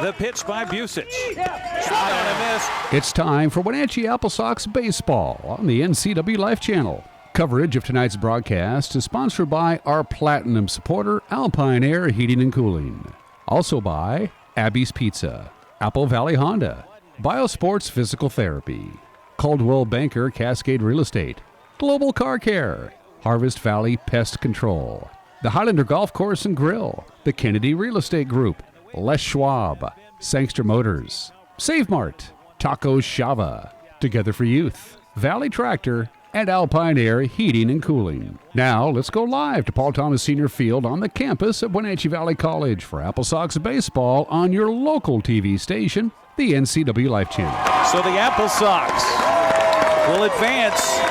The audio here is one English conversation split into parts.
The pitch by Busic. Swung on and missed. It's time for Wenatchee AppleSox baseball on the NCWLIFE Channel. Coverage of tonight's broadcast is sponsored by our platinum supporter, Alpine Air Heating and Cooling. Also by Abby's Pizza, Apple Valley Honda, Biosports Physical Therapy, Caldwell Banker Cascade Real Estate, Global Car Care, Harvest Valley Pest Control, the Highlander Golf Course and Grill, the Kennedy Real Estate Group, Les Schwab, Sangster Motors, Save Mart, Tacos Shava, Together for Youth, Valley Tractor, and Alpine Air Heating and Cooling. Now, let's go live to Paul Thomas Senior Field on the campus of Wenatchee Valley College for AppleSox baseball on your local TV station, the NCWLIFE Channel. So the AppleSox will advance.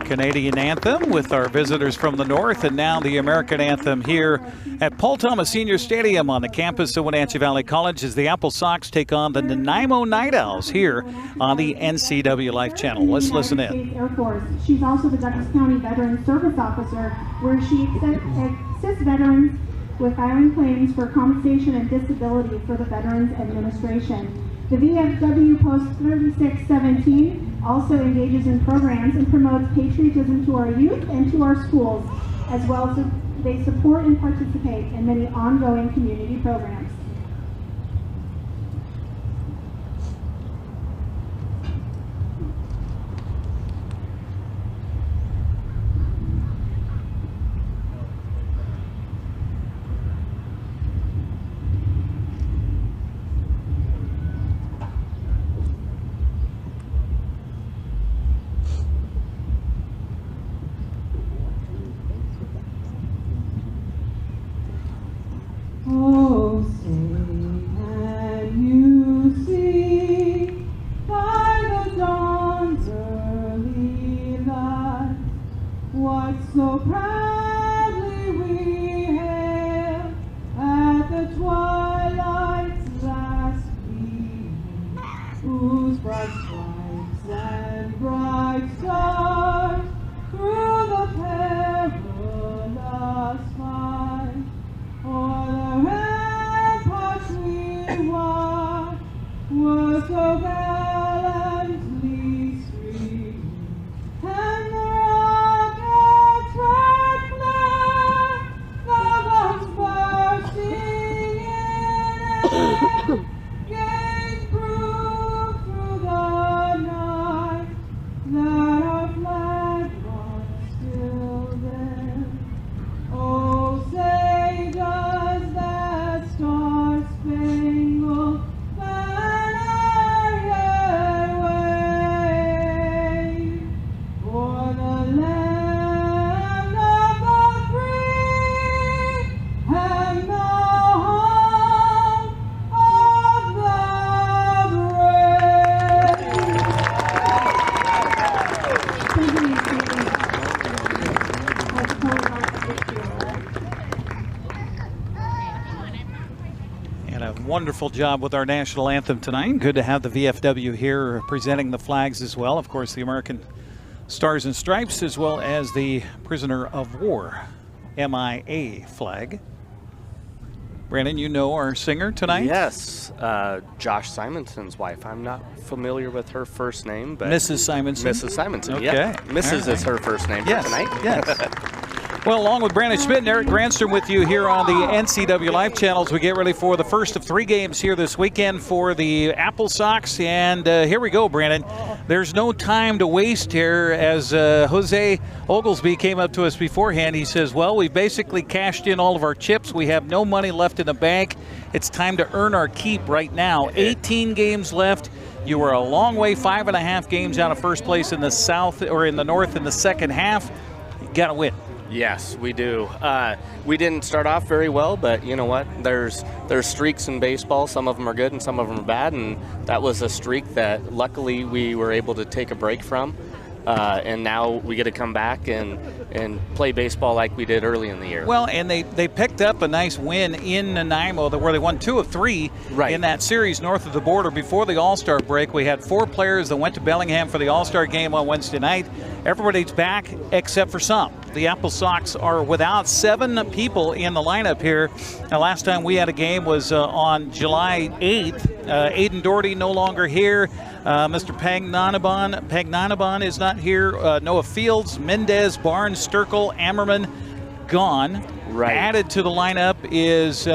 Canadian anthem with our visitors from the north, and now the American anthem here at Paul Thomas Senior Stadium on the campus of Wenatchee Valley College as the AppleSox take on the Nanaimo NightOwls here on the NCWLIFE Channel. Let's listen in. Air Force. She's also the Douglas County Veteran Service Officer, where she assists veterans with filing claims for compensation and disability for the Veterans Administration. The VFW Post 3617 also engages in programs and promotes patriotism to our youth and to our schools, as well as they support and participate in many ongoing community programs. Oh, say can you see by the dawn's early light what so proudly we hailed at the twilight's last gleaming, whose bright stripes and bright stars through the perilous fight o'er the ramparts we watched were so gallantly streaming, and the rocket's red flare, the guns bursting in air, gave proof through the night that our flag was still there. Oh, say does that star-spangled banner yet wave o'er the land of the free and the home of the And a wonderful job with our national anthem tonight. Good to have the VFW here presenting the flags as well. Of course, the American Stars and Stripes, as well as the Prisoner of War, MIA flag. Brandon, you know our singer tonight? Yes, Josh Simonson's wife. I'm not familiar with her first name, but Mrs. Simonson. Mrs. Simonson. Okay. Yeah. Mrs. is her first name for tonight. Yes. Well, along with Brandon Schmitten, Eric Granstrom with you here on the NCWLIFE channels. We get ready for the first of 3 games here this weekend for the AppleSox. And here we go, Brandon. There's no time to waste here. As Jose Oglesby came up to us beforehand, he says, well, we basically cashed in all of our chips. We have no money left in the bank. It's time to earn our keep right now. 18 games left. You were a long way, 5.5 games out of first place in the south or in the north in the second half. You got to win. Yes, we do. We didn't start off very well, but you know what? There's streaks in baseball. Some of them are good and some of them are bad, and that was a streak that luckily we were able to take a break from. And now we get to come back and play baseball like we did early in the year. Well, and they picked up a nice win in Nanaimo where they won 2 of 3 in that series north of the border before the All-Star break. We had 4 players that went to Bellingham for the All-Star game on Wednesday night. Everybody's back except for some. The AppleSox are without 7 people in the lineup here. The last time we had a game was on July 8th. Aiden Doherty no longer here. Mr. Pagnanabon is not here. Noah Fields, Mendez, Barnes, Sturkle, Ammerman, gone. Right. Added to the lineup is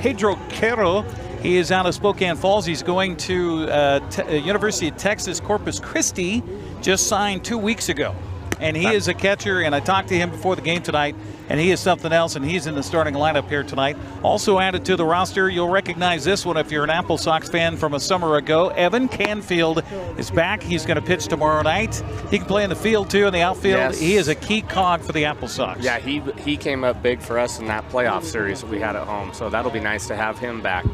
Pedro Quero. He is out of Spokane Falls. He's going to University of Texas Corpus Christi, just signed 2 weeks ago. And he is a catcher, and I talked to him before the game tonight, and he is something else, and he's in the starting lineup here tonight. Also added to the roster, you'll recognize this one if you're an AppleSox fan from a summer ago. Evan Canfield is back. He's going to pitch tomorrow night. He can play in the field, too, in the outfield. Yes. He is a key cog for the AppleSox. Yeah, he came up big for us in that playoff series that we had at home, so that'll be nice to have him back.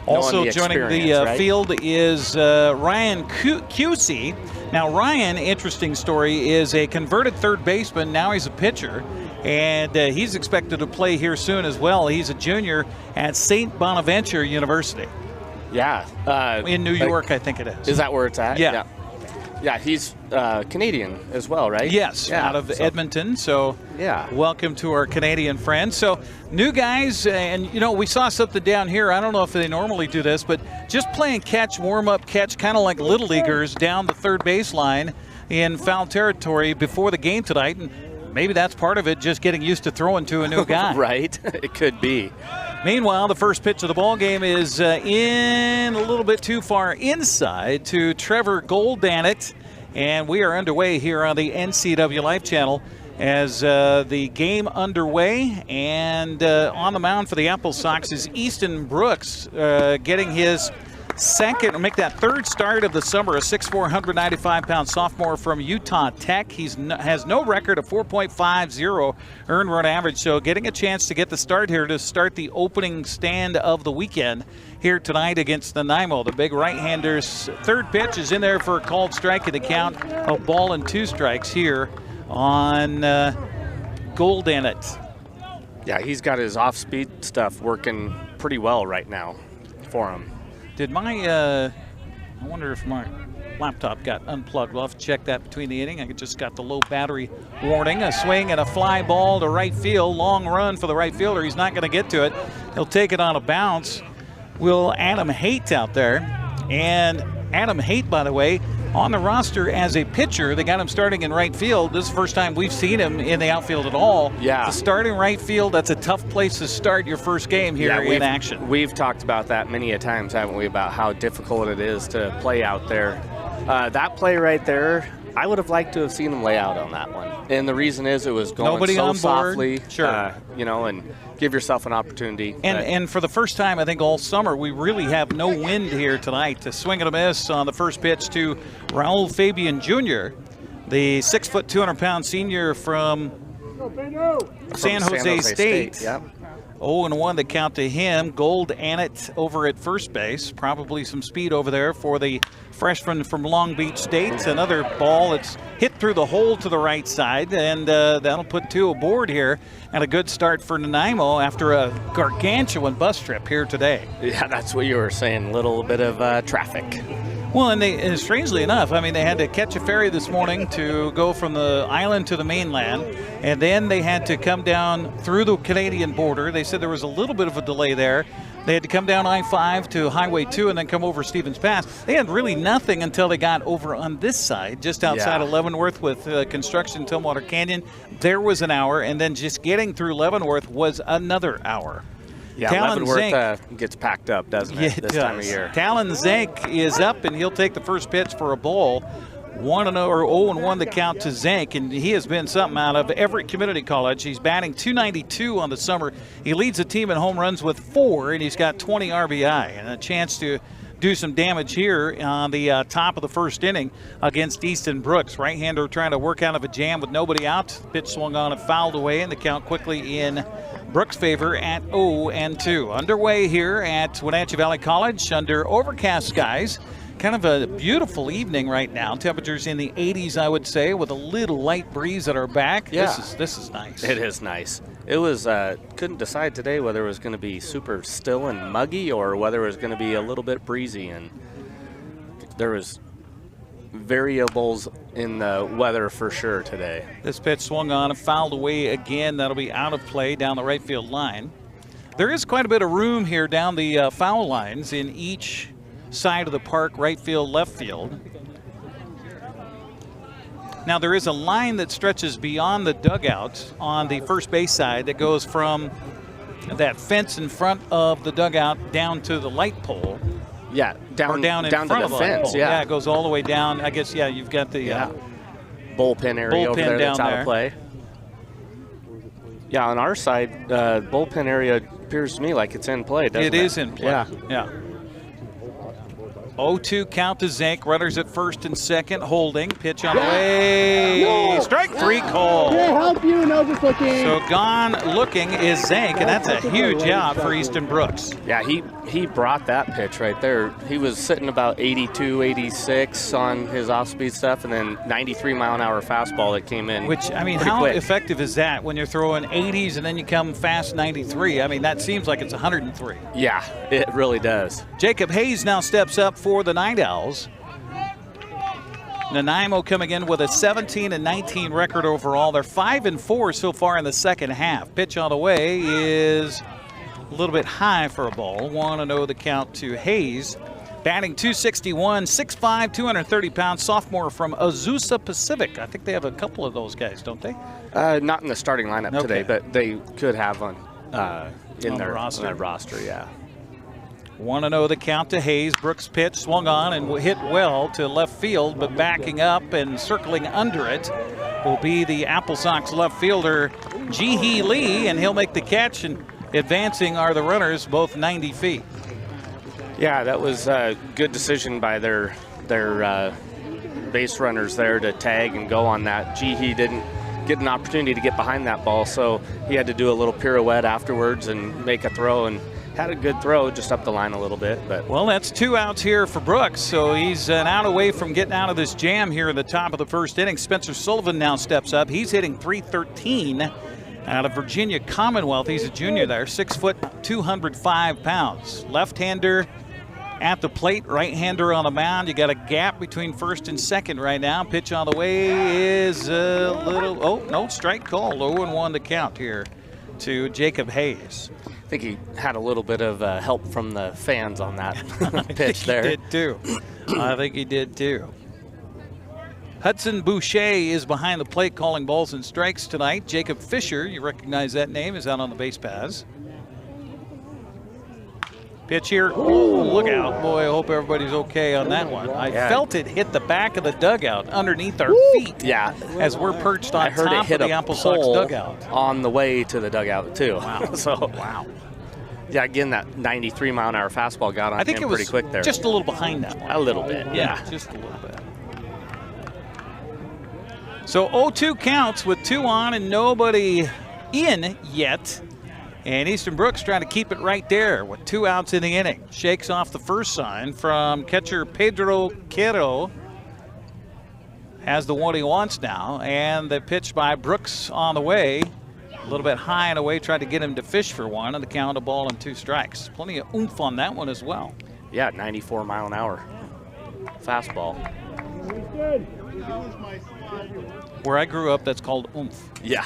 Also joining the field is Ryan Cusey. Now, Ryan, interesting story, is a converted third baseman. Now he's a pitcher, and he's expected to play here soon as well. He's a junior at St. Bonaventure University. Yeah. In New York, I think it is. Is that where it's at? Yeah. Yeah, he's Canadian as well, right? Yes, yeah, out of Edmonton. So yeah, welcome to our Canadian friends. So new guys, and you know, we saw something down here. I don't know if they normally do this, but just playing catch, warm-up catch, kind of like little leaguers down the third baseline in foul territory before the game tonight. And maybe that's part of it, just getting used to throwing to a new guy. Right, it could be. Meanwhile, the first pitch of the ball game is in a little bit too far inside to Trevor Goldanet, and we are underway here on the NCWLIFE channel as the game underway. And on the mound for the AppleSox is Easton Brooks, getting his second, make that third start of the summer, a 6'4", 195-pound sophomore from Utah Tech. He has no record of 4.50 earned run average, so getting a chance to get the start here to start the opening stand of the weekend here tonight against Nanaimo. The big right-hander's third pitch is in there for a called strike, and the count of 1-2 strikes here on Goldanet. Yeah, he's got his off-speed stuff working pretty well right now for him. Did my, I wonder if my laptop got unplugged. We'll have to check that between the inning. I just got the low battery warning. A swing and a fly ball to right field. Long run for the right fielder. He's not going to get to it. He'll take it on a bounce. Will Adam Haight out there. And Adam Haight, by the way, on the roster as a pitcher. They got him starting in right field. This is the first time we've seen him in the outfield at all. Yeah. To start in right field, that's a tough place to start your first game here in action. We've talked about that many a times, haven't we, about how difficult it is to play out there. That play right there, I would have liked to have seen him lay out on that one. And the reason is it was going so softly, sure. You know, and give yourself an opportunity. And for the first time, I think, all summer, we really have no wind here tonight. To swing and a miss on the first pitch to Raul Fabian Jr., the 6', 200-pound senior from San Jose State. Yep. 0-1 the count to him. Goldanet over at first base. Probably some speed over there for the freshman from Long Beach State. Another ball that's hit through the hole to the right side, and that'll put 2 aboard here. And a good start for Nanaimo after a gargantuan bus trip here today. Yeah, that's what you were saying. Little bit of traffic. Well, and strangely enough, I mean, they had to catch a ferry this morning to go from the island to the mainland, and then they had to come down through the Canadian border. They said there was a little bit of a delay there. They had to come down I-5 to Highway 2 and then come over Stevens Pass. They had really nothing until they got over on this side, just outside of Leavenworth with construction in Tumwater Canyon. There was an hour, and then just getting through Leavenworth was another hour. Yeah, Leavenworth gets packed up, doesn't it, this time of year? Talon Zank is up, and he'll take the first pitch for a ball. 0-1 the count to Zank, and he has been something out of Everett Community College. He's batting .292 on the summer. He leads the team in home runs with 4, and he's got 20 RBI, and a chance to do some damage here on the top of the first inning against Easton Brooks. Right-hander trying to work out of a jam with nobody out. Pitch swung on and fouled away, and the count quickly in Brooks' favor at 0-2. Underway here at Wenatchee Valley College under overcast skies. Kind of a beautiful evening right now. Temperatures in the 80s, I would say, with a little light breeze at our back. Yeah. This is nice. It is nice. It was couldn't decide today whether it was going to be super still and muggy or whether it was going to be a little bit breezy, and there was variables in the weather for sure today. This pitch swung on and fouled away again. That'll be out of play down the right field line. There is quite a bit of room here down the foul lines in each side of the park, right field, left field. Now there is a line that stretches beyond the dugout on the first base side that goes from that fence in front of the dugout down to the light pole. Yeah, down in front to of the the fence. Yeah, it goes all the way down. I guess, yeah, you've got the bullpen area over there that's out of play. Yeah, on our side, bullpen area appears to me like it's in play, doesn't it? It is in play. Yeah. 0-2 count to Zank. Runners at first and second, holding. Pitch on the way. No. Strike 3 call. Help you, no, just looking. So gone looking is Zank, and that's a huge out for Easton Brooks. Yeah, he brought that pitch right there. He was sitting about 82, 86 on his off-speed stuff, and then 93-mile-an-hour fastball that came in. Which, I mean, how effective is that when you're throwing 80s and then you come fast 93? I mean, that seems like it's 103. Yeah, it really does. Jacob Hayes now steps up for the Night Owls. Nanaimo coming in with a 17-19 record overall. They're 5-4 so far in the second half. Pitch on the way is a little bit high for a ball. 1-0 the count to Hayes. Batting .261, 6'5", 230 pounds, sophomore from Azusa Pacific. I think they have a couple of those guys, don't they? Not in the starting lineup today, but they could have one in their roster, yeah. 1-0 the count to Hayes. Brooks' pitch swung on and hit well to left field, but backing up and circling under it will be the AppleSox left fielder, Ji-Hee Lee, and he'll make the catch, and advancing are the runners, both 90 feet. Yeah, that was a good decision by their base runners there to tag and go on that. Ji-Hee didn't get an opportunity to get behind that ball, so he had to do a little pirouette afterwards and make a throw, and had a good throw just up the line a little bit. But well, that's 2 outs here for Brooks, so he's an out away from getting out of this jam here in the top of the first inning. Spencer Sullivan now steps up. He's hitting .313 out of Virginia Commonwealth. He's a junior there, 6 foot, 205 pounds. Left-hander at the plate, right-hander on the mound. You got a gap between first and second right now. Pitch on the way is a little, strike call. 0-1 the count here to Jacob Hayes. I think he had a little bit of help from the fans on that pitch there. He did too. I think he did too. Hudson Boucher is behind the plate calling balls and strikes tonight. Jacob Fisher, you recognize that name, is out on the base paths. Pitch here. Oh, look out. Boy, I hope everybody's okay on that one. I felt it hit the back of the dugout underneath our feet. Yeah. As we're perched on top of the AppleSox dugout. On the way to the dugout, too. Wow. Wow. Yeah, again, that 93-mile-an-hour fastball got on him pretty quick there. Just a little behind that one. A little bit, yeah. Just a little bit. So 0-2 counts with 2 on and nobody in yet. And Easton Brooks trying to keep it right there with 2 outs in the inning. Shakes off the first sign from catcher Pedro Quero. Has the one he wants now. And the pitch by Brooks on the way. A little bit high and away, tried to get him to fish for one, and the count, a ball and 2 strikes. Plenty of oomph on that one as well. Yeah, 94-mile-an-hour fastball. Where I grew up, that's called oomph. Yeah.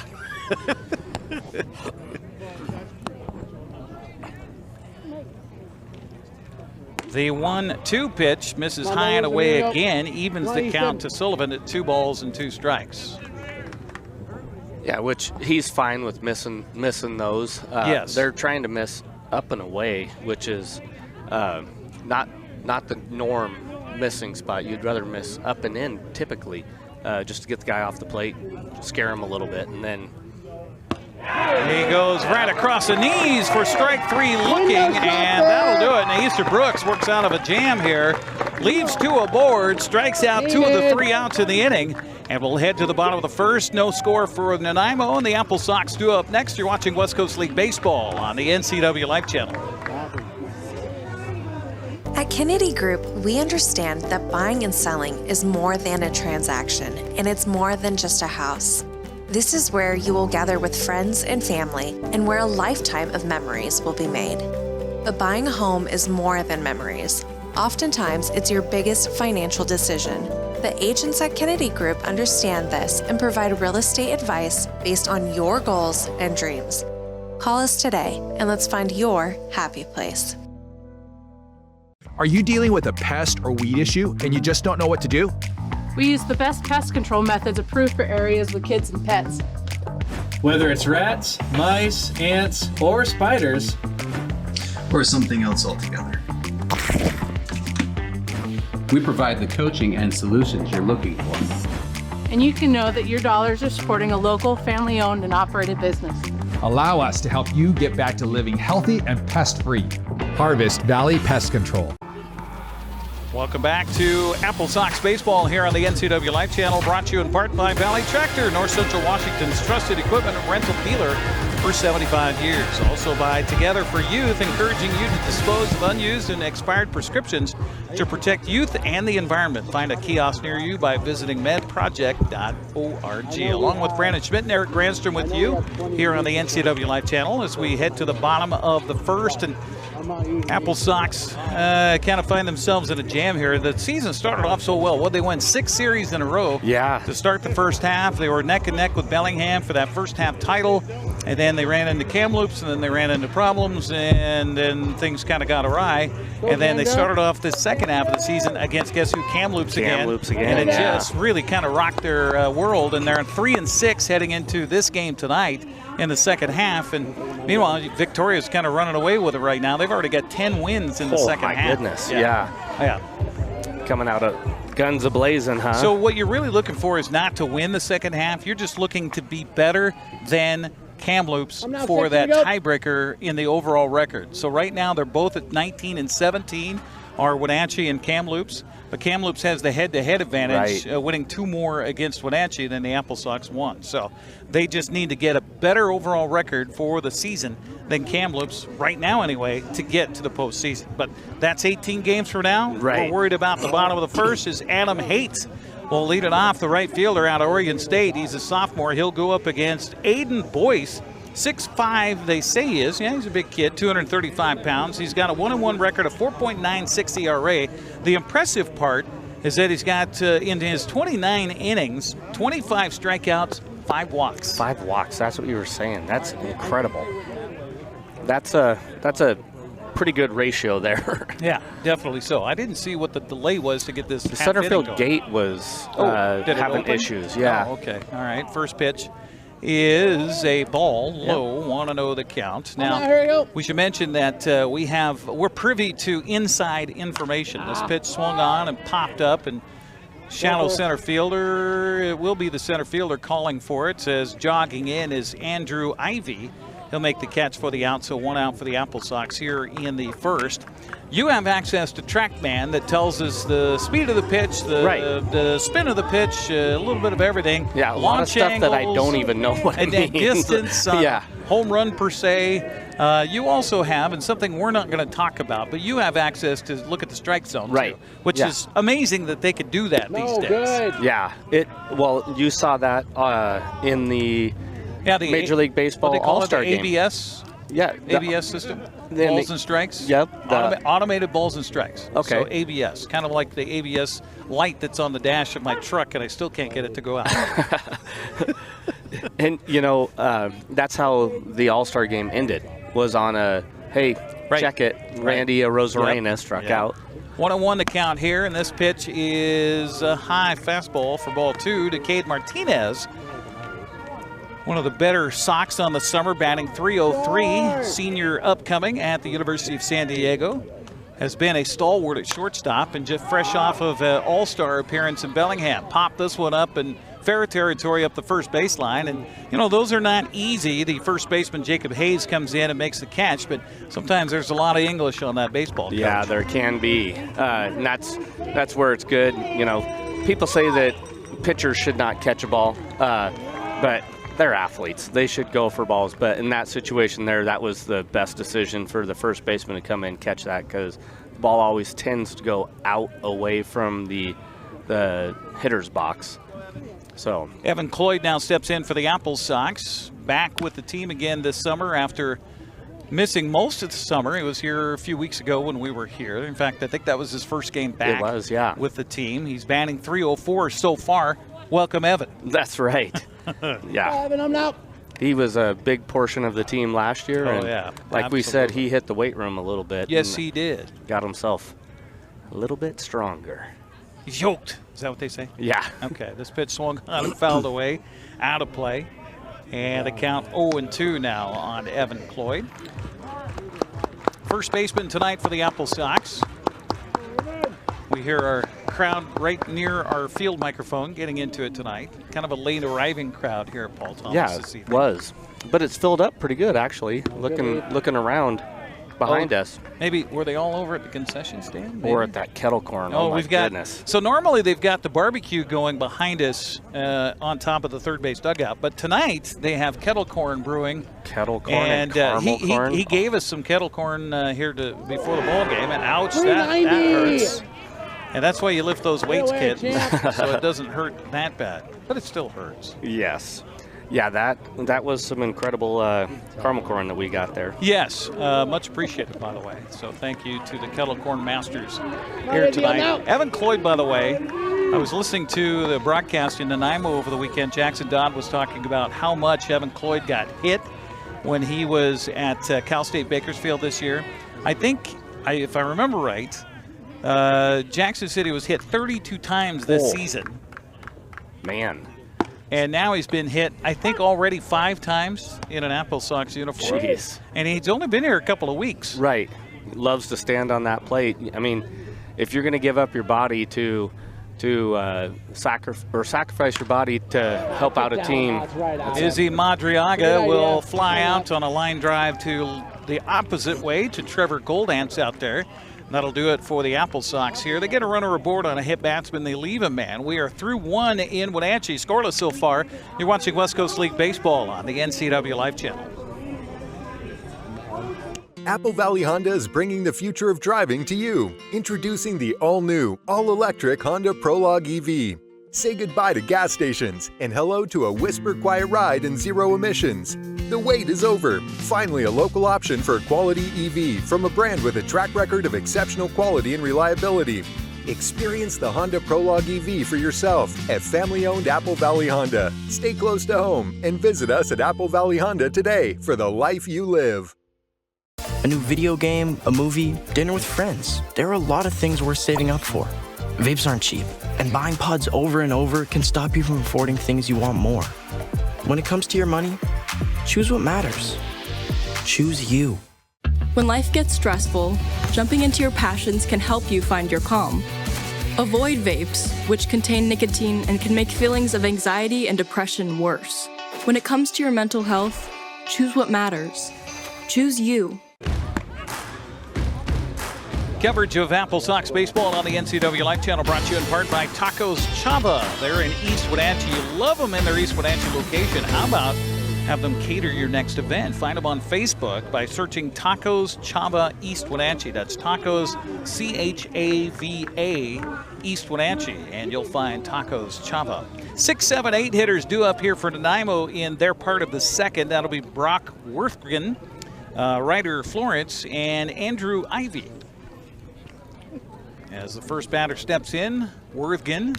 The 1-2 pitch misses high and away again, evens the count to Sullivan at 2 balls and 2 strikes. Yeah, which he's fine with missing those. Yes. They're trying to miss up and away, which is not the norm missing spot. You'd rather miss up and in typically, just to get the guy off the plate, scare him a little bit, and then he goes right across the knees for strike 3 looking, and that'll do it. And Easter Brooks works out of a jam here, leaves 2 aboard, strikes out 2 of the 3 outs in the inning, and we'll head to the bottom of the first. No score for Nanaimo, and the AppleSox do up next. You're watching West Coast League Baseball on the NCWLIFE Channel. At Kennedy Group, we understand that buying and selling is more than a transaction, and it's more than just a house. This is where you will gather with friends and family, and where a lifetime of memories will be made. But buying a home is more than memories. Oftentimes, it's your biggest financial decision. The agents at Kennedy Group understand this and provide real estate advice based on your goals and dreams. Call us today, and let's find your happy place. Are you dealing with a pest or weed issue and you just don't know what to do? We use the best pest control methods approved for areas with kids and pets. Whether it's rats, mice, ants, or spiders, or something else altogether. We provide the coaching and solutions you're looking for. And you can know that your dollars are supporting a local, family-owned and operated business. Allow us to help you get back to living healthy and pest-free. Harvest Valley Pest Control. Welcome back to AppleSox Baseball here on the NCWLIFE Channel, brought to you in part by Valley Tractor, North Central Washington's trusted equipment and rental dealer for 75 years. Also by Together for Youth, encouraging you to dispose of unused and expired prescriptions to protect youth and the environment. Find a kiosk near you by visiting medproject.org. Along with Brandon Schmitten, Eric Granstrom with you here on the NCWLIFE Channel as we head to the bottom of the first. And AppleSox kind of find themselves in a jam here. The season started off so well. They won 6 series in a row to start the first half. They were neck and neck with Bellingham for that first half title, and then they ran into Kamloops, and then they ran into problems, and then things kind of got awry. And then they started off the second half of the season against, guess who, Kamloops again. And it just really kind of rocked their world, and they're 3-6 heading into this game tonight in the second half. And meanwhile, Victoria's kind of running away with it right now. They've already got 10 wins in the second half. Oh, my goodness, yeah. Coming out of guns a-blazing, huh? So what you're really looking for is not to win the second half. You're just looking to be better than Kamloops for that tiebreaker in the overall record. So right now they're both at 19 and 17, are Wenatchee and Kamloops. But Kamloops has the head-to-head advantage, winning 2 more against Wenatchee than the AppleSox won. So they just need to get a better overall record for the season than Kamloops, right now anyway, to get to the postseason. But that's 18 games from now. We're worried about the bottom of the first as Adam Haight will lead it off, the right fielder out of Oregon State. He's a sophomore. He'll go up against Aiden Boyce. 6'5", they say he is. Yeah, he's a big kid, 235 pounds. He's got a 1-1 record, a 4.96 ERA. The impressive part is that he's got, in his 29 innings, 25 strikeouts, 5 walks. 5 walks, that's what you were saying. That's incredible. That's a pretty good ratio there. Yeah, definitely so. I didn't see what the delay was to get this. The center field gate was having issues. Yeah. Oh, okay. All right. First pitch is a ball low. 1-0 the count. Now we should mention that we're privy to inside information. This pitch swung on and popped up, and shallow center fielder, it will be the center fielder calling for it, says jogging in is Andrew Ivy. He'll make the catch for the out, so 1 out for the AppleSox here in the first. You have access to TrackMan that tells us the speed of the pitch, the spin of the pitch, a little bit of everything. Yeah, a lot of stuff that I don't even know what it means. Distance, home run per se. You also have, and something we're not going to talk about, but you have access to look at the strike zone, too, which is amazing that they could do that these days. Good. Yeah. Well, you saw that in the Major League Baseball All-Star game. ABS? Yeah. ABS system? Balls and strikes? Yep. Automated balls and strikes. Okay. So ABS, kind of like the ABS light that's on the dash of my truck, and I still can't get it to go out. And, that's how the All-Star game ended, was on a, hey, check it. Randy Rosarena struck out. 1-1 the count here, and this pitch is a high fastball for ball 2 to Cade Martinez. One of the better Sox on the summer, batting .303. Senior upcoming at the University of San Diego. Has been a stalwart at shortstop and just fresh off of an all-star appearance in Bellingham. Popped this one up in fair territory up the first baseline. And, you know, those are not easy. The first baseman, Jacob Hayes, comes in and makes the catch. But sometimes there's a lot of English on that baseball coach. Yeah, there can be. And that's where it's good. You know, people say that pitchers should not catch a ball. But they're athletes. They should go for balls. But in that situation there, that was the best decision for the first baseman to come in and catch that, because the ball always tends to go out away from the hitter's box. So Evan Cloyd now steps in for the AppleSox. Back with the team again this summer after missing most of the summer. He was here a few weeks ago when we were here. In fact, I think that was his first game back. It was, yeah. With the team. He's batting .304 so far. Welcome, Evan. That's right. Yeah. Evan, I'm out. He was a big portion of the team last year. Oh, and yeah. Like we said, he hit the weight room a little bit. Yes, he did. Got himself a little bit stronger. He's yoked. Is that what they say? Yeah. Okay. This pitch swung on and fouled away. Out of play. And a count 0-2 now on Evan Cloyd. First baseman tonight for the AppleSox. We hear our crowd right near our field microphone getting into it tonight. Kind of a late arriving crowd here at Paul Thomas this evening. Yeah, it was. But it's filled up pretty good, actually, looking around behind us. Maybe were they all over at the concession stand? Maybe? Or at that kettle corn. Oh, my goodness. So normally they've got the barbecue going behind us on top of the third base dugout. But tonight they have kettle corn brewing. Kettle corn and caramel corn. He gave us some kettle corn here before the ball game. And ouch, that hurts. And that's why you lift those weights, kid, so it doesn't hurt that bad. But it still hurts. Yes. Yeah, that was some incredible caramel corn that we got there. Yes, much appreciated, by the way. So thank you to the Kettle Corn Masters here tonight. Evan Cloyd, by the way, I was listening to the broadcast in Nanaimo over the weekend. Jackson Dodd was talking about how much Evan Cloyd got hit when he was at Cal State Bakersfield this year. I think, if I remember right, Jackson said he was hit 32 times this season. Man. And now he's been hit, I think, already 5 times in an AppleSox uniform. Jeez. And he's only been here a couple of weeks. Right. Loves to stand on that plate. I mean, if you're going to give up your body to sacrifice your body to help out a team. Izzy Madriaga will fly out on a line drive to the opposite way to Trevor Goldance out there. That'll do it for the AppleSox here. They get a runner aboard on a hit batsman. They leave a man. We are through 1 in Wenatchee. Scoreless so far. You're watching West Coast League Baseball on the NCWLIFE Channel. Apple Valley Honda is bringing the future of driving to you. Introducing the all-new, all-electric Honda Prologue EV. Say goodbye to gas stations and hello to a whisper-quiet ride and zero emissions. The wait is over. Finally, a local option for a quality EV from a brand with a track record of exceptional quality and reliability. Experience the Honda Prologue EV for yourself at family-owned Apple Valley Honda. Stay close to home and visit us at Apple Valley Honda today for the life you live. A new video game, a movie, dinner with friends. There are a lot of things worth saving up for. Vapes aren't cheap, and buying pods over and over can stop you from affording things you want more. When it comes to your money, choose what matters. Choose you. When life gets stressful, jumping into your passions can help you find your calm. Avoid vapes, which contain nicotine and can make feelings of anxiety and depression worse. When it comes to your mental health, choose what matters. Choose you. Coverage of AppleSox baseball on the NCWLIFE Channel brought to you in part by Tacos Chava. They're in East Wenatchee. You love them in their East Wenatchee location. How about have them cater your next event? Find them on Facebook by searching Tacos Chava East Wenatchee. That's Tacos Chava East Wenatchee, and you'll find Tacos Chava. 6, 7, 8 hitters due up here for Nanaimo in their part of the second. That'll be Brock Worthgen, Ryder Florence, and Andrew Ivy. As the first batter steps in, Worthgen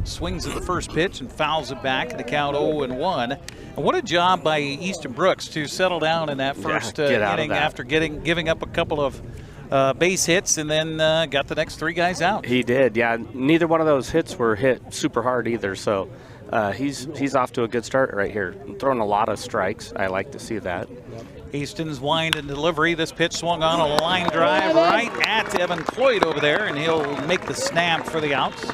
swings at the first pitch and fouls it back to the count 0-1. And what a job by Easton Brooks to settle down in that first inning after giving up a couple of base hits, and then got the next 3 guys out. He did, yeah. Neither one of those hits were hit super hard either, so he's off to a good start right here. Throwing a lot of strikes. I like to see that. Easton's wind and delivery. This pitch swung on a line drive right at Evan Cloyd over there, and he'll make the snap for the outs.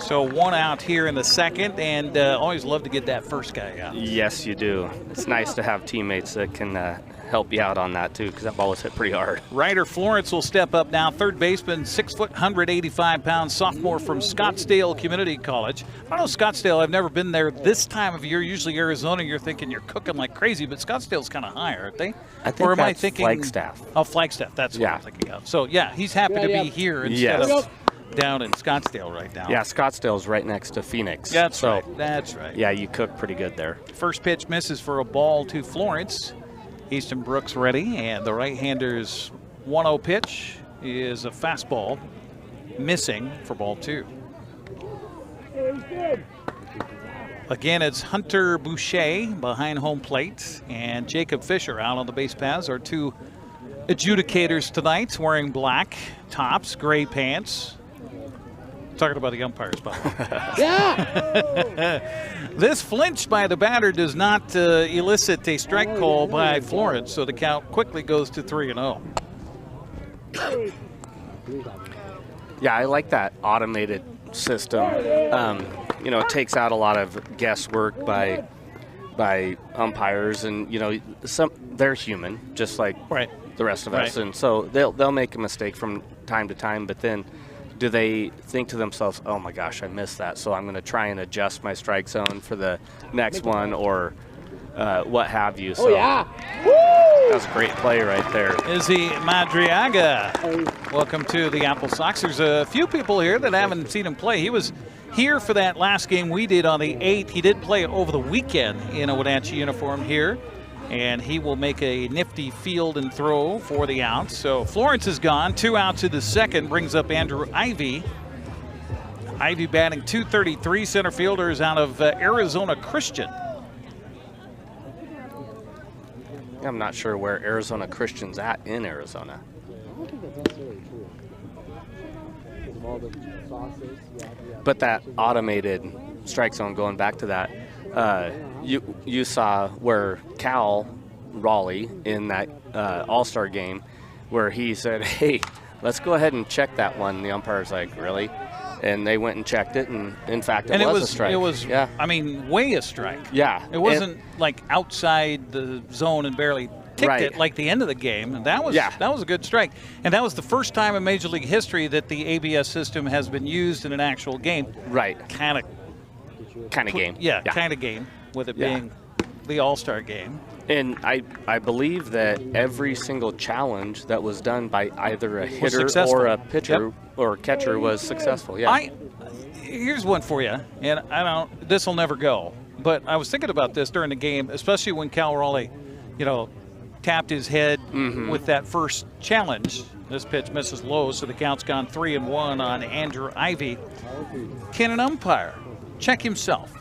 So 1 out here in the second, and always love to get that first guy out. Yes, you do. It's nice to have teammates that can help you out on that too, because that ball was hit pretty hard. Ryder Florence will step up now. Third baseman, 6 foot, 185 pounds, sophomore from Scottsdale Community College. I know Scottsdale, I've never been there this time of year. Usually Arizona, you're thinking you're cooking like crazy, but Scottsdale's kind of high, aren't they? I think am I thinking Flagstaff. Oh, Flagstaff, that's what I'm thinking of. So yeah, he's happy to be here instead of down in Scottsdale right now. Yeah, Scottsdale's right next to Phoenix. That's right. That's right. Yeah, you cook pretty good there. First pitch misses for a ball to Florence. Easton Brooks ready, and the right-hander's 1-0 pitch is a fastball missing for ball 2. Again, it's Hunter Boucher behind home plate, and Jacob Fisher out on the base paths. Our 2 adjudicators tonight wearing black tops, gray pants. Talking about the umpires, by the way. This flinch by the batter does not elicit a strike call by Florence, so the count quickly goes to 3-0. Yeah, I like that automated system. You know, it takes out a lot of guesswork by umpires, and you know, they're human, just like the rest of us, and so they'll make a mistake from time to time, but then do they think to themselves, oh my gosh, I missed that, so I'm going to try and adjust my strike zone for the next one, or what have you. So that was a great play right there. Izzy Madriaga, welcome to the AppleSox. There's a few people here that haven't seen him play. He was here for that last game we did on the 8th. He did play over the weekend in a Wenatchee uniform here, and he will make a nifty field and throw for the outs. So Florence is gone. 2 outs in the second, brings up Andrew Ivy. Ivy batting .233, center fielder is out of Arizona Christian. I'm not sure where Arizona Christian's at in Arizona. I don't think that's necessarily true. Because of all the sauces. But that automated strike zone, going back to that, you saw where Cal Raleigh in that All-Star game where he said, hey, let's go ahead and check that one. The umpire's like, really? And they went and checked it, and in fact, it was a strike. It was, I mean, way a strike. Yeah. It wasn't like outside the zone and barely ticked it like the end of the game. And that was a good strike. And that was the first time in Major League history that the ABS system has been used in an actual game. Right. Kind of game. Yeah, kind of game, with it being the All-Star game. And I believe that every single challenge that was done by either a hitter or a pitcher or catcher was successful. Yeah. Here's one for you, and this will never go, but I was thinking about this during the game, especially when Cal Raleigh, tapped his head with that first challenge. This pitch misses low, so the count's gone 3-1 on Andrew Ivy. Can an umpire check himself?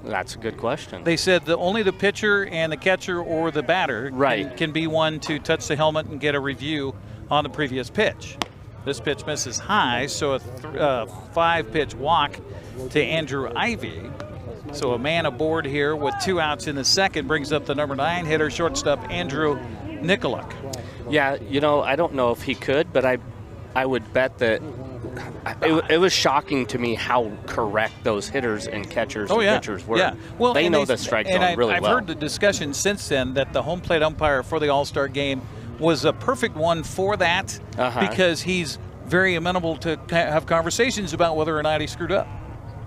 That's a good question. They said that only the pitcher and the catcher or the batter can be one to touch the helmet and get a review on the previous pitch. This pitch misses high, so a 5-pitch walk to Andrew Ivy. So a man aboard here with 2 outs in the second brings up the number 9 hitter, shortstop Andrew Nikoluk. Yeah, I don't know if he could, but I would bet that it was shocking to me how correct those hitters and catchers and pitchers were. Yeah. Well, they know the strike zone really well. I've heard the discussion since then that the home plate umpire for the All-Star game was a perfect one for that because he's very amenable to have conversations about whether or not he screwed up.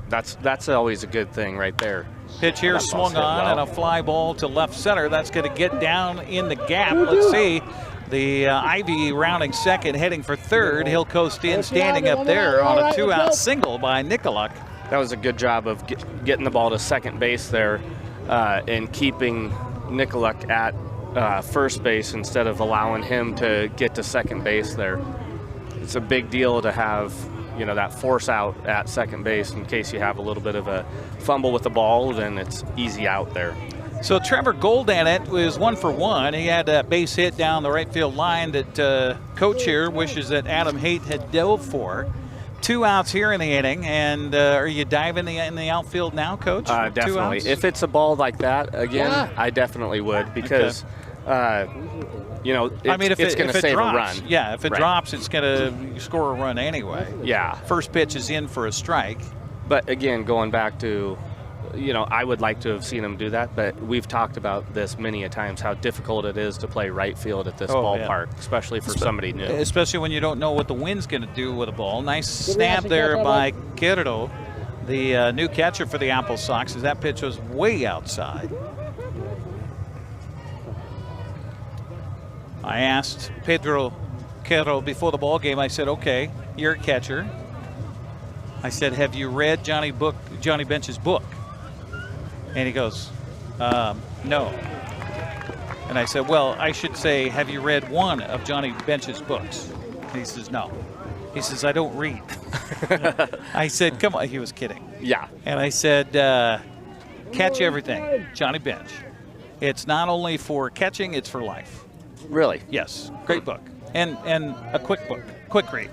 That's always a good thing right there. Pitch here swung on and a fly ball to left center. That's going to get down in the gap. Let's see. The Ivy rounding second, heading for third. He'll coast in, standing up there on a 2-out single by Nikoluk. That was a good job of getting the ball to second base there and keeping Nikoluk at first base instead of allowing him to get to second base there. it's a big deal to have, that force out at second base in case you have a little bit of a fumble with the ball, then it's easy out there. So Trevor Goldanet was 1 for 1. He had that base hit down the right field line that Coach here wishes that Adam Haight had dove for. 2 outs here in the inning, and are you diving in the outfield now, Coach? Definitely. If it's a ball like that, again, I definitely would, because it's going to save a run. Yeah, if it drops, it's going to score a run anyway. Yeah. First pitch is in for a strike. But again, going back to, I would like to have seen him do that, but we've talked about this many a times, how difficult it is to play right field at this ballpark, especially for somebody new. Especially when you don't know what the wind's going to do with a ball. Nice snap there by Quero, the new catcher for the AppleSox, as that pitch was way outside. I asked Pedro Quero before the ball game, I said, okay, you're a catcher. I said, have you read Johnny Bench's book? And he goes, no. And I said, well, I should say, have you read one of Johnny Bench's books? And he says, no. He says, I don't read. I said, come on. He was kidding. Yeah. And I said, catch everything, Johnny Bench. It's not only for catching, it's for life. Really? Yes. Great book. And a quick book. Quick read.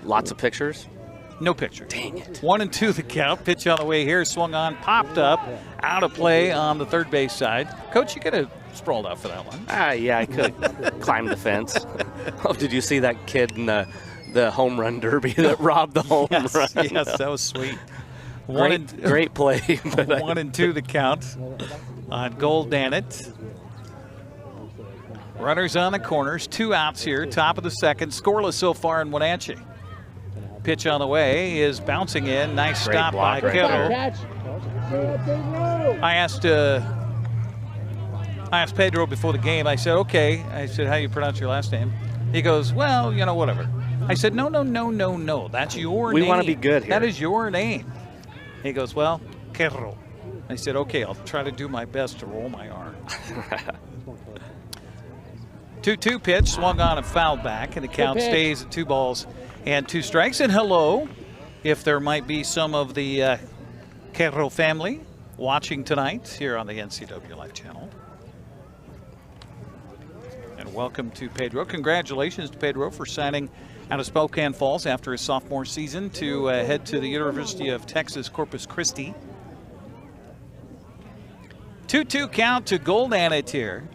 Lots of pictures? No picture. Dang it. 1-2 the count. Pitch on the way here. Swung on, popped up, out of play on the third base side. Coach, you could have sprawled out for that one. Yeah, I could climb the fence. Oh, did you see that kid in the home run derby that robbed the home run? Yes, that was sweet. Great play. 1-2 the count on Goldanet. Runners on the corners. 2 outs here. Top of the second. Scoreless so far in Wenatchee. Pitch on the way is bouncing in. Nice stop by Quero. I asked Pedro before the game. I said, okay. I said, how do you pronounce your last name? He goes, well, whatever. I said, no. That's your name. We want to be good here. That is your name. He goes, well, Quero. I said, okay, I'll try to do my best to roll my R. 2-2 pitch, swung on and fouled back, and the count stays at 2 balls and 2 strikes. And hello, if there might be some of the Quero family watching tonight here on the NCWLIFE Channel. And welcome to Pedro. Congratulations to Pedro for signing out of Spokane Falls after his sophomore season to head to the University of Texas Corpus Christi. 2-2 count to Goldanet here.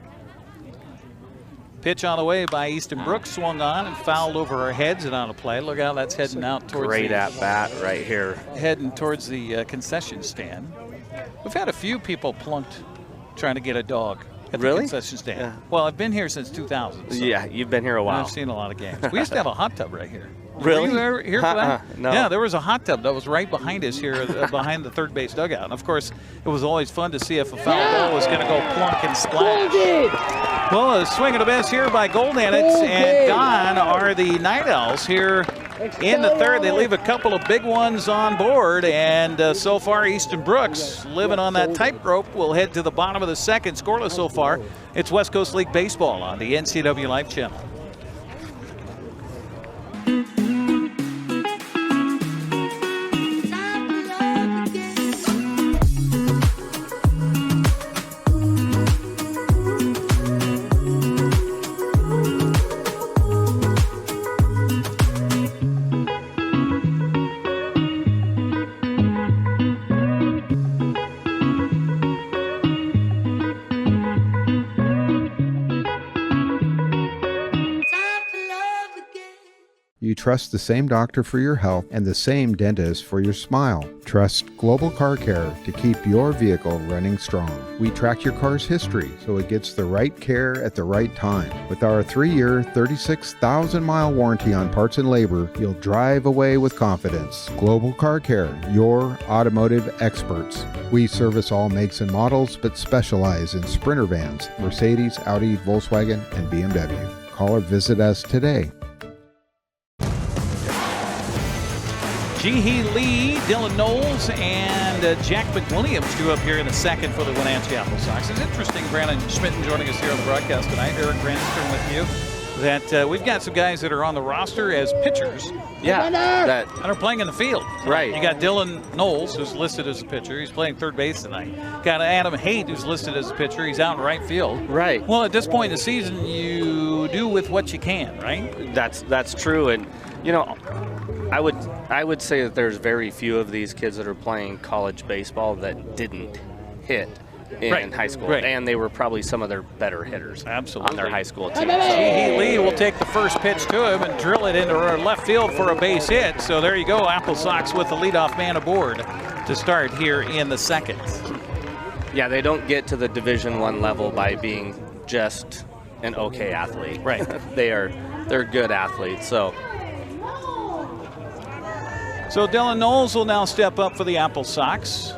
Pitch on the way by Easton Brooks, swung on and fouled over our heads and on a play. Look how that's heading out towards great at bat right here. Heading towards the concession stand. We've had a few people plunked trying to get a dog at the concession stand. Yeah. Well, I've been here since 2000. So yeah, you've been here a while. I've seen a lot of games. We used to have a hot tub right here. Really? Were you ever here for that? No. Yeah, there was a hot tub that was right behind us here, behind the third base dugout. And of course, it was always fun to see if a foul ball was going to go plunk and splash. Well, a swing and a miss here by Goldanet, and gone are the Night Owls here in the third. They leave a couple of big ones on board, and so far, Easton Brooks living on that tightrope will head to the bottom of the second. Scoreless so far. It's West Coast League Baseball on the NCWLIFE Channel. You trust the same doctor for your health and the same dentist for your smile. Trust Global Car Care to keep your vehicle running strong. We track your car's history so it gets the right care at the right time. With our 3-year, 36,000-mile warranty on parts and labor, you'll drive away with confidence. Global Car Care, your automotive experts. We service all makes and models, but specialize in Sprinter vans, Mercedes, Audi, Volkswagen, and BMW. Call or visit us today. Jihee Lee, Dylan Knowles, and Jack McWilliams due up here in the second for the Wenatchee AppleSox. It's interesting, Brandon Schmitten joining us here on the broadcast tonight. Eric Granstrom with you. that we've got some guys that are on the roster as pitchers. Yeah, that and are playing in the field. Right. You got Dylan Knowles, who's listed as a pitcher. He's playing third base tonight. Got Adam Haight, who's listed as a pitcher. He's out in right field. Right. Well, at this point in the season, you do with what you can, right? That's true, and you know, I would say that there's very few of these kids that are playing college baseball that didn't hit in high school, and they were probably some of their better hitters on their high school team. G.E. Lee will take the first pitch to him and drill it into left field for a base hit. So there you go, AppleSox with the leadoff man aboard to start here in the second. Yeah, they don't get to the Division I level by being just an okay athlete. Right. They're good athletes. So Dylan Knowles will now step up for the AppleSox.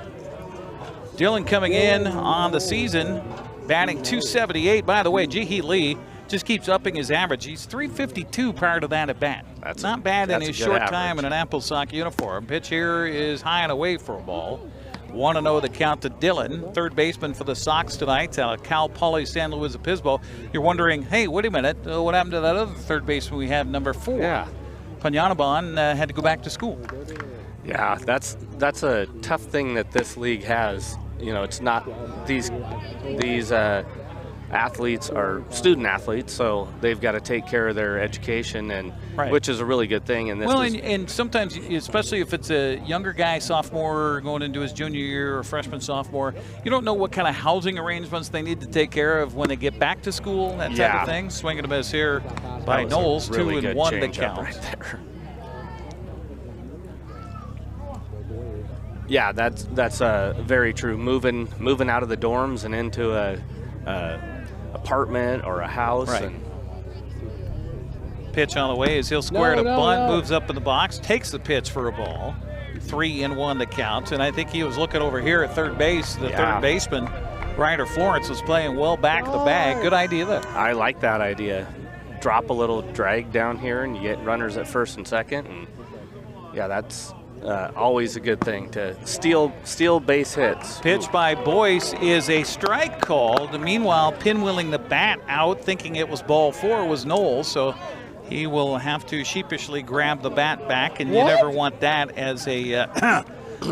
Dylan coming in on the season, batting .278. By the way, G.E. Lee just keeps upping his average. He's .352 prior to that at bat. That's not bad in his short time in an AppleSox uniform. Pitch here is high and away for a ball. 1-0 the count to Dylan, third baseman for the Sox tonight. Cal Poly San Luis Obispo. You're wondering, hey, wait a minute, what happened to that other third baseman we have, number 4? Yeah. Panyanaban had to go back to school. Yeah, that's a tough thing that this league has. You know, it's not these athletes are student athletes, so they've got to take care of their education, and which is a really good thing. And this and sometimes, especially if it's a younger guy, sophomore going into his junior year or freshman, sophomore, you don't know what kind of housing arrangements they need to take care of when they get back to school, that type of thing. Swinging a miss here by Knowles, really 2-1 to count. Right there. Yeah, that's very true. Moving out of the dorms and into a apartment or a house. Right. And pitch on the way as he'll square to bunt, moves up in the box, takes the pitch for a ball. 3-1 to count, and I think he was looking over here at third base. The third baseman, Ryder Florence, was playing well back of the bag. Good idea there. I like that idea. Drop a little drag down here, and you get runners at first and second, and yeah, that's always a good thing to steal base hits. Pitch by Boyce is a strike called. Meanwhile, pinwheeling the bat out, thinking it was ball 4, was Knowles. So he will have to sheepishly grab the bat back, and you never want that as a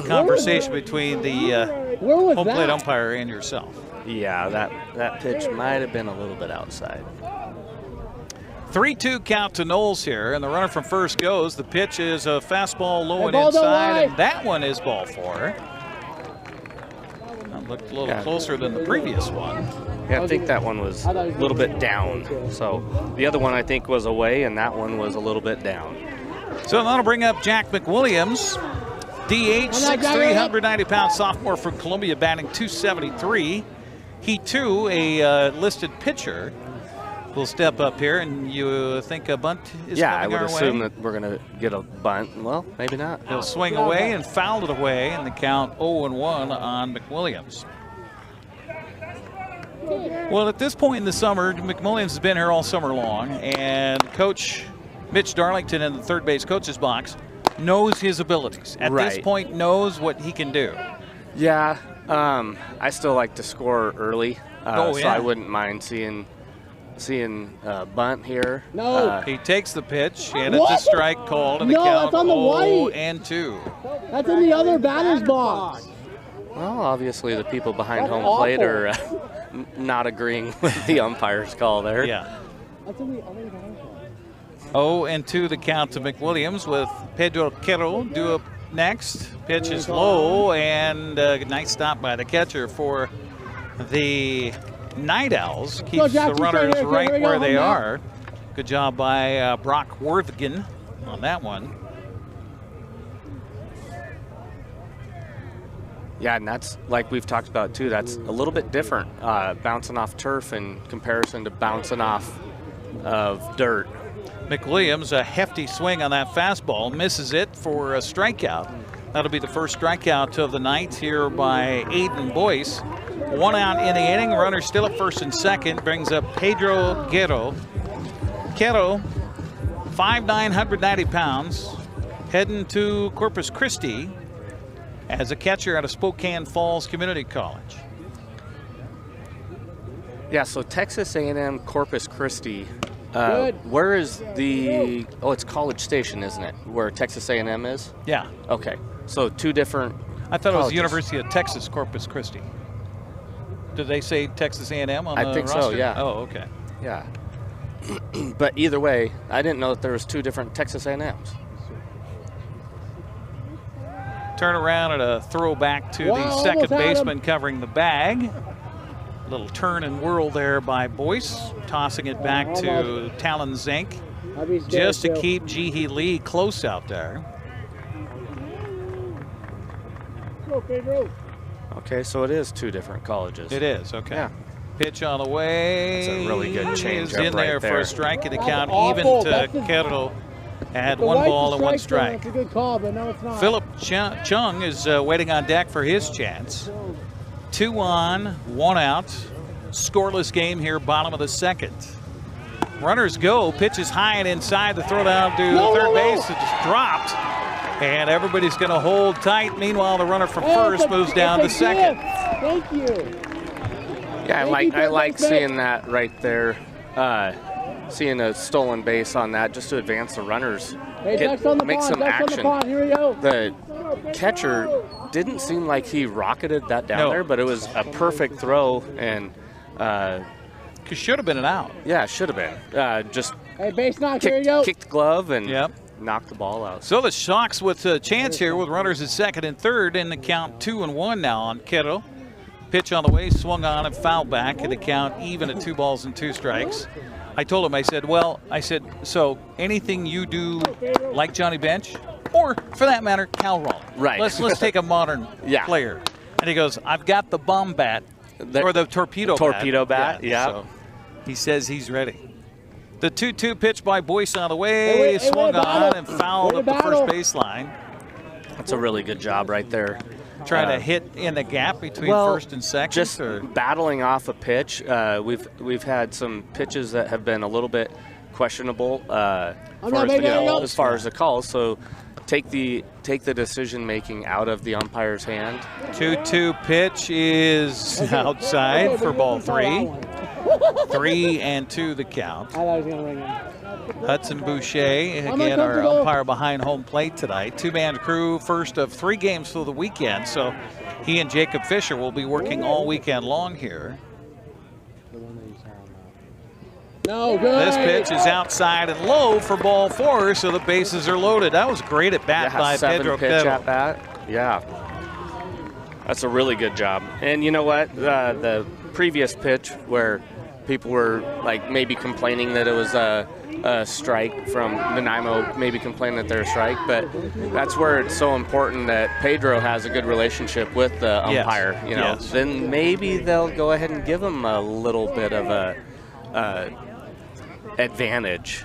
conversation between the home plate umpire and yourself. Yeah, that pitch might have been a little bit outside. 3-2 count to Knowles here, and the runner from first goes. The pitch is a fastball low and inside, and that one is ball 4. That looked a little closer than the previous one. Yeah, I think that one was a little bit down. So the other one I think was away, and that one was a little bit down. So that'll bring up Jack McWilliams, DH, 6'3", 190-pound sophomore from Columbia, batting .273. He too, a listed pitcher. We'll step up here, and you think a bunt is coming our way? Yeah, I would assume that we're going to get a bunt. Well, maybe not. He'll swing away and foul it away, and the count 0-1 on McWilliams. Well, at this point in the summer, McWilliams has been here all summer long, and Coach Mitch Darlington in the third base coach's box knows his abilities. At this point, knows what he can do. Yeah, I still like to score early, so I wouldn't mind seeing bunt here. He takes the pitch, and it's a strike called, and the count 0-2. That's in the other batter's box. Well, obviously the people behind home plate are not agreeing with the umpire's call there. Yeah. 0-2 the count to McWilliams with Pedro Quero due up next. Pitch is low, and a nice stop by the catcher for the Night Owls. Keeps the runners right where they are. Good job by Brock Worthgen on that one. Yeah, and that's like we've talked about too. That's a little bit different, bouncing off turf in comparison to bouncing off of dirt. McWilliams, a hefty swing on that fastball, misses it for a strikeout. That'll be the first strikeout of the night here by Aiden Boyce. 1 out in the inning, runner still at first and second, brings up Pedro Quero. Quero, 5'9", 190 pounds, heading to Corpus Christi as a catcher out of Spokane Falls Community College. Yeah, so Texas A&M Corpus Christi Where is the? Oh, it's College Station, isn't it? Where Texas A&M is? Yeah. Okay. So 2 different. I thought colleges. It was University of Texas, Corpus Christi. Did they say Texas A&M on the I think roster? so. Yeah. Oh, okay. Yeah. But either way, I didn't know that there was 2 different Texas A&Ms. Turn around and a throw back to the second baseman covering the bag. Little turn and whirl there by Boyce, tossing it back to Talon Zink, just to keep Jihi Lee close out there. Okay, so it is 2 different colleges. It is, okay. Yeah. Pitch on the way. It's a really good change is in there right for there. a strike, and the count even to Kettle at 1 ball and 1 strike. It's a good call, but no, it's not. Philip Chung is waiting on deck for his chance. 2 on, 1 out. Scoreless game here, bottom of the second. Runners go, pitches high and inside. The throw down to third base. It just dropped. And everybody's going to hold tight. Meanwhile, the runner from first moves down to second. Thank you. Yeah, I like seeing that right there. Seeing a stolen base on that just to advance the runners. Make some action. The catcher didn't seem like he rocketed that down there, but it was a perfect throw and should have been an out. Yeah, should have been. Just base knock, here you go. Kicked the glove and knocked the ball out. So the Sox with a chance here with runners at second and third, in the count 2-1 now on Kittle. Pitch on the way, swung on and fouled back, and the count even at 2 balls and 2 strikes. I told him, I said, so anything you do like Johnny Bench, or for that matter, Cal Raleigh. Right. Let's take a modern player. And he goes, I've got the bomb bat, or the torpedo bat. Yeah. So he says he's ready. The 2-2 pitch by Boyce on the way, swung on and fouled up the first baseline. That's a really good job right there. Trying to hit in the gap between first and second? Just battling off a pitch. We've had some pitches that have been a little bit questionable as far as the calls. So take the decision making out of the umpire's hand. 2-2 pitch is outside for ball 3. 3-2 the count. I thought he was going to ring him. Hudson Boucher, again, our umpire behind home plate tonight. 2-man crew, first of 3 games for the weekend. So he and Jacob Fisher will be working all weekend long here. No, good. This pitch is outside and low for ball 4, so the bases are loaded. That was great at bat by Pedro pitch Kettle. at bat. Yeah. That's a really good job. And you know what? The previous pitch where people were like maybe complaining that it was a strike from Nanaimo, maybe complaining that they're a strike, but that's where it's so important that Pedro has a good relationship with the umpire. You know, then maybe they'll go ahead and give him a little bit of a advantage.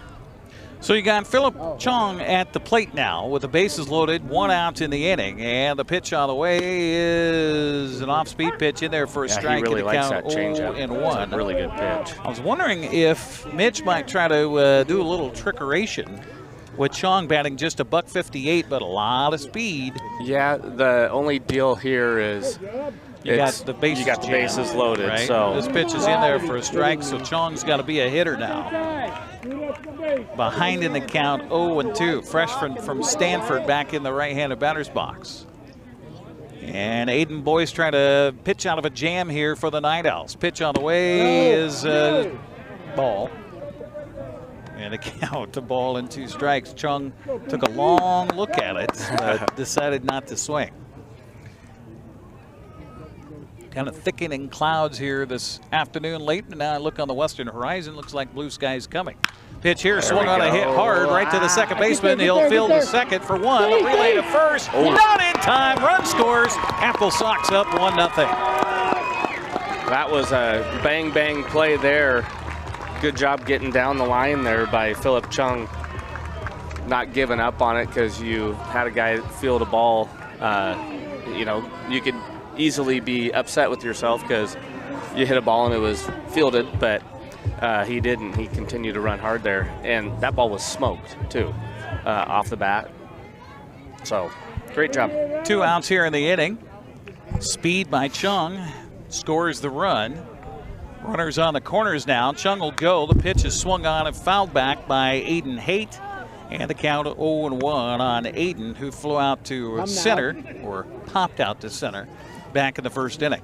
So you got Philip Chung at the plate now with the bases loaded, 1 out in the inning, and the pitch on the way is an off-speed pitch in there for a strike. He really in the likes count that changeup. 0-1. It's a really good pitch. I was wondering if Mitch might try to do a little trickeration with Chung batting just a $158, but a lot of speed. Yeah, the only deal here is you got the bases loaded. Right? So this pitch is in there for a strike, so Chong's got to be a hitter now. Behind in the count, 0-2. Freshman from Stanford back in the right-handed batter's box. And Aiden Boyce trying to pitch out of a jam here for the Night Owls. Pitch on the way is ball. And a count, a ball and 2 strikes. Chung took a long look at it, but decided not to swing. Kind of thickening clouds here this afternoon late, and now I look on the western horizon, looks like blue skies coming. Pitch here, swung on a hit hard right to the second baseman. He'll field the second for 1. A relay to first, not in time. Run scores. AppleSox up 1-0. That was a bang play there. Good job getting down the line there by Philip Chung. Not giving up on it because you had a guy field a ball. You know, you could easily be upset with yourself because you hit a ball and it was fielded, but he didn't. He continued to run hard there, and that ball was smoked too off the bat. So great job. 2 outs here in the inning. Speed by Chung scores the run. Runners on the corners now. Chung will go. The pitch is swung on and fouled back by Aiden Haight. And the count 0-1 on Aiden, who flew out to center, or popped out to center, back in the first inning.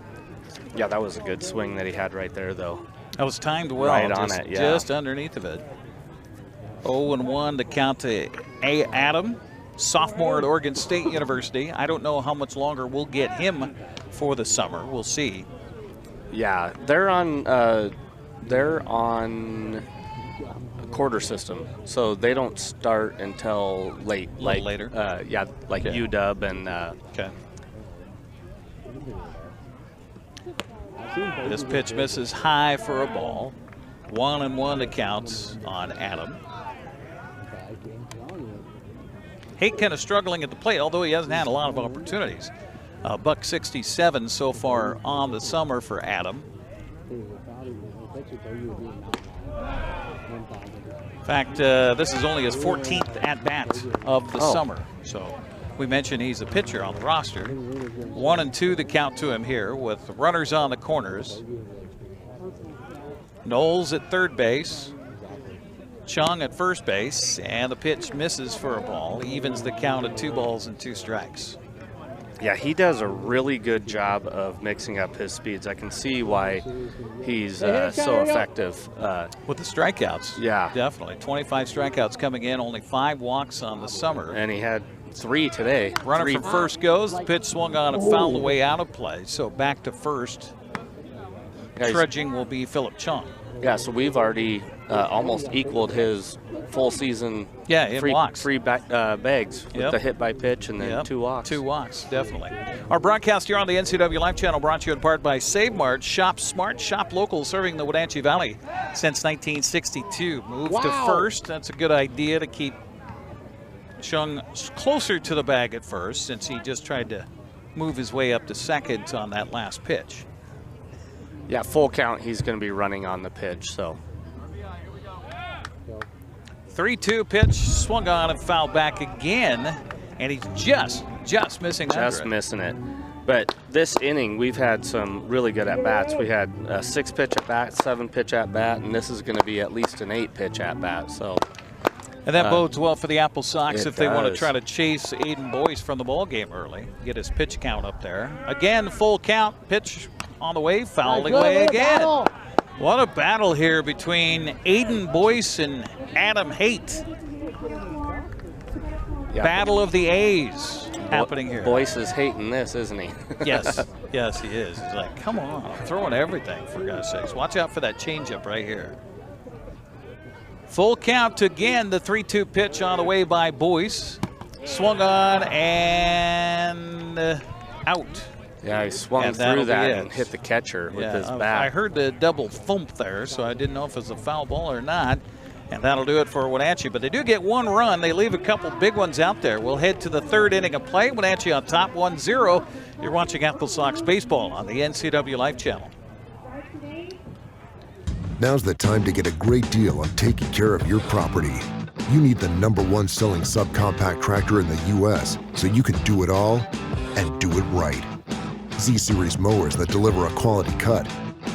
Yeah, that was a good swing that he had right there, though. That was timed well. Right on it, yeah. Just underneath of it. 0-1 to count to Adam, sophomore at Oregon State University. I don't know how much longer we'll get him for the summer. We'll see. Yeah, they're on a quarter system, so they don't start until late, like later. Like okay. UW and. Okay. This pitch misses high for a ball. 1-1 to count on Adam. Haight kind of struggling at the plate, although he hasn't had a lot of opportunities. $167 so far on the summer for Adam. In fact, this is only his 14th at-bat of the summer. So we mentioned he's a pitcher on the roster. 1-2 to count to him here with runners on the corners. Knowles at third base. Chung at first base, and the pitch misses for a ball. Evens the count at 2 balls and 2 strikes. Yeah, he does a really good job of mixing up his speeds. I can see why he's so effective. With the strikeouts. Yeah. Definitely. 25 strikeouts coming in, only 5 walks on the summer. And he had 3 today. Runner from first goes. The pitch swung on and fouled away out of play. So back to first. Trudging will be Philip Chung. Yeah, so we've already almost equaled his full season free bags with the hit by pitch and then 2 walks. 2 walks, definitely. Our broadcast here on the NCWLIFE Channel brought to you in part by Save Mart. Shop smart, shop local, serving the Wenatchee Valley since 1962. Move to first. That's a good idea to keep Chung closer to the bag at first, since he just tried to move his way up to second on that last pitch. Yeah, full count, he's going to be running on the pitch, so. 3-2 pitch, swung on and fouled back again, and he's just missing under it. Just missing it. But this inning, we've had some really good at-bats. We had a 6-pitch at-bat, 7-pitch at-bat, and this is going to be at least an 8-pitch at-bat, so. And that bodes well for the AppleSox if they want to try to chase Aiden Boyce from the ball game early, get his pitch count up there. Again, full count, pitch on the way, fouling away again. What a battle here between Aiden Boyce and Adam Haight. Yeah, battle of the A's happening here. Boyce is hating this, isn't he? Yes, yes, he is. He's like, come on, I'm throwing everything, for God's sakes. Watch out for that changeup right here. Full count again, the 3-2 pitch on the way by Boyce. Swung on and out. Yeah, he swung through that and hit the catcher with his bat. I heard the double thump there, so I didn't know if it was a foul ball or not. And that'll do it for Wenatchee. But they do get 1 run. They leave a couple big ones out there. We'll head to the 3rd inning of play. Wenatchee on top 1-0. You're watching AppleSox Baseball on the NCWLIFE Channel. Now's the time to get a great deal on taking care of your property. You need the #1 selling subcompact tractor in the U.S. so you can do it all and do it right. Z-Series mowers that deliver a quality cut,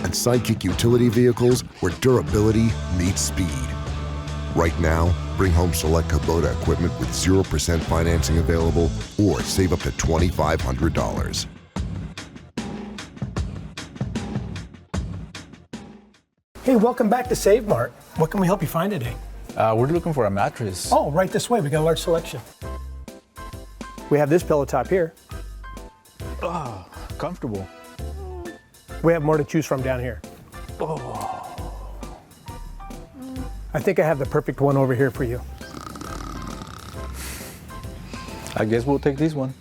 and Sidekick utility vehicles where durability meets speed. Right now, bring home select Kubota equipment with 0% financing available or save up to $2,500. Hey, welcome back to Save Mart. What can we help you find today? We're looking for a mattress. Oh, right this way. We got a large selection. We have this pillow top here. Oh, comfortable. We have more to choose from down here. Oh. I think I have the perfect one over here for you. I guess we'll take this one.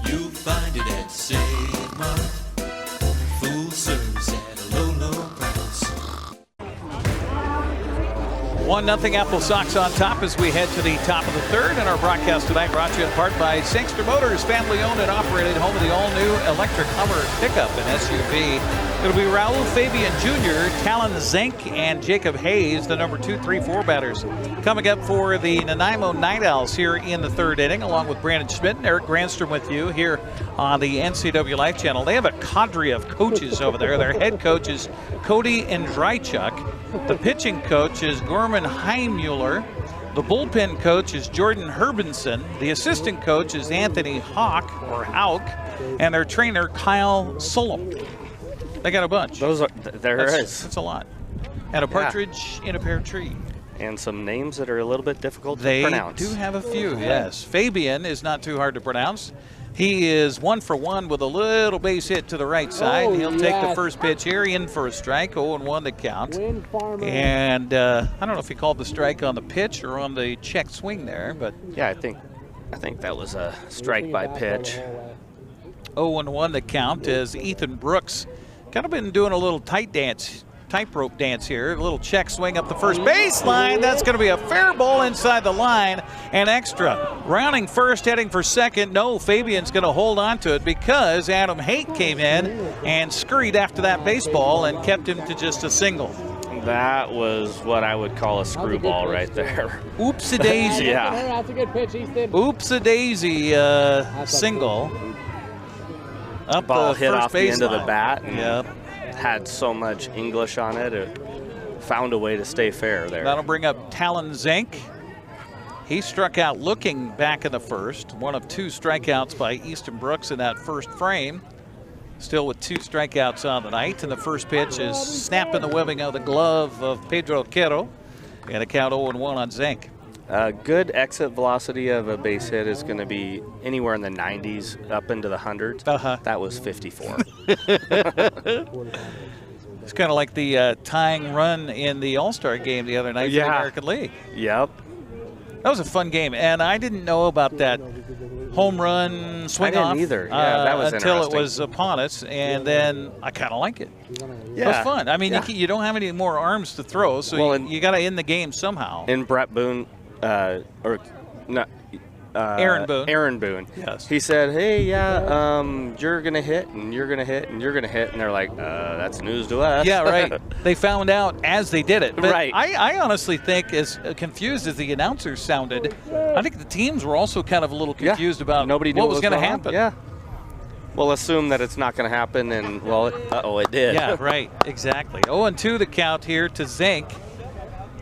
You'll find it at Save Mart. Full service at a low, low price. 1-0 AppleSox on top as we head to the top of the third. And our broadcast tonight brought to you in part by Sangster Motors, family owned and operated, home of the all-new electric Hummer pickup and SUV. It'll be Raul Fabian Jr., Talon Zink, and Jacob Hayes, the number 2, 3, 4 batters, coming up for the Nanaimo NightOwls here in the third inning, along with Brandon Schmitten, Eric Granstrom with you here on the NCWLIFE Channel. They have a cadre of coaches over there. Their head coach is Cody Andrychuk. The pitching coach is Gorman Heimuller. The bullpen coach is Jordan Herbinson. The assistant coach is Anthony Hawk, and their trainer, Kyle Solom. They got a bunch. That's a lot. And a partridge in a pear tree. And some names that are a little bit difficult to pronounce. They do have a few, yes. Fabian is not too hard to pronounce. He is 1 for 1 with a little base hit to the right side. He'll take the first pitch here, in for a strike, 0-1 the count. And I don't know if he called the strike on the pitch or on the check swing there, but yeah, I think that was a strike by pitch. 0-1 the count as Ethan Brooks kind of been doing a little tightrope dance here. A little check swing up the first baseline. That's going to be a fair ball inside the line and extra. Rounding first, heading for second. No, Fabian's going to hold on to it because Adam Haight came in and scurried after that baseball and kept him to just a single. That was what I would call a screwball right there. Oops-a-daisy. Yeah. That's a good pitch, Easton. Oops-a-daisy single. Up ball the hit first off the end of the bat. And had so much English on it, it found a way to stay fair there. That'll bring up Talon Zink. He struck out looking back in the first. One of 2 strikeouts by Easton Brooks in that first frame. Still with 2 strikeouts on the night. And the first pitch is snapping the webbing of the glove of Pedro Quero. And a count 0-1 on Zink. Good exit velocity of a base hit is going to be anywhere in the 90s up into the hundreds. That was 54. It's kind of like the tying run in the All-Star game the other night for the American League. Yep. That was a fun game, and I didn't know about that home run swing off. I didn't either. Yeah, that was until it was upon us, and then I kind of like it. Yeah. It was fun. I mean, you don't have any more arms to throw, so you got to end the game somehow. And Brett Boone, Aaron Boone. Yes. He said, "Hey, you're gonna hit, and you're gonna hit, and you're gonna hit," and they're like, "That's news to us." Yeah, right. They found out as they did it. But right. I honestly think, as confused as the announcers sounded, I think the teams were also kind of a little confused about Nobody knew what was going to happen. Yeah. We'll assume that it's not going to happen, and it did. Yeah, right. Exactly. 0-2 the count here to Zink.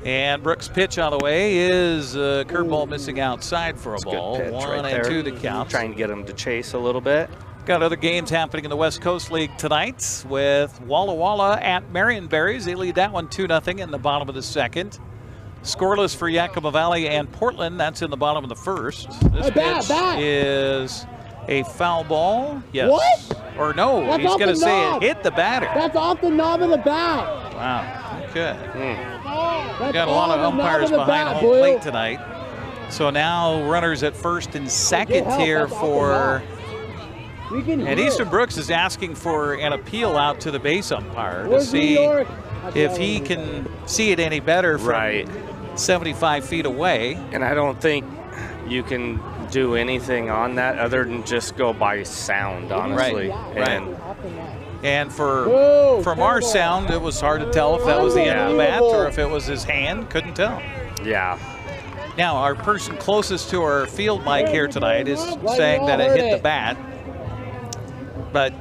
And Brooks' pitch on the way is a curveball missing outside for a ball. 1-2 the count. Trying to get him to chase a little bit. Got other games happening in the West Coast League tonight with Walla Walla at Marion Berries. They lead that one 2-0 in the bottom of the second. Scoreless for Yakima Valley and Portland. That's in the bottom of the first. This pitch is a foul ball. Yes. What? Or no, That's he's off going to the say knob. it hit the batter. That's off the knob of the bat. Wow. Okay. That's Got a lot of off the knob umpires the behind bat, home Boyle. plate tonight. So now runners at first and second here for. And Easton Brooks is asking for an appeal out to the base umpire to see if he can see it any better from 75 feet away. And I don't think you can do anything on that other than just go by sound, honestly. And from our sound, it was hard to tell if that was the end of the bat or if it was his hand. Couldn't tell. Yeah. Now, our person closest to our field mic here tonight is saying that it hit the bat. But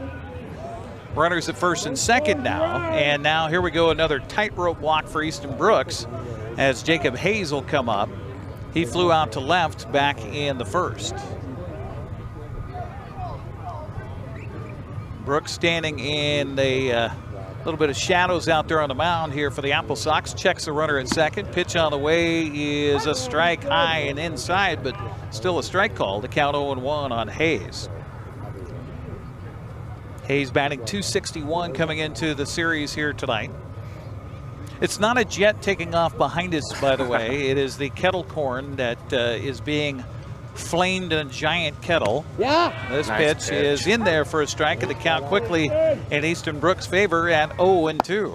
runners at first and second now. And now here we go, another tightrope walk for Easton Brooks as Jacob Hayes will come up. He flew out to left back in the first. Brooks standing in a little bit of shadows out there on the mound here for the AppleSox. Checks the runner at second. Pitch on the way is a strike high and inside, but still a strike call. The count 0-1 on Hayes. Hayes batting .261 coming into the series here tonight. It's not a jet taking off behind us, by the way. It is the kettle corn that is being flamed in a giant kettle. This pitch is in there for a strike, and the count quickly in Easton Brooks' favor at 0-2.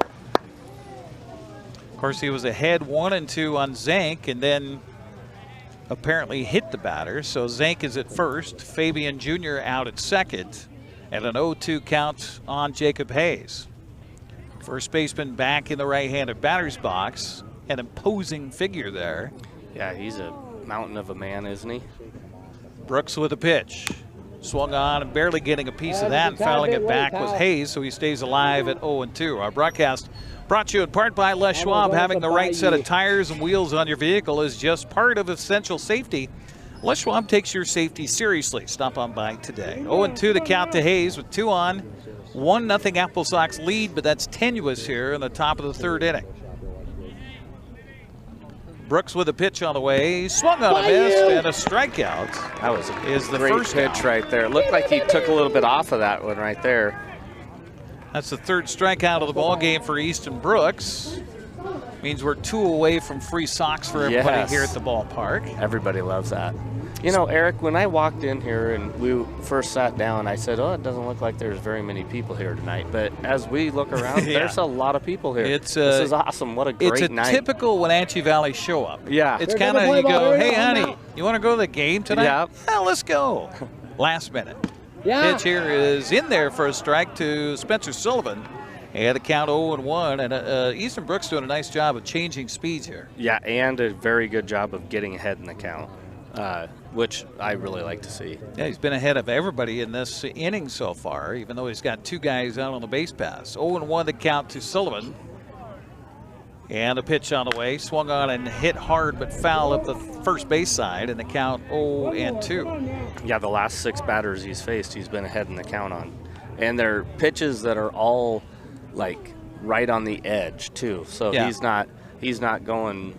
course, he was ahead 1-2 on Zank, and then apparently hit the batter. So Zank is at first, Fabian Jr. out at second, and an 0-2 count on Jacob Hayes. First baseman back in the right-handed batter's box, an imposing figure there. Yeah, he's a mountain of a man, isn't he? Brooks with a pitch. Swung on and barely getting a piece of that, and fouling it back was Hayes, so he stays alive at 0-2. Our broadcast brought to you in part by Les Schwab. Having the right set of tires and wheels on your vehicle is just part of essential safety. Les Schwab takes your safety seriously. Stop on by today. 0-2 to count to Hayes with 2 on. 1-0 AppleSox lead, but that's tenuous here in the top of the third inning. Brooks with a pitch on the way, swung on a miss, and a strikeout. That was a great pitch right there. It looked like he took a little bit off of that one right there. That's the third strikeout of the ball game for Easton Brooks. Means we're 2 away from free socks for everybody here at the ballpark. Everybody loves that. You know, Eric, when I walked in here and we first sat down, I said, oh, it doesn't look like there's very many people here tonight. But as we look around, there's a lot of people here. This is awesome. What a great night. It's a typical Wenatchee Valley show up. Yeah. It's kind of, you go, hey, honey, you want to go to the game tonight? Yeah. Well, let's go. Last minute. Pitch here is in there for a strike to Spencer Sullivan. And the count 0-1, and Easton Brooks doing a nice job of changing speeds here. Yeah, and a very good job of getting ahead in the count, which I really like to see. Yeah, he's been ahead of everybody in this inning so far, even though he's got 2 guys out on the base pass. 0-1 the count to Sullivan. And a pitch on the way, swung on and hit hard but foul up the first base side, and the count 0-2. Yeah, the last 6 batters he's faced, he's been ahead in the count on. And they're pitches that are all like right on the edge too, so he's not going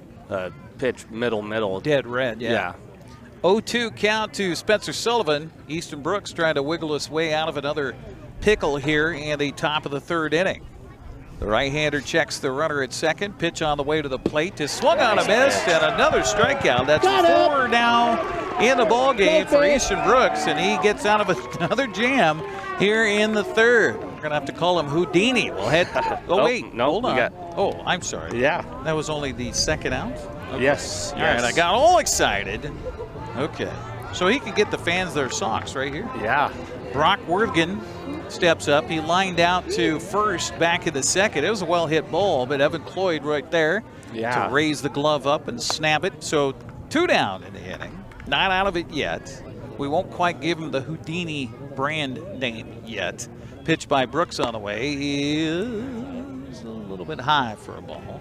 pitch middle dead red. Yeah. 0-2 count to Spencer Sullivan. Easton Brooks trying to wiggle his way out of another pickle here in the top of the third inning. The right-hander checks the runner at second. Pitch on the way to the plate is swung on a miss, and another strikeout. That's 4 now in the ball game for Easton Brooks, and he gets out of another jam here in the third. We're going to have to call him Houdini. We'll head. Hold on. I'm sorry. Yeah. That was only the second out? Okay. Yes. All right, I got all excited. Okay. So he can get the fans their socks right here. Yeah. Brock Worthgen steps up. He lined out to first back in the second. It was a well-hit ball, but Evan Cloyd right there to raise the glove up and snap it. So 2 down in the inning. Not out of it yet. We won't quite give him the Houdini brand name yet. Pitch by Brooks on the way is a little bit high for a ball.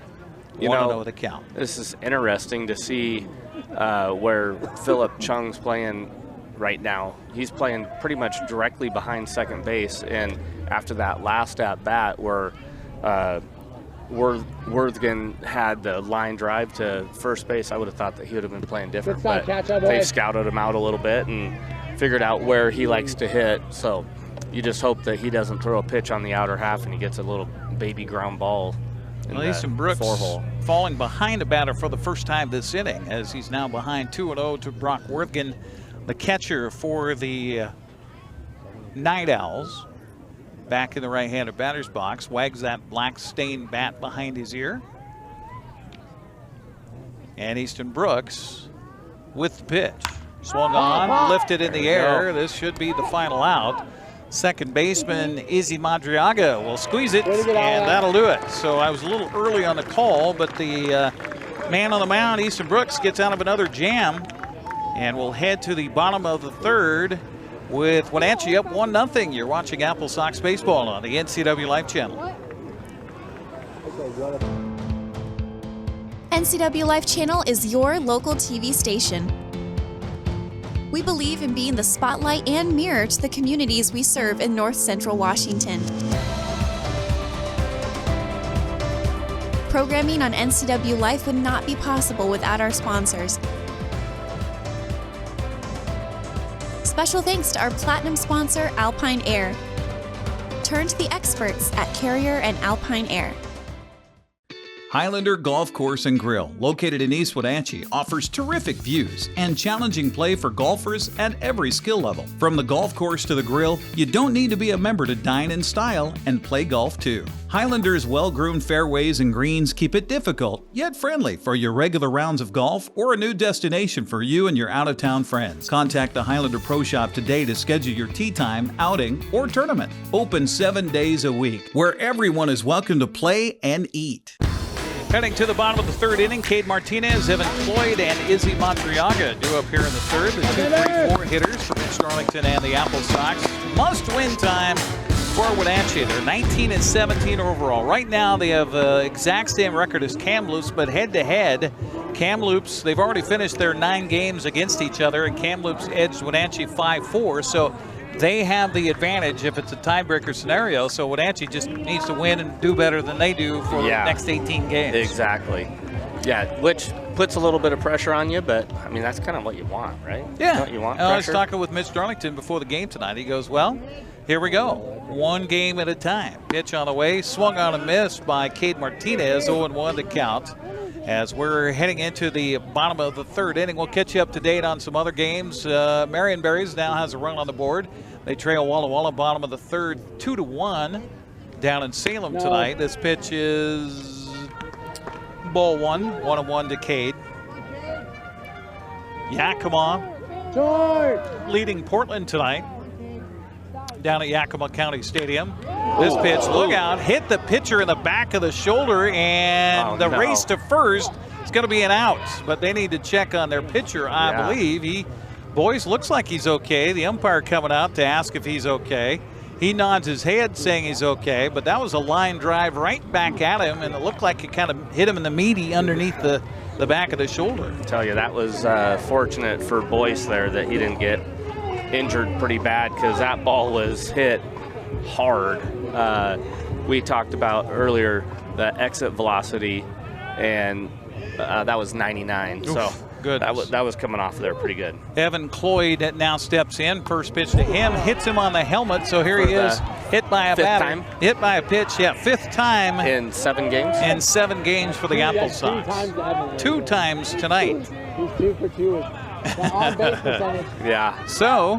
You know, the count. This is interesting to see where Philip Chung's playing right now. He's playing pretty much directly behind second base, and after that last at bat where Worthgen had the line drive to first base, I would have thought that he would have been playing different, but they've scouted him out a little bit and figured out where he likes to hit. So you just hope that he doesn't throw a pitch on the outer half and he gets a little baby ground ball. Easton Brooks falling behind a batter for the first time this inning, as he's now behind 2-0 to Brock Worthgen, the catcher for the Night Owls. Back in the right-handed batter's box, wags that black stained bat behind his ear. And Easton Brooks with the pitch. Swung on, lifted in the air. This should be the final out. Second baseman Izzy Madriaga will squeeze it, and that'll do it. So I was a little early on the call, but the man on the mound, Easton Brooks, gets out of another jam, and we'll head to the bottom of the third with Wenatchee up 1-0. You're watching AppleSox baseball on the NCWLIFE Channel. NCWLIFE Channel is your local TV station. We believe in being the spotlight and mirror to the communities we serve in North Central Washington. Programming on NCWLIFE would not be possible without our sponsors. Special thanks to our platinum sponsor, Alpine Air. Turn to the experts at Carrier and Alpine Air. Highlander Golf Course and Grill, located in East Wenatchee, offers terrific views and challenging play for golfers at every skill level. From the golf course to the grill, you don't need to be a member to dine in style and play golf too. Highlander's well-groomed fairways and greens keep it difficult, yet friendly for your regular rounds of golf or a new destination for you and your out-of-town friends. Contact the Highlander Pro Shop today to schedule your tee time, outing, or tournament. Open 7 days a week, where everyone is welcome to play and eat. Heading to the bottom of the third inning, Cade Martinez, Evan Cloyd, and Izzy Madriaga due up here in the third. The 2-3-4 hitters for Mitch Darlington and the AppleSox. Must-win time for Wenatchee. They're 19-17 overall. Right now, they have exact same record as Kamloops, but head-to-head, Kamloops, they've already finished their 9 games against each other, and Kamloops edged Wenatchee 5-4, so they have the advantage if it's a tiebreaker scenario, so Wenatchee just needs to win and do better than they do for the next 18 games. Exactly. Yeah, which puts a little bit of pressure on you, but, I mean, that's kind of what you want, right? Yeah. Don't you want pressure? I was talking with Mitch Darlington before the game tonight. He goes, well, here we go. 1 game at a time. Pitch on the way, swung on and missed by Cade Martinez, 0-1 to count. As we're heading into the bottom of the third inning, we'll catch you up to date on some other games. Marion Berries now has a run on the board. They trail Walla Walla bottom of the third 2-1 down in Salem tonight. This pitch is ball 1-1 to Cade. Yakima leading Portland tonight down at Yakima County Stadium. This pitch, look out, hit the pitcher in the back of the shoulder, and the race to first is going to be an out. But they need to check on their pitcher, I believe. Boyce looks like he's okay. The umpire coming out to ask if he's okay. He nods his head saying he's okay, but that was a line drive right back at him, and it looked like it kind of hit him in the meaty underneath the back of the shoulder. I tell you, that was fortunate for Boyce there that he didn't get injured pretty bad, because that ball was hit hard. We talked about earlier the exit velocity, and that was 99. Oof, so good. That was coming off there pretty good. Evan Cloyd now steps in. First pitch to him, hits him on the helmet. So here he is, hit by a batter, hit by a pitch. Yeah, 5th time in 7 games. In 7 games for the AppleSox. 2 times tonight. He's 2 for 2. On base percentage. Yeah. So,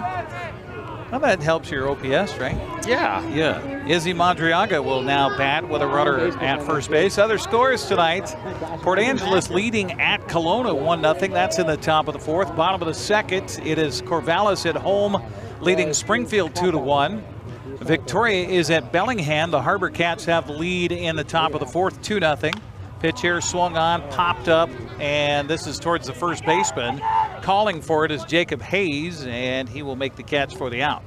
well, that helps your OPS, right? Yeah. Yeah. Izzy Madriaga will now bat with a runner at first base. Other scores tonight: Port Angeles leading at Kelowna 1-0. That's in the top of the 4th. Bottom of the 2nd, it is Corvallis at home leading Springfield 2-1. Victoria is at Bellingham. The Harbor Cats have the lead in the top of the 4th, 2-0. Pitch here swung on, popped up, and this is towards the first baseman. Calling for it is Jacob Hayes, and he will make the catch for the out.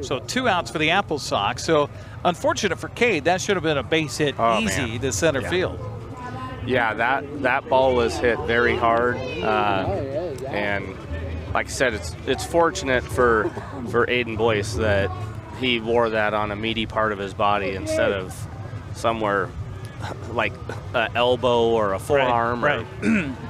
So 2 outs for the AppleSox. So unfortunate for Cade, that should have been a base hit easy to center field. Yeah, that ball was hit very hard, and like I said, it's fortunate for Aiden Boyce that he wore that on a meaty part of his body instead of somewhere like an elbow or a forearm or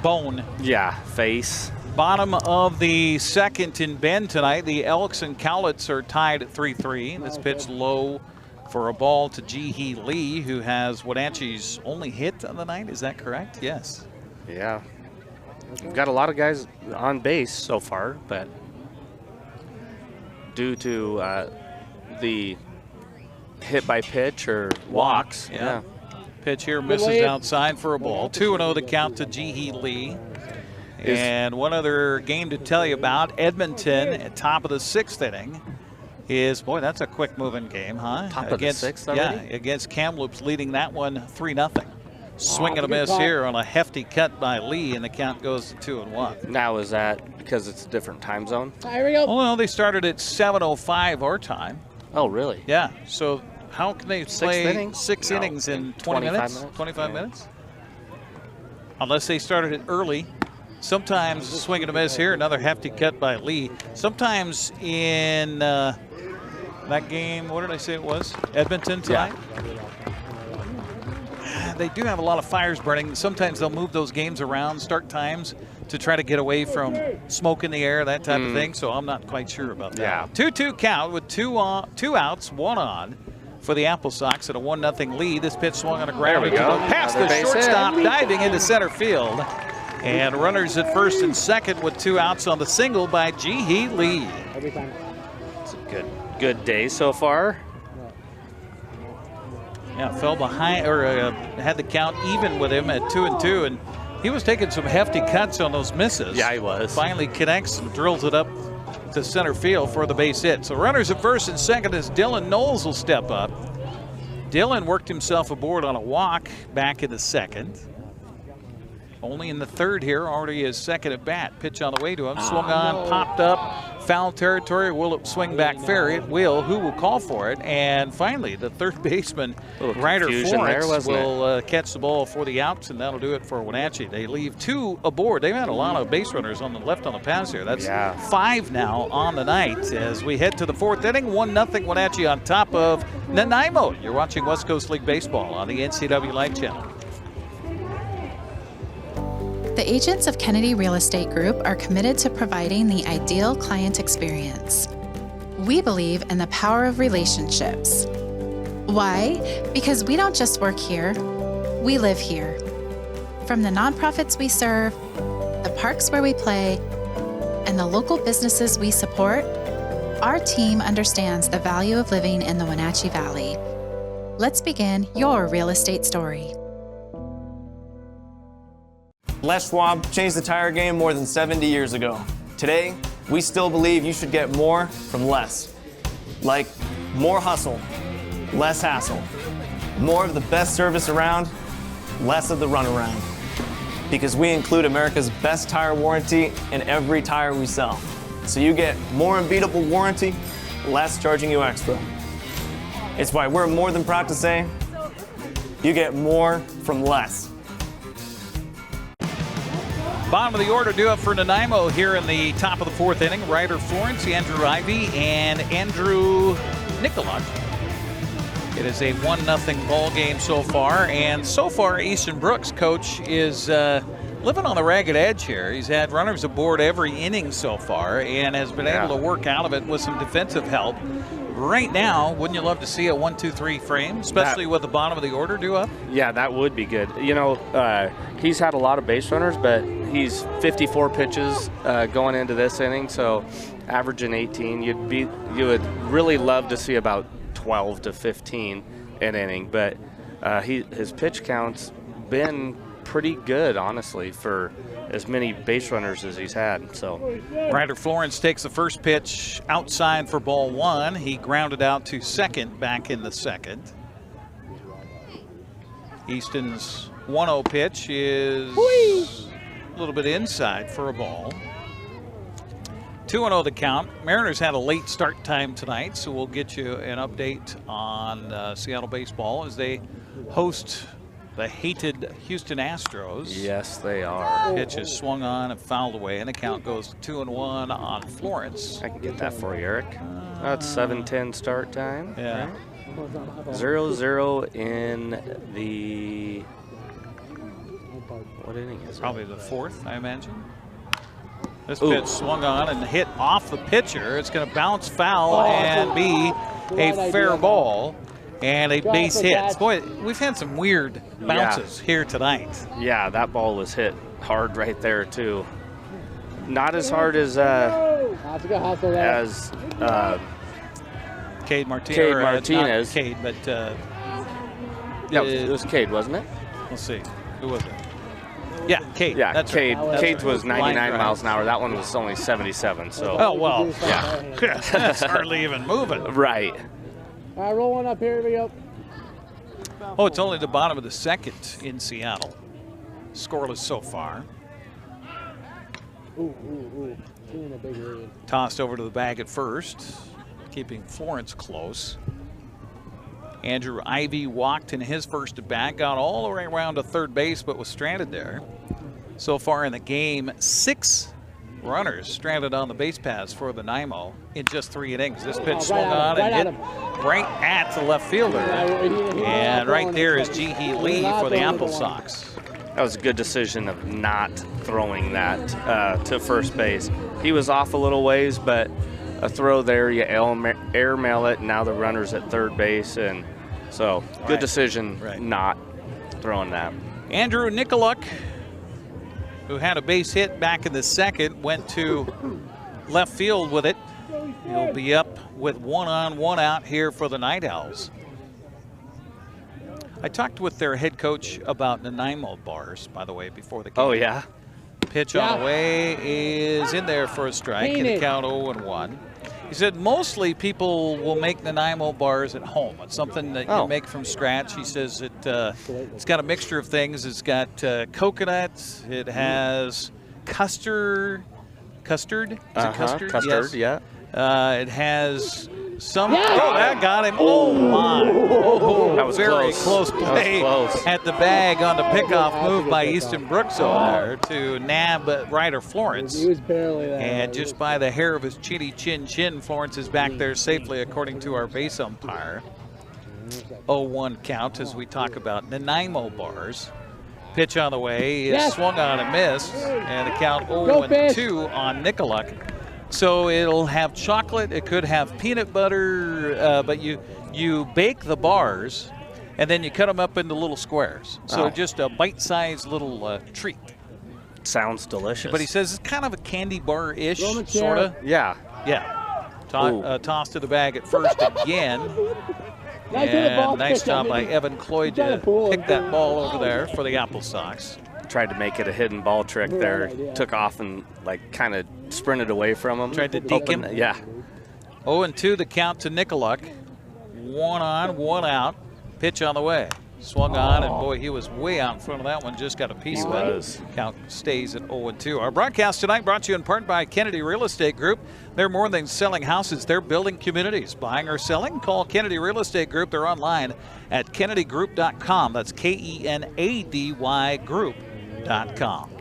bone. Yeah, face. Bottom of the 2nd in Bend tonight. The Elks and Cowlitz are tied at 3-3. This pitch low for a ball to Ji-Hee Lee, who has Wenatchee's only hit on the night. Is that correct? Yes. Yeah. We've got a lot of guys on base so far, but due to the hit by pitch or walks. Yeah. Pitch here misses outside for a ball. 2-0 the count to Ji-Hee Lee. And one other game to tell you about, Edmonton at top of the 6th inning is, boy, that's a quick moving game, huh? Top of the 6th already? Yeah, against Kamloops, leading that one 3-0. Swing and a miss here on a hefty cut by Lee, and the count goes to 2-1. Now is that because it's a different time zone? Here we go. Well, they started at 7:05 our time. Oh, really? Yeah, so how can they play 6 innings in 20 minutes? 25 minutes? Unless they started it early. Sometimes swing and a miss here, another hefty cut by Lee. Sometimes in that game, what did I say it was? Edmonton tonight? Yeah. They do have a lot of fires burning. Sometimes they'll move those games around, start times, to try to get away from smoke in the air, that type of thing. So I'm not quite sure about that. Yeah. 2-2 count with two outs, 1 on for the AppleSox at a 1-0 lead. This pitch swung on a ground. There we go. Past the shortstop, diving into center field. And runners at first and second with 2 outs on the single by Haight Lee. It's a good day so far. Yeah, fell behind, or had the count even with him at 2-2, and he was taking some hefty cuts on those misses. Yeah, he was. Finally connects and drills it up to center field for the base hit. So runners at first and second as Dylan Knowles will step up. Dylan worked himself aboard on a walk back in the second. Only in the third here, already his second at bat. Pitch on the way to him, swung on, popped up, foul territory. Will it swing back fair? It will. Who will call for it? And finally, the third baseman, Ryder Florence, will catch the ball for the outs, and that'll do it for Wenatchee. They leave 2 aboard. They've had a lot of base runners on the left on the pass here. That's 5 now on the night as we head to the 4th inning. 1-0 Wenatchee on top of Nanaimo. You're watching West Coast League Baseball on the NCWLIFE Channel. The agents of Kennedy Real Estate Group are committed to providing the ideal client experience. We believe in the power of relationships. Why? Because we don't just work here, we live here. From the nonprofits we serve, the parks where we play, and the local businesses we support, our team understands the value of living in the Wenatchee Valley. Let's begin your real estate story. Les Schwab changed the tire game more than 70 years ago. Today, we still believe you should get more from less. Like more hustle, less hassle. More of the best service around, less of the runaround. Because we include America's best tire warranty in every tire we sell. So you get more unbeatable warranty, less charging you extra. It's why we're more than proud to say, you get more from less. Bottom of the order do it for Nanaimo here in the top of the 4th inning. Ryder Florence, Andrew Ivy, and Andrew Nicolaj. It is a 1-0 ball game so far, and so far Easton Brooks, coach, is living on the ragged edge here. He's had runners aboard every inning so far and has been able to work out of it with some defensive help. Right now, wouldn't you love to see a 1-2-3 frame, especially with the bottom of the order due up? Yeah, that would be good. You know, he's had a lot of base runners, but he's 54 pitches going into this inning, so averaging 18. You would really love to see about 12 to 15 an inning, but his pitch count's been pretty good, honestly, for as many base runners as he's had. So Ryder Florence takes the first pitch outside for ball 1. He grounded out to second back in the second. Easton's 1-0 pitch is a little bit inside for a ball. 2-0 the count. Mariners had a late start time tonight, so we'll get you an update on Seattle baseball as they host the hated Houston Astros. Yes, they are. Pitch is swung on and fouled away, and the count goes to 2-1 on Florence. I can get that for you, Eric. That's 7:10 start time. Yeah. Right? 0-0 in the, what inning is it? Probably the 4th, I imagine. This pitch swung on and hit off the pitcher. It's going to bounce foul and be a fair ball. And a base hit. Boy, we've had some weird bounces here tonight. Yeah, that ball was hit hard right there too. Not as hard as Cade Martinez. Cade Martinez. Cade, but yeah, it was Cade, wasn't it? Let's see. Who was it? Yeah, Cade. Yeah, that's Cade. Right. Cade's was 99 miles an hour. That one was only 77. So. Oh well. Yeah. That's hardly even moving. Right. All right, roll one up here. Here we go. Oh, it's only the bottom of the second in Seattle. Scoreless so far. Ooh. In a big area. Tossed over to the bag at first, keeping Florence close. Andrew Ivy walked in his first at bat, got all the way around to third base, but was stranded there. So far in the game, 6 runners stranded on the base paths for the Nanaimo in just 3 innings. This pitch swung on and hit right at the left fielder. And right there is Haight Lee for the AppleSox. That was a good decision of not throwing that to first base. He was off a little ways, but a throw there, you airmail it, and now the runner's at third base, and So good decision not throwing that. Andrew Nicoluk, who had a base hit back in the second, went to left field with it. He'll be up with 1 on, 1 out here for the Night Owls. I talked with their head coach about Nanaimo bars, by the way, before the game. Oh, yeah? Pitch on the way is in there for a strike, and the count 0-1. He said mostly people will make Nanaimo bars at home. It's something that you make from scratch. He says it's got a mixture of things. It's got coconut. It has custard. Custard? Is it custard? Custard, yes. It has some. Oh, that got him. Oh, my. Oh, that was very close. play at the bag on the pickoff move by Easton Brooks over there to nab Ryder Florence. He was barely there. And just by the hair of his chinny chin, Florence is back there safely, according to our base umpire. 0-1 count as we talk about Nanaimo bars. Pitch on the way is swung on and missed, and the count 0-2 on Nicoluk. So it'll have chocolate, it could have peanut butter, but you bake the bars and then you cut them up into little squares. So just a bite-sized little treat. Sounds delicious. But he says it's kind of a candy bar-ish, sort of. Yeah. Yeah. Tossed to the bag at first again. And nice job by Evan Cloyd to pick that ball over there for the AppleSox. Tried to make it a hidden ball trick there. Took off and kind of sprinted away from him. Tried to deke him. Yeah. 0-2 the count to Nicoluk. 1 on, 1 out. Pitch on the way. Swung on, and boy, he was way out in front of that one. Just got a piece of it. Count stays at 0-2. Our broadcast tonight brought to you in part by Kennedy Real Estate Group. They're more than selling houses. They're building communities. Buying or selling? Call Kennedy Real Estate Group. They're online at kennedygroup.com. That's K-E-N-A-D-Y group.com.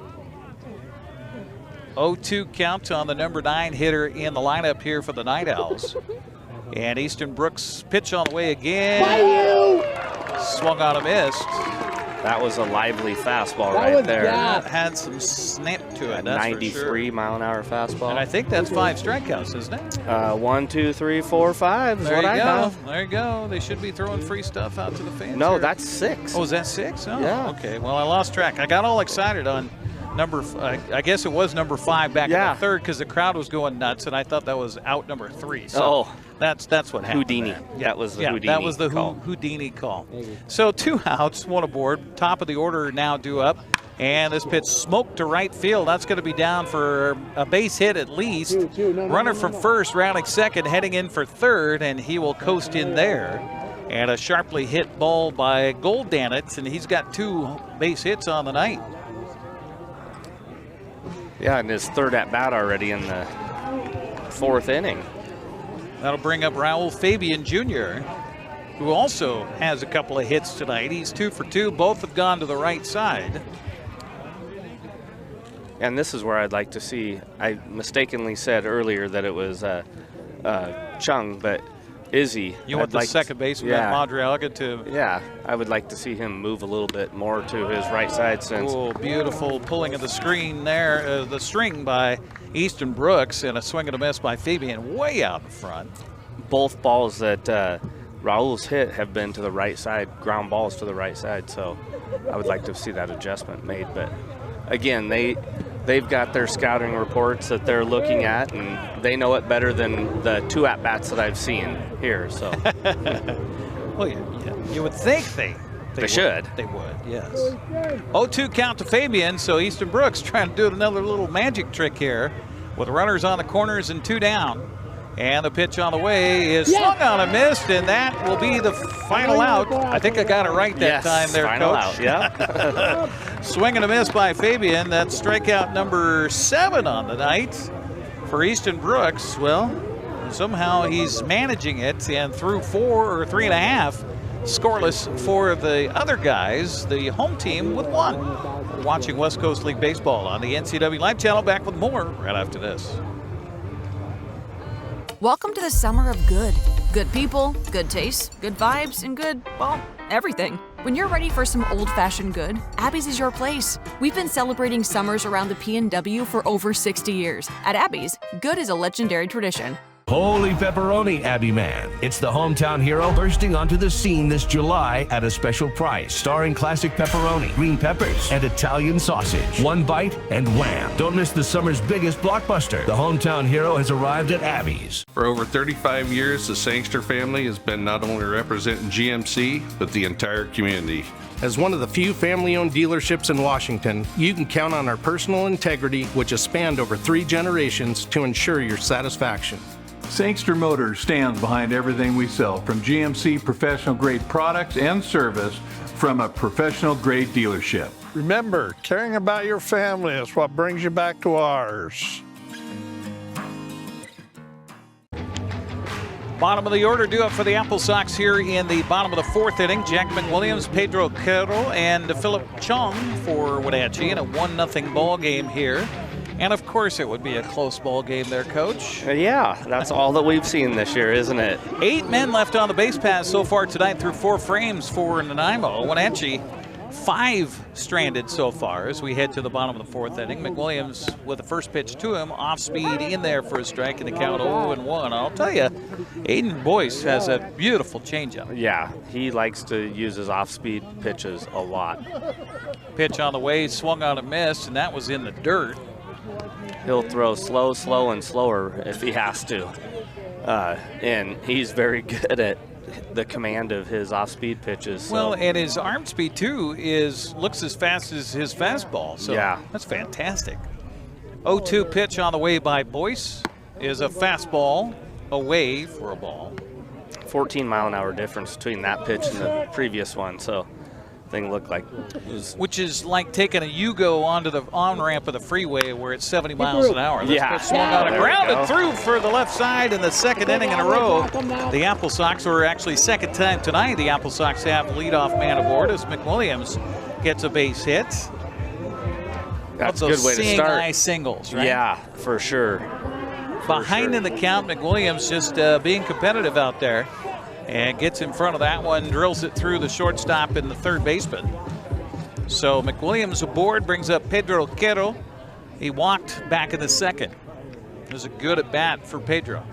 0-2 count on the number 9 hitter in the lineup here for the Night Owls. And Easton Brooks pitch on the way again. Swung on and missed. That was a lively fastball right there. That had some snap to it. That's 93 mile an hour fastball. And I think that's 5 strikeouts, isn't it? 1, 2, 3, 4, 5 is what I have. There you go. They should be throwing free stuff out to the fans. No, here. that's 6. Oh, is that 6? Oh, yeah. Okay. Well, I lost track. I got all excited on I guess it was number 5 back in the third because the crowd was going nuts, and I thought that was out number 3. So that's what happened. Houdini. Yeah, that was the Houdini that was the call. Houdini call. So 2 outs, 1 aboard. Top of the order now due up. And this pitch smoked to right field. That's going to be down for a base hit at least. Runner from first, rounding second, heading in for third, and he will coast in there. And a sharply hit ball by Goldanitz, and he's got 2 base hits on the night. Yeah, and his 3rd at-bat already in the 4th inning. That'll bring up Raul Fabian Jr., who also has a couple of hits tonight. He's 2 for 2. Both have gone to the right side. And this is where I'd like to see, I mistakenly said earlier that it was Chung, but Izzy. You want the second baseman, Madriaga, to... Yeah, I would like to see him move a little bit more to his right side since... Oh, beautiful pulling of the screen there, the string by Easton Brooks, and a swing and a miss by Fabian way out in front. Both balls that Raul's hit have been to the right side, ground balls to the right side, so I would like to see that adjustment made. But again, they've got their scouting reports that they're looking at, and they know it better than the 2 at-bats that I've seen here. So, well, you would think they should. They would, yes. 0-2 count to Fabian, so Easton Brooks trying to do another little magic trick here with runners on the corners and 2 down. And the pitch on the way is swung on and missed, and that will be the final out. I think I got it right that time there, final Coach. Out, yeah. Swing and a miss by Fabian. That's strikeout number 7 on the night for Easton Brooks. Well, somehow he's managing it, and through 4 or 3.5 scoreless for the other guys, the home team with 1. We're watching West Coast League Baseball on the NCWLIFE Channel. Back with more right after this. Welcome to the summer of good. Good people, good taste, good vibes, and good, well, everything. When you're ready for some old-fashioned good, Abby's is your place. We've been celebrating summers around the PNW for over 60 years. At Abby's, good is a legendary tradition. Holy pepperoni, Abbey Man. It's the hometown hero bursting onto the scene this July at a special price, starring classic pepperoni, green peppers, and Italian sausage. One bite and wham. Don't miss the summer's biggest blockbuster. The hometown hero has arrived at Abbey's. For over 35 years, the Sangster family has been not only representing GMC, but the entire community. As one of the few family-owned dealerships in Washington, you can count on our personal integrity, which has spanned over 3 generations, to ensure your satisfaction. Sangster Motors stands behind everything we sell, from GMC professional-grade products and service from a professional-grade dealership. Remember, caring about your family is what brings you back to ours. Bottom of the order due up for the AppleSox here in the bottom of the 4th inning. Jack McWilliams, Pedro Quero, and Philip Chong for Wenatchee in a 1-0 ball game here. And of course it would be a close ball game there, Coach. Yeah, that's all that we've seen this year, isn't it? 8 men left on the base paths so far tonight through 4 frames for Nanaimo. Wenatchee, 5 stranded so far as we head to the bottom of the 4th inning. McWilliams with the first pitch to him, off speed in there for a strike in the count 0-1. I'll tell you, Aiden Boyce has a beautiful changeup. Yeah, he likes to use his off-speed pitches a lot. Pitch on the way, swung on and missed, and that was in the dirt. He'll throw slow, and slower if he has to. And he's very good at the command of his off-speed pitches. So. Well, and his arm speed, too, looks as fast as his fastball. So yeah, that's fantastic. 0-2 pitch on the way by Boyce is a fastball away for a ball. 14-mile-an-hour difference between that pitch and the previous one. So thing looked like it was, which is like taking a Yugo onto the on-ramp of the freeway where it's 70 miles an hour. This pitch swung on the ground and through for the left side in the 2nd inning in a row. The AppleSox, or actually 2nd time tonight, the AppleSox have leadoff man aboard as McWilliams gets a base hit. That's a good way to start. Seeing-eye singles, right? Yeah, for sure. Behind in the count, McWilliams just being competitive out there. And gets in front of that one, drills it through the shortstop and the 3rd baseman. So McWilliams aboard, brings up Pedro Quero. He walked back in the 2nd. It was a good at bat for Pedro.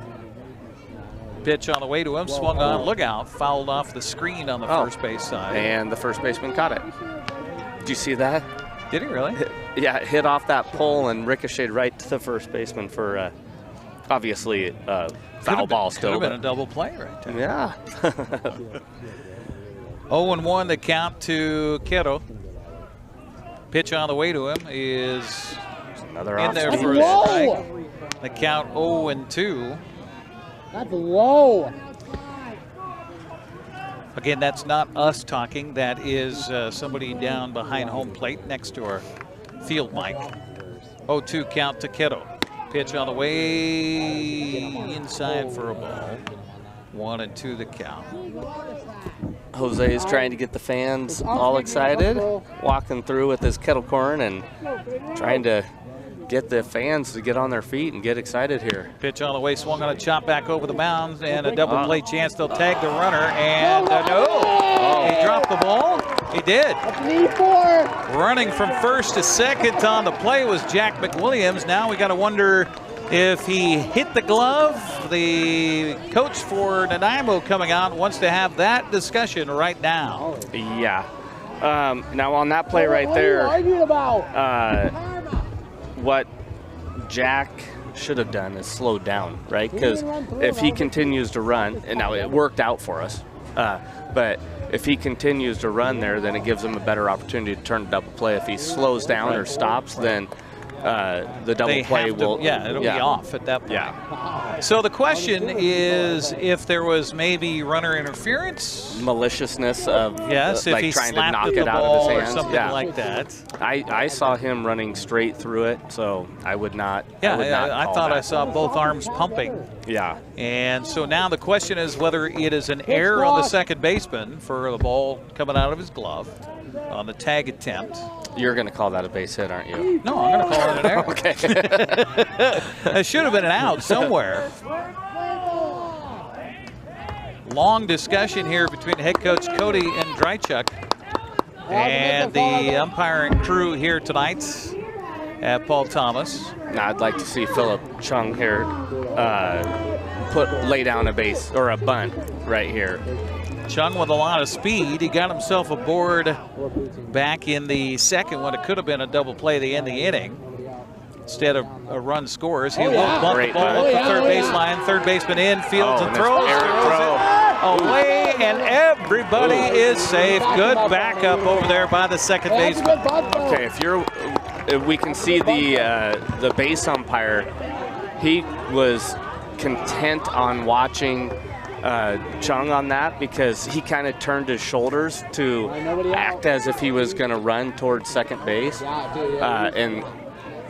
Pitch on the way to him, swung on, look out, fouled off the screen on the first base side. And the first baseman caught it. Did you see that? Did he really? Yeah, it hit off that pole and ricocheted right to the first baseman for obviously foul ball still. Could have been a double play right there. Yeah. 0-1 the count to Quero. Pitch on the way to him is another in there for a strike. The count 0-2. That's low. Again, that's not us talking. That is somebody down behind home plate next to our field mic. 0-2 count to Quero. Pitch on the way inside for a ball. 1-2 the count. Jose is trying to get the fans all excited, walking through with his kettle corn and trying to get the fans to get on their feet and get excited here. Pitch on the way, swung on a chop back over the mound, and a double play chance. They'll tag the runner, and no, he dropped the ball. He did. Running from first to 2nd on the play was Jack McWilliams. Now we got to wonder if he hit the glove. The coach for Nanaimo coming out wants to have that discussion right now. Yeah. Now on that play right there, what Jack should have done is slowed down, right? Because if he continues to run, and now it worked out for us, but if he continues to run there, then it gives him a better opportunity to turn a double play. If he slows down or stops, then the double play will... it'll be off at that point. Yeah. So the question is if there was maybe runner interference? Maliciousness of yes, like if he trying to knock it out out of his hands. Or something like that. I saw him running straight through it, so I would not. Yeah, I thought I saw both arms pumping. Yeah. And so now the question is whether it is an error on the 2nd baseman for the ball coming out of his glove on the tag attempt. You're going to call that a base hit, aren't you? No, I'm going to call it an error. Okay. It should have been an out somewhere. Long discussion here between head coach Cody and Drychuk and the umpiring crew here tonight at Paul Thomas. Now I'd like to see Philip Chung here lay down a base or a bunt right here. Chung with a lot of speed. He got himself aboard back in the second when it could have been a double play to end the inning. Instead of a run scores, he will bump the ball up the third baseline. Third baseman in, fields and throws it away, and everybody is safe. Good backup over there by the second baseman. Okay, if we can see the base umpire, he was content on watching Chung on that because he kind of turned his shoulders to act as if he was going to run towards second base. And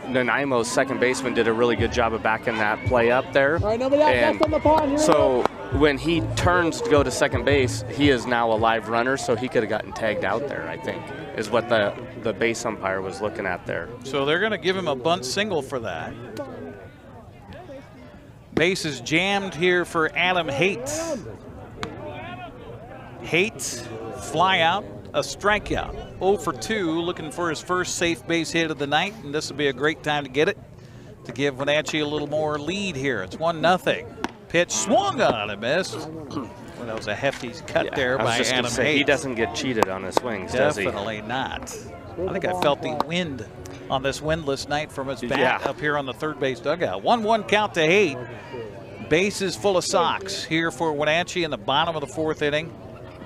Nanaimo's second baseman did a really good job of backing that play up there. And so when he turns to go to second base, he is now a live runner, so he could have gotten tagged out there, I think, is what the base umpire was looking at there. So they're going to give him a bunt single for that. Base is jammed here for Adam Haight. Haight, fly out, a strikeout. 0 for 2, looking for his first safe base hit of the night, and this will be a great time to get it, to give Wenatchee a little more lead here. It's 1-0. Pitch swung on and missed. Well, that was a hefty cut there by Adam Haight. He doesn't get cheated on his swings, does he? Definitely not. I think I felt the wind on this windless night from his bat up here on the third base dugout. 1-1 count to Haight. Bases full of Sox here for Wenatchee in the bottom of the fourth inning.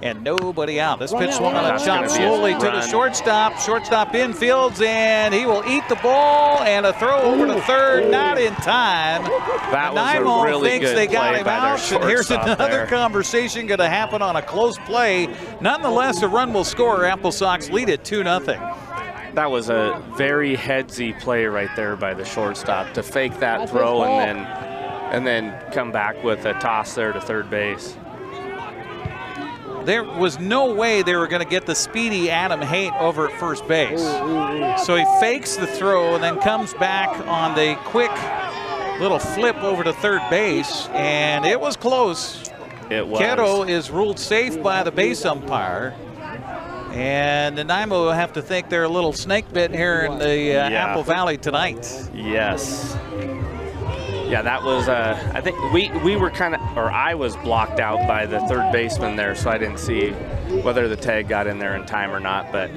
And nobody out. This pitch swung on a chop slowly to the shortstop. Shortstop infields, and he will eat the ball, and a throw over to third, not in time. That was a really thinks good they got play him by out, their and here's shortstop another there. conversation going to happen on a close play. Nonetheless, a run will score. AppleSox lead it 2-0. That was a very headsy play right there by the shortstop to fake that throw and then come back with a toss there to third base. There was no way they were going to get the speedy Adam Haight over at first base. So he fakes the throw and then comes back on the quick little flip over to third base, and it was close. It was. Keto is ruled safe by the base umpire. And Nanaimo will have to think they're a little snake bit here in the Apple Valley tonight. Yes. Yeah, that was, I think we were kind of, or I was blocked out by the third baseman there, so I didn't see whether the tag got in there in time or not. But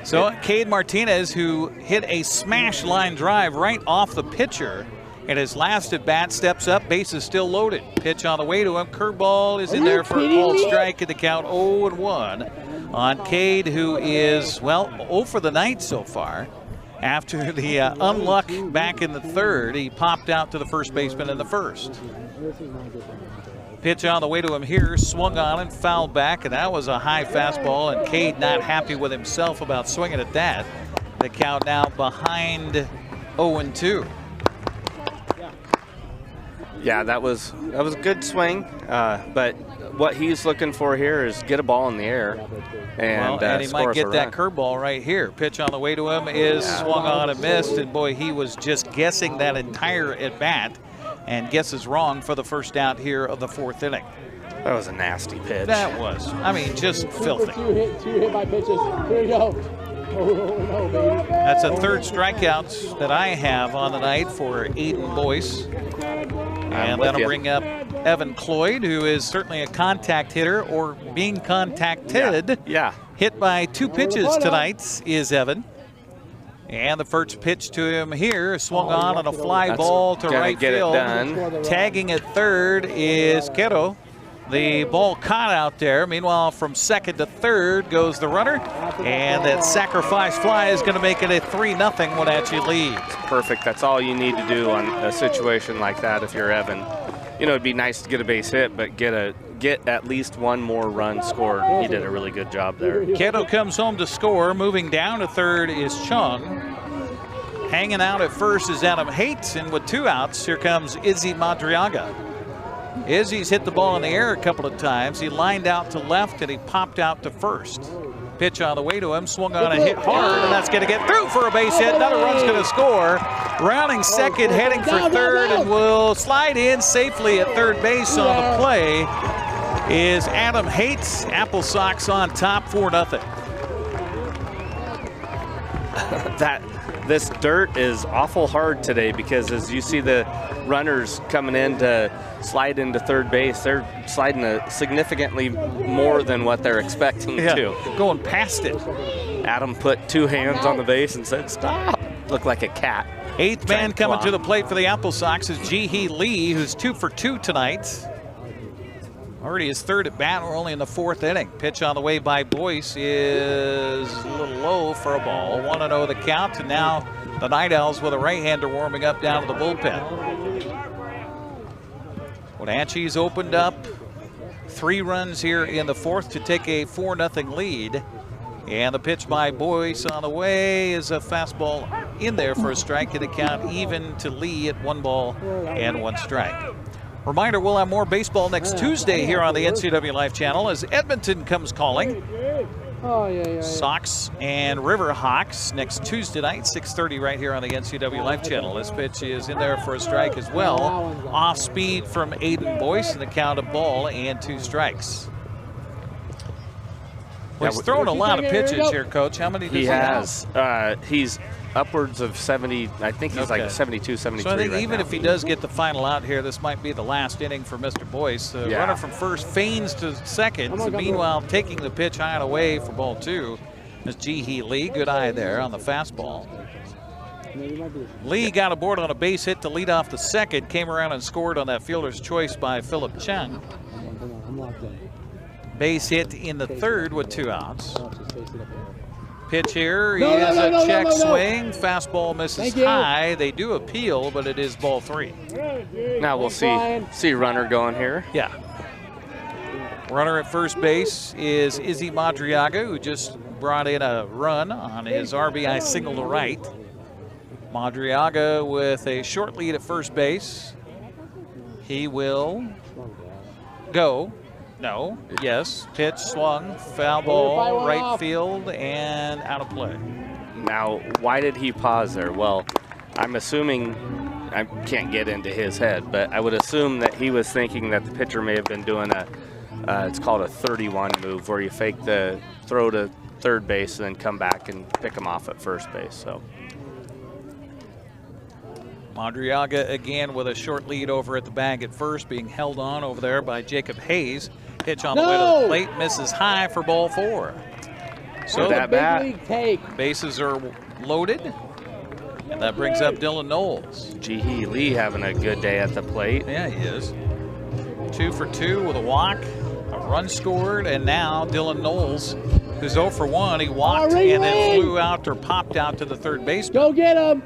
so Cade Martinez, who hit a smash line drive right off the pitcher, and his last at bat, steps up, base is still loaded. Pitch on the way to him, curveball is in there for a called strike at the count 0-1 on Cade, who is, well, 0 for the night so far. After the unluck back in the third, he popped out to the first baseman in the first. Pitch on the way to him here, swung on and fouled back, and that was a high fastball, and Cade not happy with himself about swinging at that. The count now behind 0-2. yeah, that was a good swing, but what he's looking for here is get a ball in the air and he might get that curveball right here. Pitch on the way to him is swung on and missed, and boy, he was just guessing that entire at bat, and guesses wrong for the first out here of the fourth inning. That was a nasty pitch. That was, I mean, just filthy. Two hit by pitches. Here we go. Oh, baby. That's a third strikeouts that I have on the night for Aiden Boyce. And that'll bring up Evan Cloyd, who is certainly a contact hitter, or being contacted. Yeah. Hit by 2 pitches tonight is Evan. And the first pitch to him here, swung on a fly ball to right field. Tagging at third is Keto. The ball caught out there. Meanwhile, from second to third goes the runner. And that sacrifice fly is going to make it a 3-0 Wenatchee lead. Perfect. That's all you need to do on a situation like that if you're Evan. You know, it'd be nice to get a base hit, but get at least one more run scored. He did a really good job there. Keto comes home to score. Moving down to third is Chung. Hanging out at first is Adam Haight, and with 2 outs, here comes Izzy Madriaga. Izzy's hit the ball in the air a couple of times. He lined out to left, and he popped out to first. Pitch on the way to him, swung on and hit hard, and that's going to get through for a base hit. Another run's going to score. Rounding second, heading for third, and will slide in safely at third base on the play is Adam Haight. AppleSox on top, 4-0. This dirt is awful hard today because as you see the runners coming in to slide into third base, they're sliding significantly more than what they're expecting to. Going past it. Adam put 2 hands on the base and said, stop. Looked like a cat. 8th man coming to the plate for the AppleSox is Ji-hee Lee, who's 2 for 2 tonight. Already his 3rd at bat. We're only in the 4th inning. Pitch on the way by Boyce is a little low for a ball. 1-0 the count, and now the Night Owls with a right-hander warming up down to the bullpen. Wenatchee's opened up 3 runs here in the 4th to take a 4-0 lead. And the pitch by Boyce on the way is a fastball in there for a strike, to the count even to Lee at 1 ball and 1 strike. Reminder, we'll have more baseball next Tuesday here on the NCWLIFE Channel as Edmonton comes calling. Sox and Riverhawks next Tuesday night, 6:30 right here on the NCWLIFE Channel. This pitch is in there for a strike as well. Off speed from Aiden Boyce, and the count of ball and 2 strikes. Well, he's thrown a lot of pitches here, Coach. How many does he have? He's upwards of 70. I think he's like 72, 73 So I think right even now. if he does get the final out here, this might be the last inning for Mr. Boyce. The runner from first feigns to second. So meanwhile, taking the pitch high and away for ball 2 is Ji-hee Lee. Good eye there on the fastball. Lee got aboard on a base hit to lead off the second. Came around and scored on that fielder's choice by Philip Chung. Base hit in the 3rd with 2 outs. Pitch here is a check swing. Fastball misses high. They do appeal, but it is ball 3. Now we'll see runner going here. Yeah. Runner at first base is Izzy Madriaga, who just brought in a run on his RBI single to right. Madriaga with a short lead at first base. He will go. No. Yes. Pitch swung. Foul ball. Right field and out of play. Now, why did he pause there? Well, I'm assuming, I can't get into his head, but I would assume that he was thinking that the pitcher may have been doing it's called a 31 move, where you fake the throw to third base and then come back and pick him off at first base. So Madriaga again with a short lead over at the bag at first, being held on over there by Jacob Hayes. Pitch on the way to the plate, misses high for ball 4. So that bat, bases are loaded, and that brings up Dylan Knowles. Ji-hee Lee having a good day at the plate. Yeah, he is. 2 for 2 with a walk, a run scored, and now Dylan Knowles, who's 0 for 1. He walked and then flew out or popped out to the third baseman. Go get him!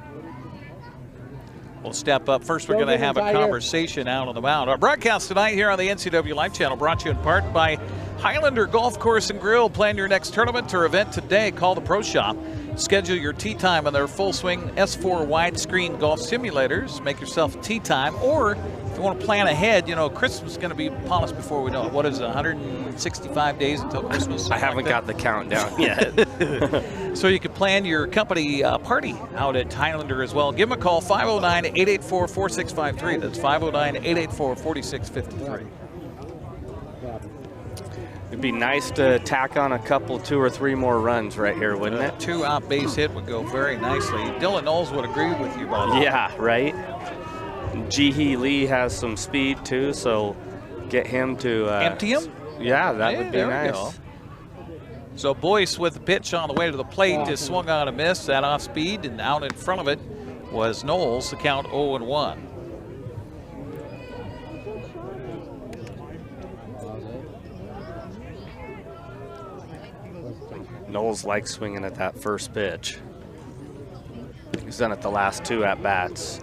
We'll step up. First, we're going to have a conversation out on the mound. Our broadcast tonight here on the NCWLIFE Channel brought to you in part by Highlander Golf Course and Grill. Plan your next tournament or event today. Call the Pro Shop. Schedule your tee time on their full swing S4 widescreen golf simulators. Make yourself a tee time. Or if you want to plan ahead, you know, Christmas is going to be upon us before we know it. What is it, 165 days until Christmas? I haven't got the countdown yet. So you can plan your company party out at Highlander as well. Give them a call, 509-884-4653. That's 509-884-4653. It'd be nice to tack on a couple, 2 or 3 more runs right here, wouldn't it? 2-out base hit would go very nicely. Dylan Knowles would agree with you about that. Yeah, right. Ji-hee Lee has some speed too, so get him to empty him. Yeah, that would be nice. Go. So Boyce with the pitch on the way to the plate just swung on a miss. That off speed, and out in front of it was Knowles. The count 0-1. Knowles likes swinging at that first pitch. He's done it the last 2 at-bats.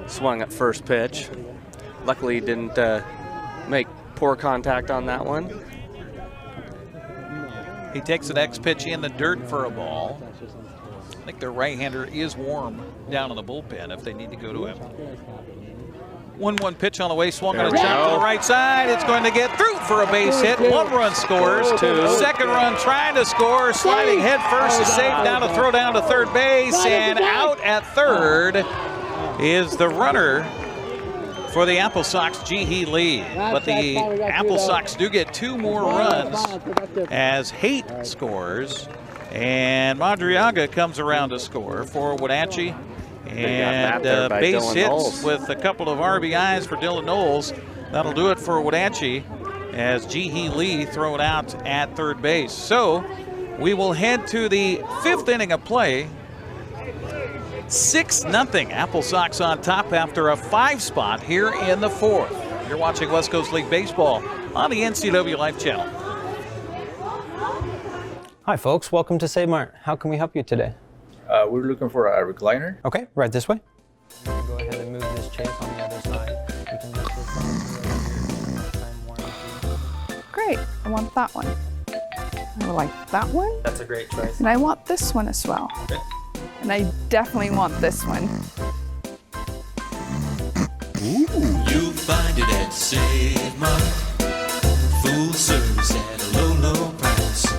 Swung at first pitch. Luckily, he didn't make poor contact on that one. He takes the next pitch in the dirt for a ball. I think their right-hander is warm down in the bullpen if they need to go to him. 1-1 pitch on the way, swung on a chop to the right side. It's going to get through for a base hit. 1 run scores. 2. Second run trying to score. Sliding head first is safe down to throw down to third base. And out at third is the runner for the AppleSox, Ji-hee Lee. But the AppleSox do get 2 more runs as Haight scores. And Madriaga comes around to score for Wenatchee. And by base Dylan hits Knowles. with a couple of RBIs for Dylan Knowles. That'll do it for Wenatchee as Ji-Hee Lee thrown out at third base. So we will head to the 5th inning of play. 6-0 AppleSox on top after a 5 spot here in the 4th. You're watching West Coast League Baseball on the NCWLIFE Channel. Hi folks, welcome to Save Mart. How can we help you today? We're looking for a recliner. Okay, right this way. Go ahead and move this chase on the other side. You can use this time warranty. Great, I want that one. I like that one. That's a great choice. And I want this one as well. Okay. And I definitely want this one. You'll find it at Save Mart. Full service at a low, low price.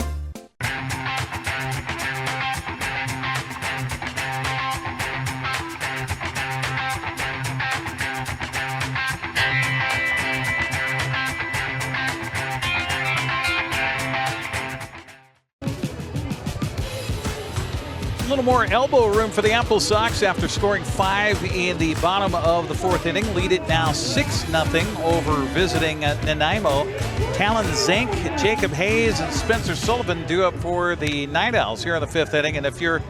A little more elbow room for the AppleSox after scoring 5 in the bottom of the 4th inning. Lead it now 6-0 over visiting Nanaimo. Talon Zink, Jacob Hayes, and Spencer Sullivan due up for the Night Owls here in the 5th inning. And if you're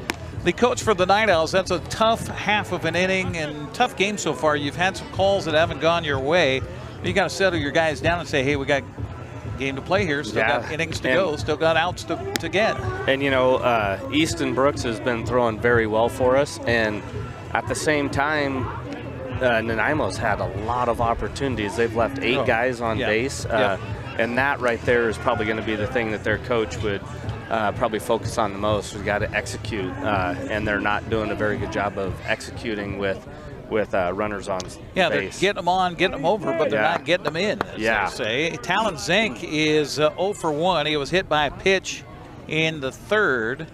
the coach for the Night Owls, that's a tough half of an inning and tough game so far. You've had some calls that haven't gone your way. You got to settle your guys down and say, hey, we got game to play here, still got innings to go, still got outs to get. And you know, Easton Brooks has been throwing very well for us, and at the same time, Nanaimo's had a lot of opportunities. They've left 8 guys on base, and that right there is probably going to be the thing that their coach would probably focus on the most. We've got to execute, and they're not doing a very good job of executing with runners on base. They're getting them on, getting them over, but they're not getting them in, as they say. Talon Zink is 0 for 1. He was hit by a pitch in the 3rd,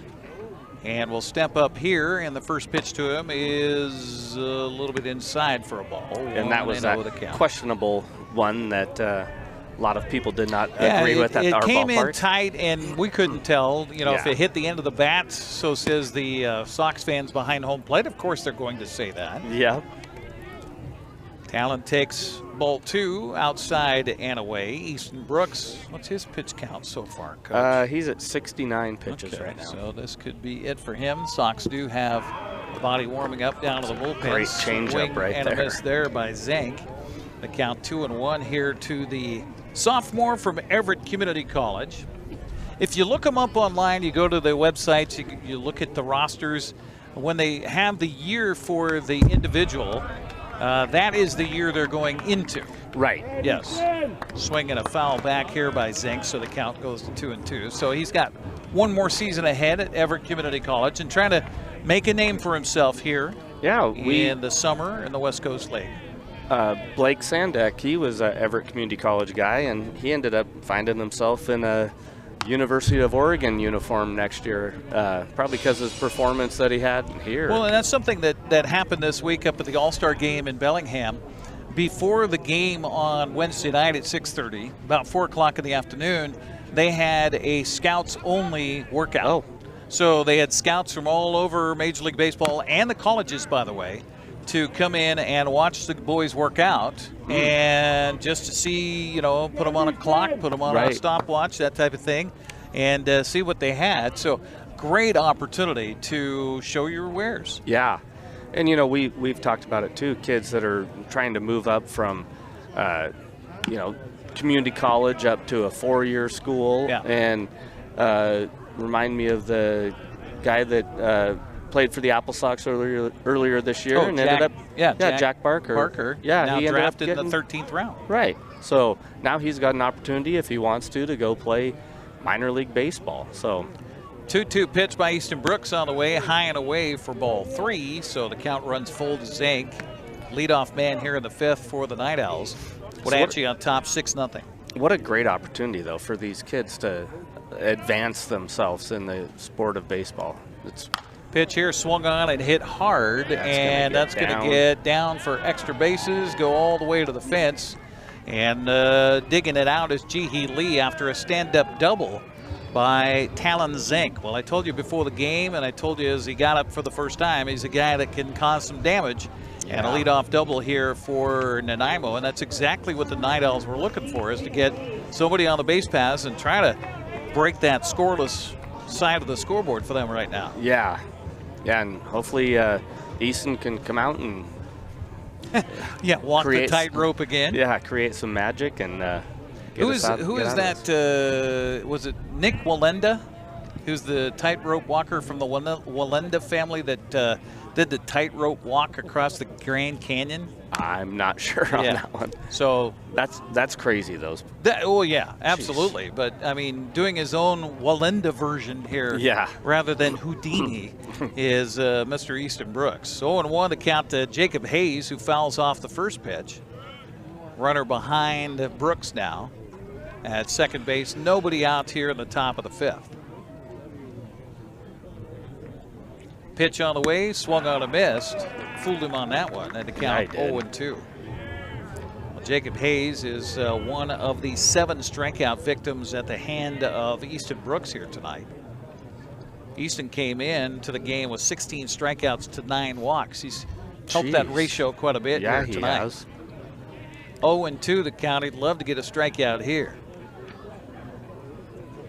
and will step up here, and the first pitch to him is a little bit inside for a ball. And that was that questionable one that a lot of people did not agree with at our ballpark. It came in tight, and we couldn't tell, if it hit the end of the bat. So says the Sox fans behind home plate. Of course, they're going to say that. Yeah. Talon takes ball 2 outside and away. Easton Brooks, what's his pitch count so far, Coach? He's at 69 pitches right now. So this could be it for him. Sox do have the body warming up down to the bullpen. Great changeup right and there. And a miss there by Zink. The count 2-1 here to the sophomore from Everett Community College. If you look them up online, you go to the websites, you look at the rosters. When they have the year for the individual, that is the year they're going into. Right. Yes. Swinging a foul back here by Zink, so the count goes to 2-2. So he's got one more season ahead at Everett Community College and trying to make a name for himself here in the summer in the West Coast League. Blake Sandek, he was an Everett Community College guy, and he ended up finding himself in a University of Oregon uniform next year, probably because of his performance that he had here. Well, and that's something that happened this week up at the All-Star game in Bellingham. Before the game on Wednesday night at 6:30, about 4 o'clock in the afternoon, they had a scouts-only workout. So they had scouts from all over Major League Baseball and the colleges, by the way, to come in and watch the boys work out and just to see, put them on a clock, put them on a stopwatch, that type of thing, and see what they had. So great opportunity to show your wares. Yeah. And, we've talked about it too, kids that are trying to move up from, community college up to a 4-year school. Yeah. And remind me of the guy that played for the AppleSox earlier this year and ended up Jack Barker. Yeah, now he drafted ended up in the 13th round. Right. So now he's got an opportunity if he wants to go play minor league baseball. So 2-2 pitch by Easton Brooks on the way, high and away for ball 3. So the count runs full to Zink. Leadoff man here in the 5th for the Night Owls. Wenatchee on top 6-0. What a great opportunity though for these kids to advance themselves in the sport of baseball. It's pitch here swung on and hit hard, and that's going to get down for extra bases, go all the way to the fence, and digging it out is Ji-Hee Lee after a stand-up double by Talon Zink. Well, I told you before the game, and I told you as he got up for the first time, he's a guy that can cause some damage. And a leadoff double here for Nanaimo, and that's exactly what the Night Owls were looking for, is to get somebody on the base paths and try to break that scoreless side of the scoreboard for them right now. Yeah, and hopefully Easton can come out and walk the tightrope again. Yeah, create some magic and who is that? Was it Nick Walenda, who's the tightrope walker from the Walenda family that did the tightrope walk across the Grand Canyon? I'm not sure on that one. So that's crazy, those. Oh yeah, absolutely. Jeez. But I mean, doing his own Walenda version here, rather than Houdini, is Mr. Easton Brooks. 0-1 to count to Jacob Hayes, who fouls off the first pitch. Runner behind Brooks now at second base. Nobody out here in the top of the fifth. Pitch on the way, swung on a missed. Fooled him on that one at the count 0-2. Well, Jacob Hayes is one of the 7 strikeout victims at the hand of Easton Brooks here tonight. Easton came in to the game with 16 strikeouts to 9 walks. He's helped that ratio quite a bit here tonight. Yeah, he has. 0-2 the count. He'd love to get a strikeout here.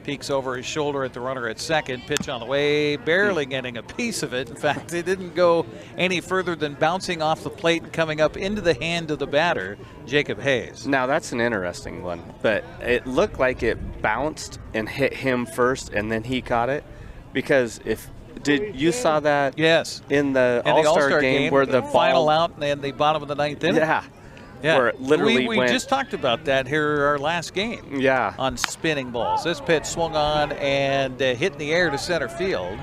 Peeks over his shoulder at the runner at second. Pitch on the way, barely getting a piece of it. In fact, it didn't go any further than bouncing off the plate and coming up into the hand of the batter, Jacob Hayes. Now, that's an interesting one, but it looked like it bounced and hit him first, and then he caught it. Because you saw that in the All-Star game where the final ball, out and the bottom of the 9th inning? Yeah, where it literally we just talked about that here our last game. Yeah. On spinning balls. This pitch swung on and hit in the air to center field.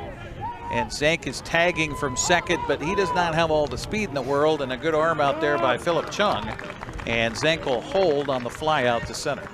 And Zank is tagging from second, but he does not have all the speed in the world, and a good arm out there by Philip Chung. And Zank will hold on the fly out to center.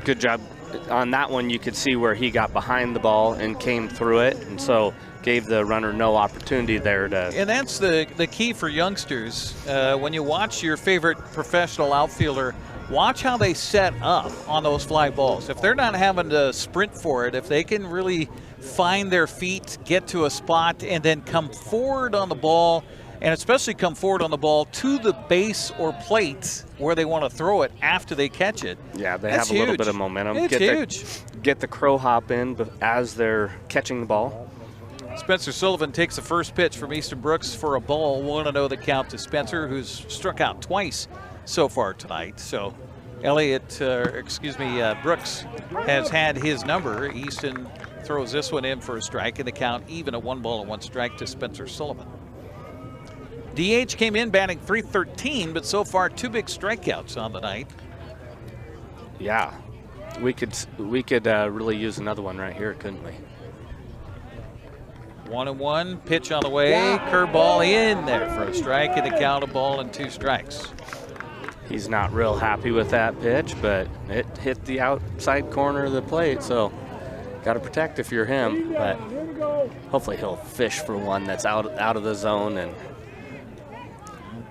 Good job. On that one, you could see where he got behind the ball and came through it, and so gave the runner no opportunity there to. And that's the key for youngsters. When you watch your favorite professional outfielder, watch how they set up on those fly balls. If they're not having to sprint for it, if they can really find their feet, get to a spot, and then come forward on the ball, and especially come forward on the ball to the base or plate where they want to throw it after they catch it. Yeah, they have a little bit of momentum. It's huge. Get the crow hop in as they're catching the ball. Spencer Sullivan takes the first pitch from Easton Brooks for a ball. 1-0 the count to Spencer, who's struck out twice so far tonight. So Brooks has had his number. Easton throws this one in for a strike, and the count even at 1-1 strike to Spencer Sullivan. DH came in batting .313, but so far 2 big strikeouts on the night. Yeah, we could really use another one right here, couldn't we? 1-1, pitch on the way, curveball in there for a strike, and a count, a ball and 2 strikes. He's not real happy with that pitch, but it hit the outside corner of the plate, so got to protect if you're him. But hopefully he'll fish for one that's out of the zone. And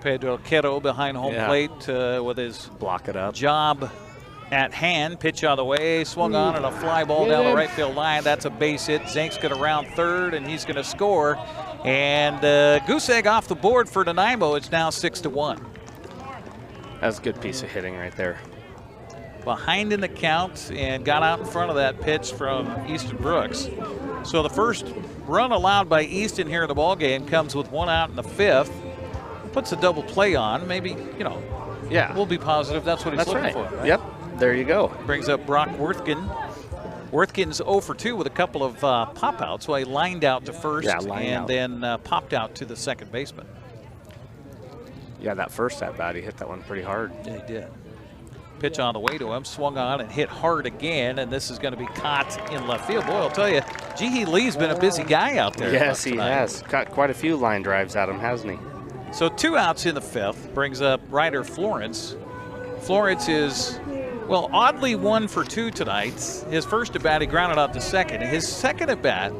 Pedro Quero behind home plate with his block it up job at hand. Pitch on the way, swung on and a fly ball down the right field line. That's a base hit. Zank's going to round third, and he's going to score. And goose egg off the board for Nanaimo. It's now 6-1. That's a good piece of hitting right there. Behind in the count and got out in front of that pitch from Easton Brooks. So the first run allowed by Easton here in the ballgame comes with 1 out in the 5th. Puts a double play on. Maybe, we'll be positive that's what he's looking for. Right? Yep. There you go. Brings up Brock Worthgen. Worthgen's 0 for 2 with a couple of pop-outs. So he lined out to first then popped out to the second baseman. Yeah, that first at-bat, he hit that one pretty hard. Yeah, he did. Pitch on the way to him, swung on and hit hard again, and this is going to be caught in left field. Boy, I'll tell you, Jihi Lee's been a busy guy out there. Yes, he has. Caught quite a few line drives at him, hasn't he? So 2 outs in the 5th brings up Ryder Florence. Florence is, oddly 1 for 2 tonight. His first at bat, he grounded out to second. His second at bat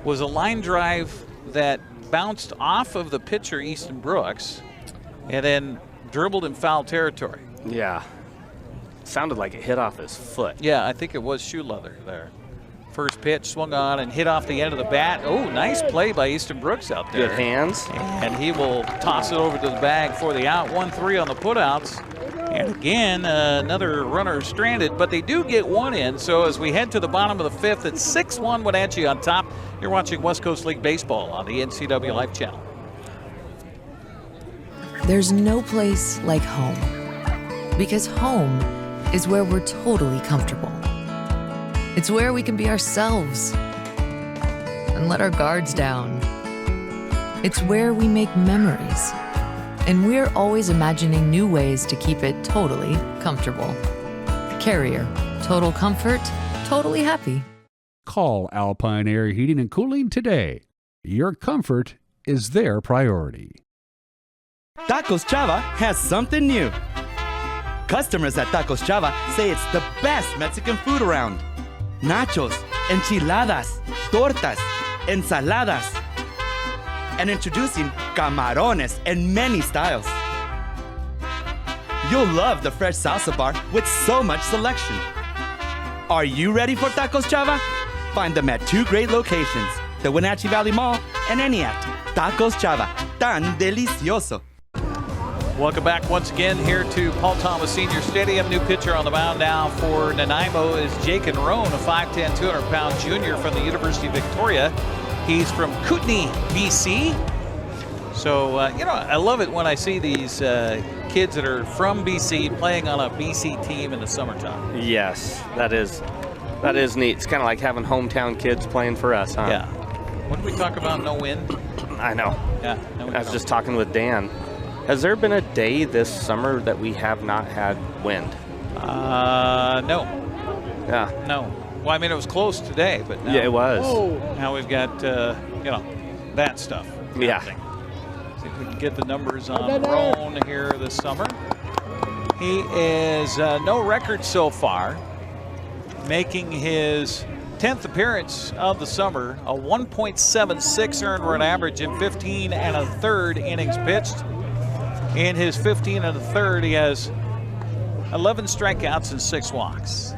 was a line drive that bounced off of the pitcher, Easton Brooks, and then dribbled in foul territory. Yeah. sounded like it hit off his foot. Yeah, I think it was shoe leather there. First pitch swung on and hit off the end of the bat. Oh, nice play by Easton Brooks out there. Good hands. And he will toss it over to the bag for the out. 1-3 on the putouts. And again, another runner stranded, but they do get one in. So as we head to the bottom of the fifth, it's 6-1 Wenatchee on top. You're watching West Coast League Baseball on the NCWLIFE Channel. There's no place like home, because home is where we're totally comfortable. It's where we can be ourselves and let our guards down. It's where we make memories, and we're always imagining new ways to keep it totally comfortable. Carrier, total comfort, totally happy. Call Alpine Air Heating and Cooling today. Your comfort is their priority. Tacos Chava has something new. Customers at Tacos Chava say it's the best Mexican food around. Nachos, enchiladas, tortas, ensaladas, and introducing camarones in many styles. You'll love the fresh salsa bar with so much selection. Are you ready for Tacos Chava? Find them at 2 great locations, the Wenatchee Valley Mall and Eniat. Tacos Chava, tan delicioso. Welcome back once again here to Paul Thomas Senior Stadium. New pitcher on the mound now for Nanaimo is Jacob Roan, a 5'10", 200-pound junior from the University of Victoria. He's from Kootenay, BC. So, I love it when I see these kids that are from BC playing on a BC team in the summertime. Yes, that is neat. It's kind of like having hometown kids playing for us, huh? Yeah. What did we talk about? No wind? I know. Yeah. I was just talking with Dan. Has there been a day this summer that we have not had wind? No. Yeah. No. Well, I mean, it was close today, but now, yeah, it was. Now we've got, that stuff. Yeah. See if we can get the numbers on Roan here this summer. He is no record so far, making his 10th appearance of the summer, a 1.76 earned run average in 15 1/3 innings pitched. In his 15 1/3, he has 11 strikeouts and 6 walks.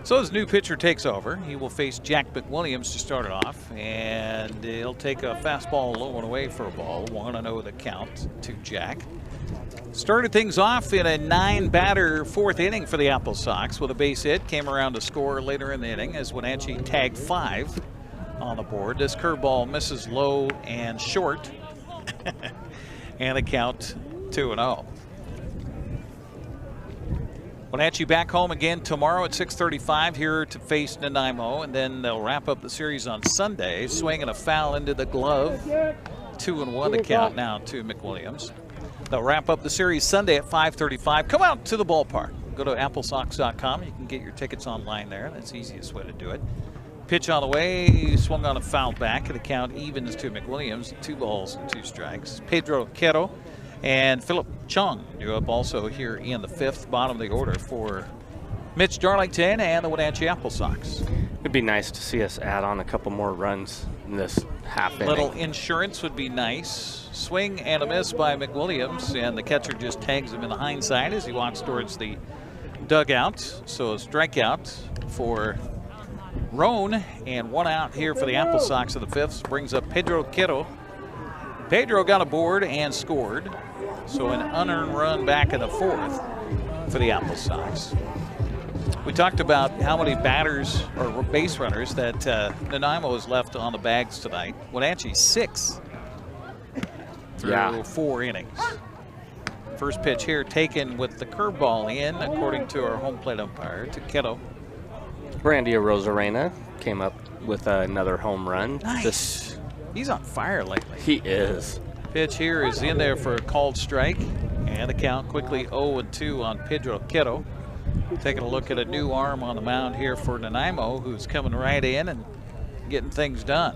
So his new pitcher takes over. He will face Jack McWilliams to start it off, and he'll take a fastball low and away for a ball. 1-0 the count to Jack. Started things off in a 9-batter 4th inning for the AppleSox with a base hit. Came around to score later in the inning as Wenatchee tagged 5 on the board. This curveball misses low and short, and the count 2-0. Wenatchee back home again tomorrow at 6:35 here to face Nanaimo, and then they'll wrap up the series on Sunday. Swinging a foul into the glove. 2-1 the count now to McWilliams. They'll wrap up the series Sunday at 5:35. Come out to the ballpark. Go to applesox.com. You can get your tickets online there. That's the easiest way to do it. Pitch on the way, swung on a foul back, and the count evens to McWilliams. 2 balls and 2 strikes. Pedro Quero and Philip Chung due up also here in the 5th, bottom of the order for Mitch Darlington and the Wenatchee AppleSox. It'd be nice to see us add on a couple more runs in this half inning. Little insurance would be nice. Swing and a miss by McWilliams, and the catcher just tags him in the hindsight as he walks towards the dugout. So a strikeout for Roan, and 1 out here for the AppleSox of the 5th. Brings up Pedro Quero. Pedro got aboard and scored. So an unearned run back in the 4th for the AppleSox. We talked about how many batters or base runners that Nanaimo has left on the bags tonight. Wenatchee 6 through 4 innings. First pitch here taken with the curveball in, according to our home plate umpire, to Quero. Randy Rosarena came up with another home run. Nice. He's on fire lately. He is. Pitch here is in there for a called strike, and the count quickly 0-2 on Pedro Quero. Taking a look at a new arm on the mound here for Nanaimo, who's coming right in and getting things done.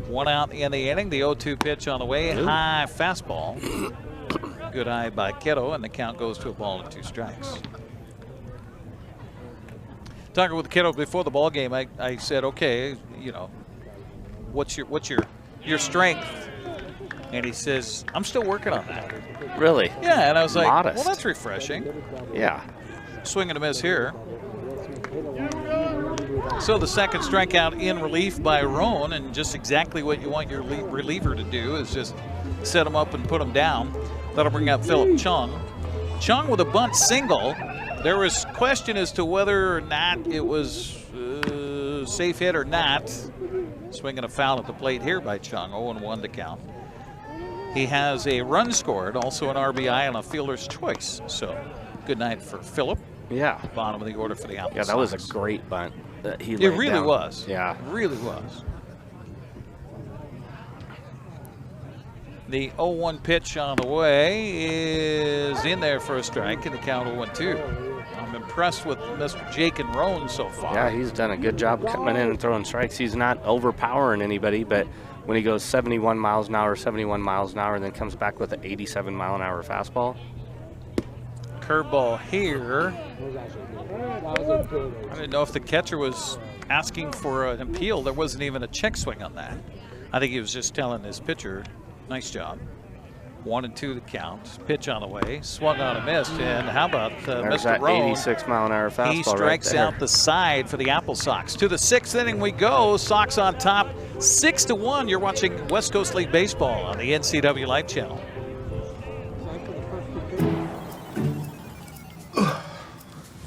1 out in the inning. The 0-2 pitch on the way. High fastball. Good eye by Quero, and the count goes to a ball and 2 strikes. Talking with Quero before the ball game, I said, okay, what's your strength? And he says, I'm still working on that. Really? Yeah, and I was like, Modest. well, that's refreshing. Yeah. Swing and a miss here. So the second strikeout in relief by Roan, and just exactly what you want your reliever to do is just set him up and put him down. That'll bring up Philip Chung. Chung with a bunt single. There was question as to whether or not it was safe hit or not. Swinging a foul at the plate here by Chung, 0-1 to count. He has a run scored, also an RBI and a fielder's choice. So good night for Philip. Yeah. Bottom of the order for the AppleSox. Yeah, that was a great bunt that he It laid really down. was. Yeah. Really was. The 0-1 pitch on the way is in there for a strike, and the count 0-2. I'm impressed with Mr. Jake and Roan so far. Yeah, he's done a good job coming in and throwing strikes. He's not overpowering anybody, but when he goes 71 miles an hour, 71 miles an hour, and then comes back with an 87 mile an hour fastball. Curveball here. I didn't know if the catcher was asking for an appeal. There wasn't even a check swing on that. I think he was just telling his pitcher, nice job. 1-2 the count. Pitch on the way. Swung on and missed. And how about There's Mr. that Roan? 86 mile an hour fastball. He strikes right there. out the side for the AppleSox. To the 6th inning we go. Sox on top, 6-1. You're watching West Coast League Baseball on the NCWLIFE Channel.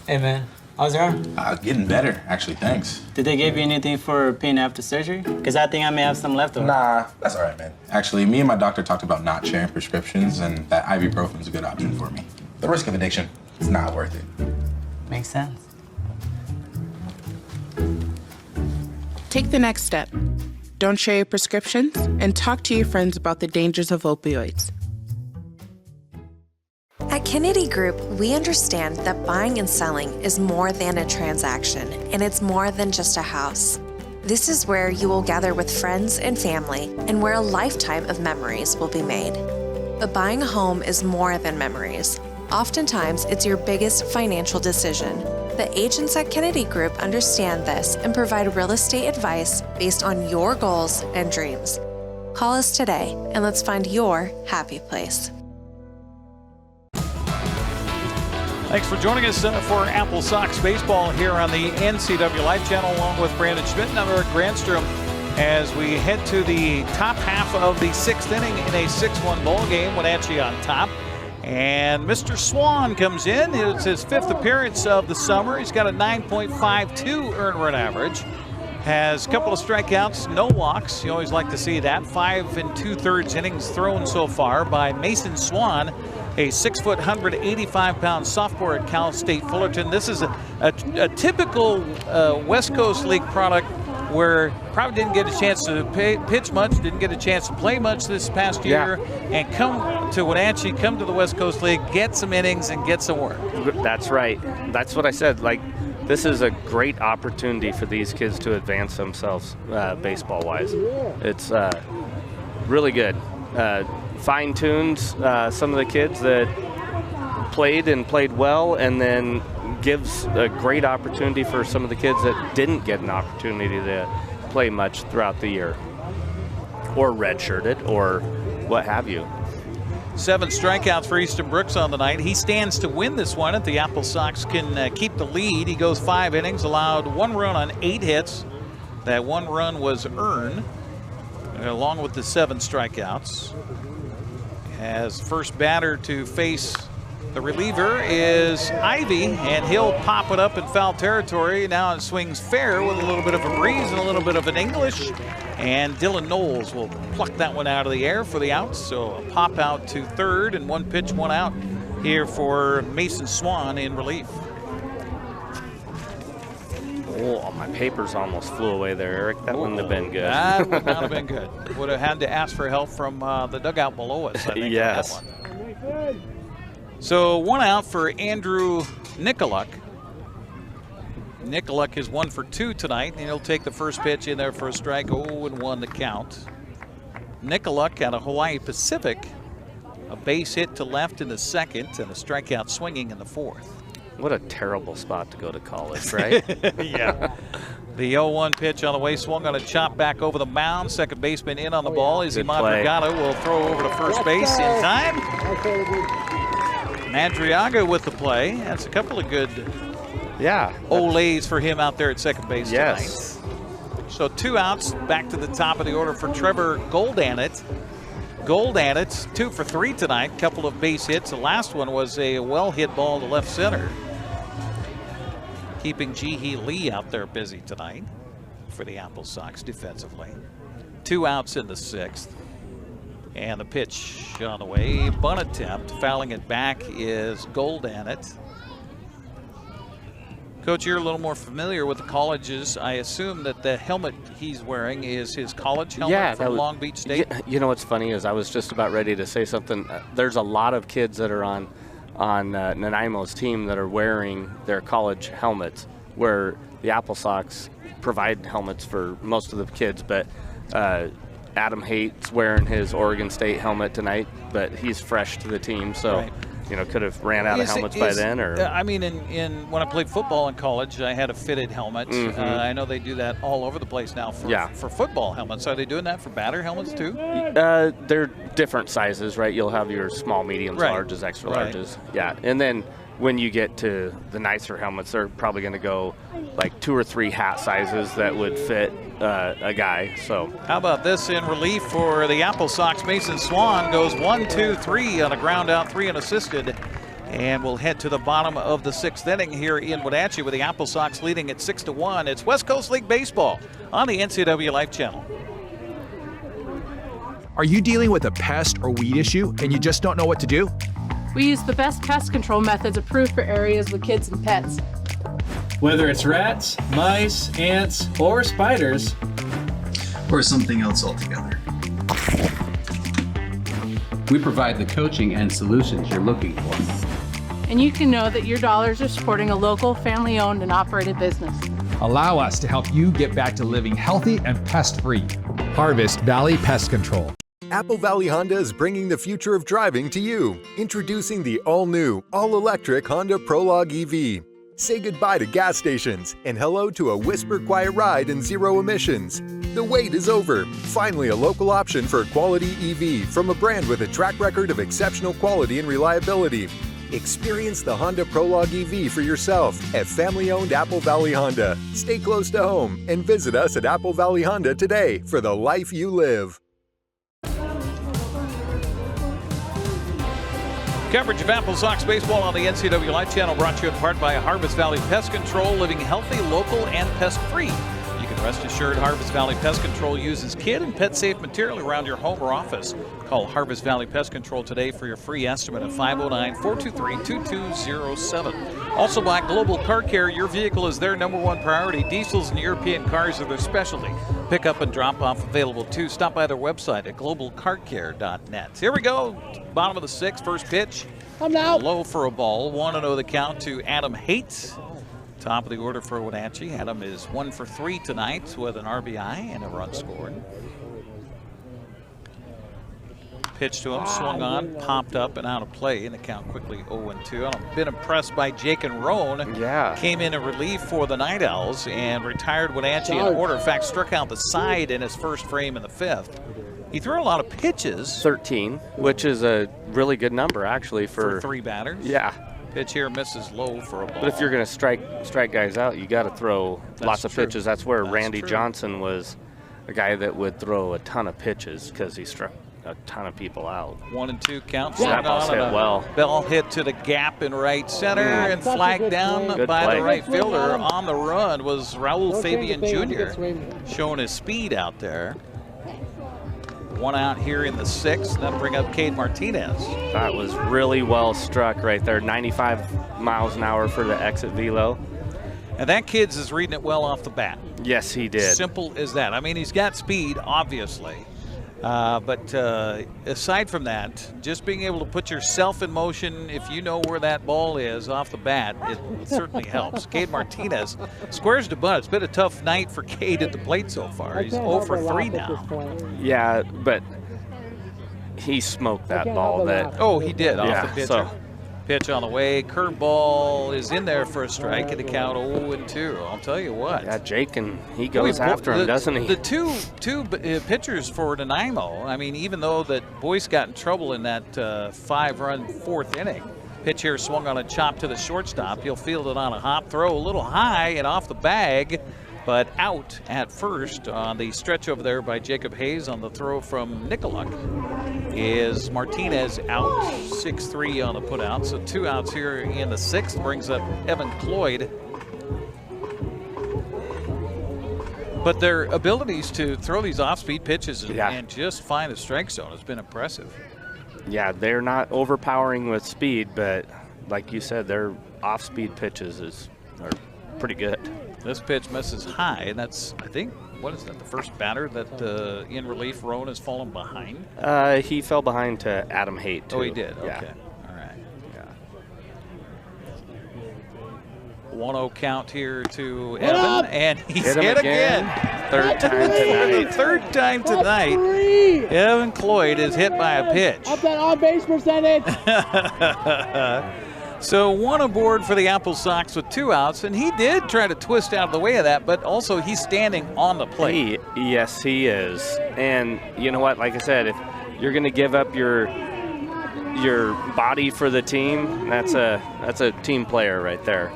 Hey man, how's your arm? Getting better, actually, thanks. Did they give you anything for pain after surgery? Because I think I may have some left over. Nah, that's all right, man. Actually, me and my doctor talked about not sharing prescriptions, and that ibuprofen's a good option for me. The risk of addiction, it's not worth it. Makes sense. Take the next step. Don't share your prescriptions, and talk to your friends about the dangers of opioids. At Kennedy Group, we understand that buying and selling is more than a transaction, and it's more than just a house. This is where you will gather with friends and family, and where a lifetime of memories will be made. But buying a home is more than memories. Oftentimes, it's your biggest financial decision. The agents at Kennedy Group understand this and provide real estate advice based on your goals and dreams. Call us today, and let's find your happy place. Thanks for joining us for AppleSox Baseball here on the NCWLIFE Channel, along with Brandon Schmitten. I'm Eric Granstrom as we head to the top half of the 6th inning in a 6-1 ball game. Wenatchee on top. And Mr. Swan comes in. It's his 5th appearance of the summer. He's got a 9.52 earned run average. Has a couple of strikeouts, no walks. You always like to see that. 5 2/3 innings thrown so far by Mason Swan, a 6-foot, 185-pound sophomore at Cal State Fullerton. This is a typical West Coast League product where probably didn't get a chance to pitch much, didn't get a chance to play much this past year, and come to Wenatchee, come to the West Coast League, get some innings and get some work. That's right. That's what I said. Like, this is a great opportunity for these kids to advance themselves baseball-wise. It's really good. Fine-tunes some of the kids that played well, and then gives a great opportunity for some of the kids that didn't get an opportunity to play much throughout the year, or redshirted, or what have you. 7 strikeouts for Easton Brooks on the night. He stands to win this one if the AppleSox can keep the lead. He goes 5 innings, allowed 1 run on 8 hits. That 1 run was earned, along with the 7 strikeouts. As first batter to face the reliever is Ivy, and he'll pop it up in foul territory. Now it swings fair with a little bit of a breeze and a little bit of an English. And Dylan Knowles will pluck that one out of the air for the outs. So a pop out to third, and 1 pitch, 1 out here for Mason Swan in relief. Oh, my papers almost flew away there, Eric. That wouldn't have been good. That would not have been good. Would have had to ask for help from the dugout below us, I think. Yes. On that one. So 1 out for Andrew Nicoluk. Nicoluk is 1 for 2 tonight, and he'll take the first pitch in there for a strike. 0-1 the count. Nicoluk out of Hawaii Pacific. A base hit to left in the 2nd, and a strikeout swinging in the 4th. What a terrible spot to go to college, right? Yeah. The 0-1 pitch on the way swung on a chop back over the mound. Second baseman in on the ball. Izzy Madrigaga will throw over to first base in time. Madrigaga with the play. That's a couple of good olays for him out there at second base tonight. So 2 outs, back to the top of the order for Trevor Goldanit. Goldanit, 2 for 3 tonight. Couple of base hits. The last one was a well-hit ball to left center. Keeping Ji-Hee Lee out there busy tonight for the AppleSox defensively. 2 outs in the 6th. And the pitch on the way. Bunt attempt. Fouling it back is Goldanit. Coach, you're a little more familiar with the colleges. I assume that the helmet he's wearing is his college helmet from Long Beach State. You know what's funny is I was just about ready to say something. There's a lot of kids that are on Nanaimo's team that are wearing their college helmets, where the AppleSox provide helmets for most of the kids, but Adam Haight's wearing his Oregon State helmet tonight, but he's fresh to the team, so you know, could have ran out of helmets by then. Or I mean, when I played football in college, I had a fitted helmet. I know they do that all over the place now for football helmets. Are they doing that for batter helmets too? They're different sizes, right? You'll have your small, mediums, larges, extra larges. Yeah, and then when you get to the nicer helmets, they're probably going to go like 2 or 3 hat sizes that would fit a guy. So how about this in relief for the AppleSox? Mason Swan goes 1, 2, 3 on a ground out, 3 unassisted, and we'll head to the bottom of the 6th inning here in Wenatchee with the AppleSox leading at 6-1. It's West Coast League Baseball on the NCWLIFE Channel. Are you dealing with a pest or weed issue and you just don't know what to do? We use the best pest control methods approved for areas with kids and pets. Whether it's rats, mice, ants, or spiders, or something else altogether, we provide the coaching and solutions you're looking for. And you can know that your dollars are supporting a local, family-owned and operated business. Allow us to help you get back to living healthy and pest-free. Harvest Valley Pest Control. Apple Valley Honda is bringing the future of driving to you. Introducing the all-new, all-electric Honda Prologue EV. Say goodbye to gas stations and hello to a whisper-quiet ride and zero emissions. The wait is over. Finally, a local option for a quality EV from a brand with a track record of exceptional quality and reliability. Experience the Honda Prologue EV for yourself at family-owned Apple Valley Honda. Stay close to home and visit us at Apple Valley Honda today for the life you live. Coverage of AppleSox baseball on the NCWLIFE Channel brought to you in part by Harvest Valley Pest Control, living healthy, local, and pest-free. You can rest assured Harvest Valley Pest Control uses kid and pet-safe material around your home or office. Call Harvest Valley Pest Control today for your free estimate at 509-423-2207. Also by Global Car Care, your vehicle is their #1 priority. Diesels and European cars are their specialty. Pickup and drop-off available too. Stop by their website at globalcarcare.net. Here we go. Bottom of the 6th, first pitch. Low for a ball. 1-0 the count to Adam Haight. Top of the order for Wenatchee. Adam is 1 for 3 tonight with an RBI and a run scored. Pitch to him, swung on, popped up and out of play, and the count quickly 0-2. I've been impressed by Jake and Roan. Came in relief for the Night Owls and retired Wenatchee in order. In fact, struck out the side in his first frame in the 5th. He threw a lot of pitches. 13, which is a really good number actually for 3 batters. Yeah. Pitch here misses low for a ball. But if you're going to strike guys out, you got to throw lots of pitches. That's where Randy Johnson was a guy that would throw a ton of pitches because he struck a ton of people out. 1-2 count. That ball's hit well. Bell hit to the gap in right center and flagged down by the right fielder. On the run was Raul Fabian Jr. showing his speed out there. 1 out here in the 6th. That'll bring up Cade Martinez. That was really well struck right there. 95 miles an hour for the exit velo. And that kid's is reading it well off the bat. Yes, he did. Simple as that. I mean, he's got speed, obviously. But aside from that, just being able to put yourself in motion, if you know where that ball is off the bat, it certainly helps. Cade Martinez squares to bunt. It's been a tough night for Cade at the plate so far. He's 0 for 3 now. Yeah, but he smoked that ball. Oh, he did off the pitcher. So Pitch on the way. Curveball is in there for a strike at the count 0-2. I'll tell you what. Yeah, Jake, and he goes after him, doesn't he? The two pitchers for Nanaimo, I mean, even though that Boyce got in trouble in that 5-run fourth inning, pitch here swung on a chop to the shortstop. He'll field it on a hop throw, a little high and off the bag, but out at first on the stretch over there by Jacob Hayes on the throw from Nicoluk. Is Martinez out, 6-3 on the putout. So 2 outs here in the 6th, brings up Evan Cloyd. But their abilities to throw these off-speed pitches and just find a strike zone has been impressive. Yeah, they're not overpowering with speed, but like you said, their off-speed pitches are pretty good. This pitch misses high, and that's, I think, what is that, the first batter that in relief Roan has fallen behind? He fell behind to Adam Haight, too. Oh, he did? Yeah. Okay. All right. Yeah. 1-0 count here to Evan, and he's hit again. Third time tonight. Third time tonight. Evan Cloyd is hit by a pitch. Up that on-base percentage. So 1 aboard for the AppleSox with 2 outs, and he did try to twist out of the way of that, but also he's standing on the plate. Yes, he is. And you know what? Like I said, if you're going to give up your body for the team, that's a team player right there.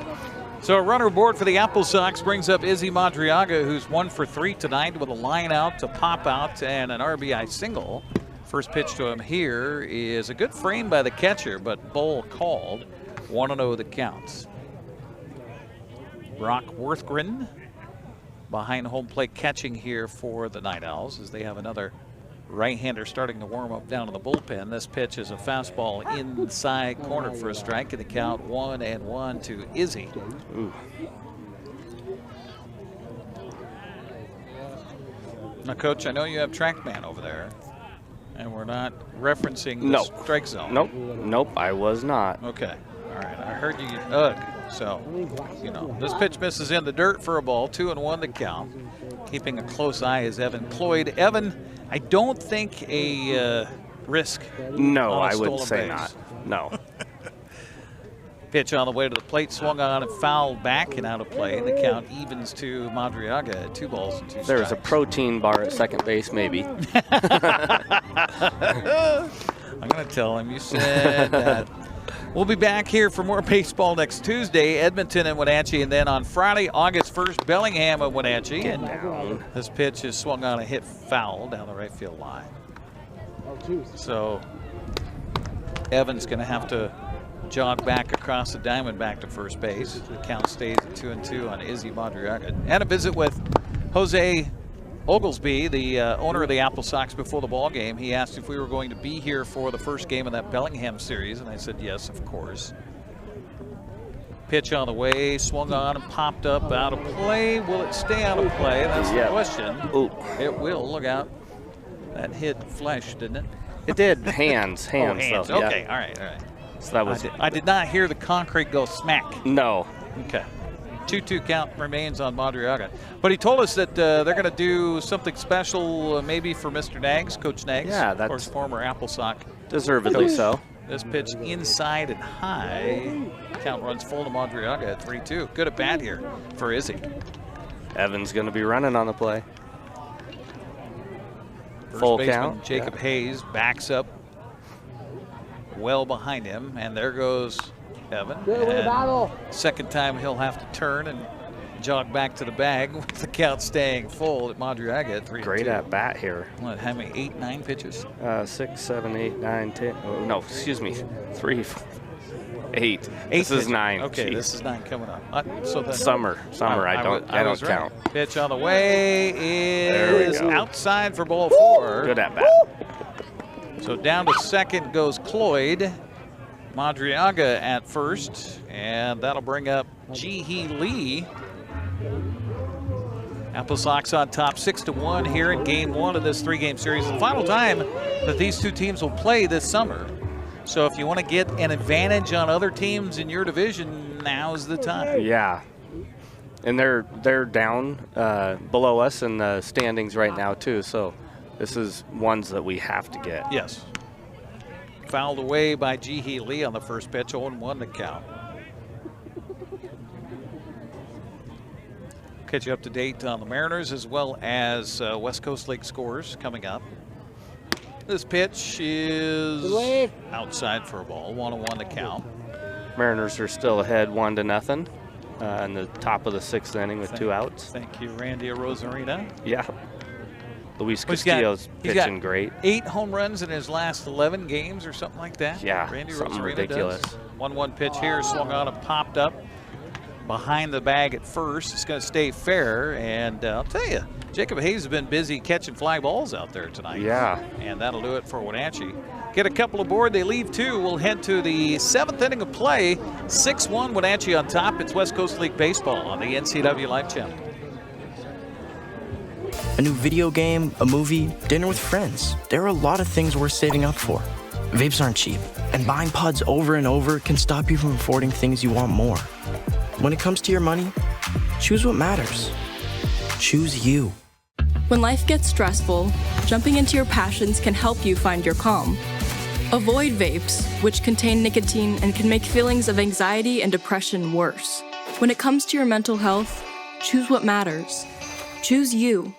So a runner aboard for the AppleSox brings up Izzy Madriaga, who's 1 for 3 tonight with a line out, a pop out, and an RBI single. First pitch to him here is a good frame by the catcher, but ball called. 1-0 the counts. Brock Worthgren behind home plate catching here for the Night Owls as they have another right-hander starting to warm up down in the bullpen. This pitch is a fastball inside corner for a strike, and the count 1-1 to Izzy. Ooh. Now, Coach, I know you have TrackMan over there, and we're not referencing the strike zone. Nope, I was not. Okay. All right, I heard you get so, you know, this pitch misses in the dirt for a ball, 2-1 the count. Keeping a close eye is Evan Cloyd. Evan, I don't think a risk. No, I would say not. No. Pitch on the way to the plate, swung on and fouled back and out of play. And the count evens to Madriaga at 2 balls and 2 strikes. There's a protein bar at second base, maybe. I'm going to tell him you said that. We'll be back here for more baseball next Tuesday, Edmonton and Wenatchee, and then on Friday, August 1st, Bellingham and Wenatchee. And this pitch is swung on a hit foul down the right field line. So Evan's going to have to jog back across the diamond back to first base. The count stays at 2-2 on Izzy Madriaga. And a visit with Jose Oglesby, the owner of the AppleSox, before the ball game. He asked if we were going to be here for the first game of that Bellingham series, and I said yes, of course. Pitch on the way, swung on and popped up out of play. Will it stay out of play? That's the question. Ooh. It will. Look out. That hit flesh, didn't it? It did. Hands. Oh, hands. So, okay. All right. So that was. I did not hear the concrete go smack. No. Okay. 2-2 count remains on Madriaga. But he told us that they're going to do something special maybe for Mr. Nags, Coach Nags. Yeah, of course, former AppleSox. Deservedly so. This pitch inside and high. Count runs full to Madriaga at 3-2. Good at bat here for Izzy. Evan's going to be running on the play. First Full baseman count. Jacob Hayes backs up well behind him, and there goes Evan. And second time he'll have to turn and jog back to the bag with the count staying full at Madriaga at 3-2. Great at bat here. What, how many, 8, 9 pitches? 6, 7, 8, 9, 10. Oh, no, excuse me. 3, 4, 8. This is 9. Okay, Jeez. this is 9 coming up. So then, Summer. I don't was count. Right. Pitch on the way is outside for ball 4. Good at bat. So down to second goes Cloyd. Madriaga at first, and that'll bring up Ji-Hee Lee. AppleSox on top 6-1 here in game 1 of this 3-game series. The final time that these two teams will play this summer. So if you want to get an advantage on other teams in your division, now's the time. Yeah. And they're down below us in the standings right now too. So this is ones that we have to get. Yes. fouled away by Ji-Hee Lee on the first pitch, 0-1 to count. Catch you up to date on the Mariners as well as West Coast League scores coming up. This pitch is outside for a ball, 1-1 to count. Mariners are still ahead 1-0 in the top of the 6th inning with 2 outs. Thank you, Randy Arozarena. Yeah. Luis Castillo's pitching great. 8 home runs in his last 11 games or something like that. Yeah, Randy something Arozarena ridiculous. does. 1-1 pitch here, swung on and popped up behind the bag at first. It's going to stay fair, and I'll tell you, Jacob Hayes has been busy catching fly balls out there tonight. Yeah. And that'll do it for Wenatchee. Get a couple aboard, they leave 2. We'll head to the 7th inning of play. 6-1 Wenatchee on top. It's West Coast League Baseball on the NCWLIFE Channel. A new video game, a movie, dinner with friends. There are a lot of things worth saving up for. Vapes aren't cheap, and buying pods over and over can stop you from affording things you want more. When it comes to your money, choose what matters. Choose you. When life gets stressful, jumping into your passions can help you find your calm. Avoid vapes, which contain nicotine and can make feelings of anxiety and depression worse. When it comes to your mental health, choose what matters. Choose you.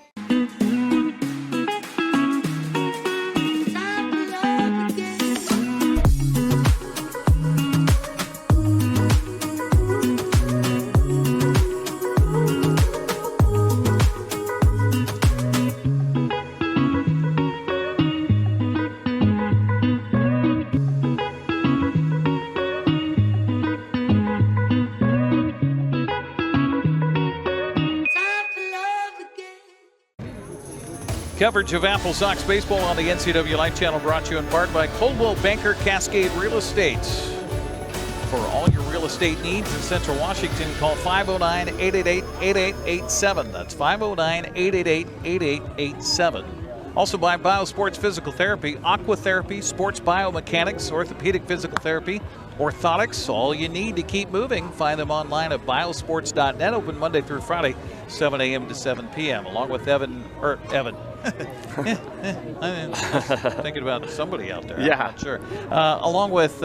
Coverage of AppleSox baseball on the NCWLIFE Channel brought to you in part by Coldwell Banker Cascade Real Estate. For all your real estate needs in Central Washington, call 509-888-8887. That's 509-888-8887. Also by Biosports Physical Therapy, Aqua Therapy, Sports Biomechanics, Orthopedic Physical Therapy, Orthotics, all you need to keep moving. Find them online at biosports.net, open Monday through Friday, 7 a.m. to 7 p.m. Along with Evan. I'm thinking about somebody out there. Yeah. I'm not sure. Along with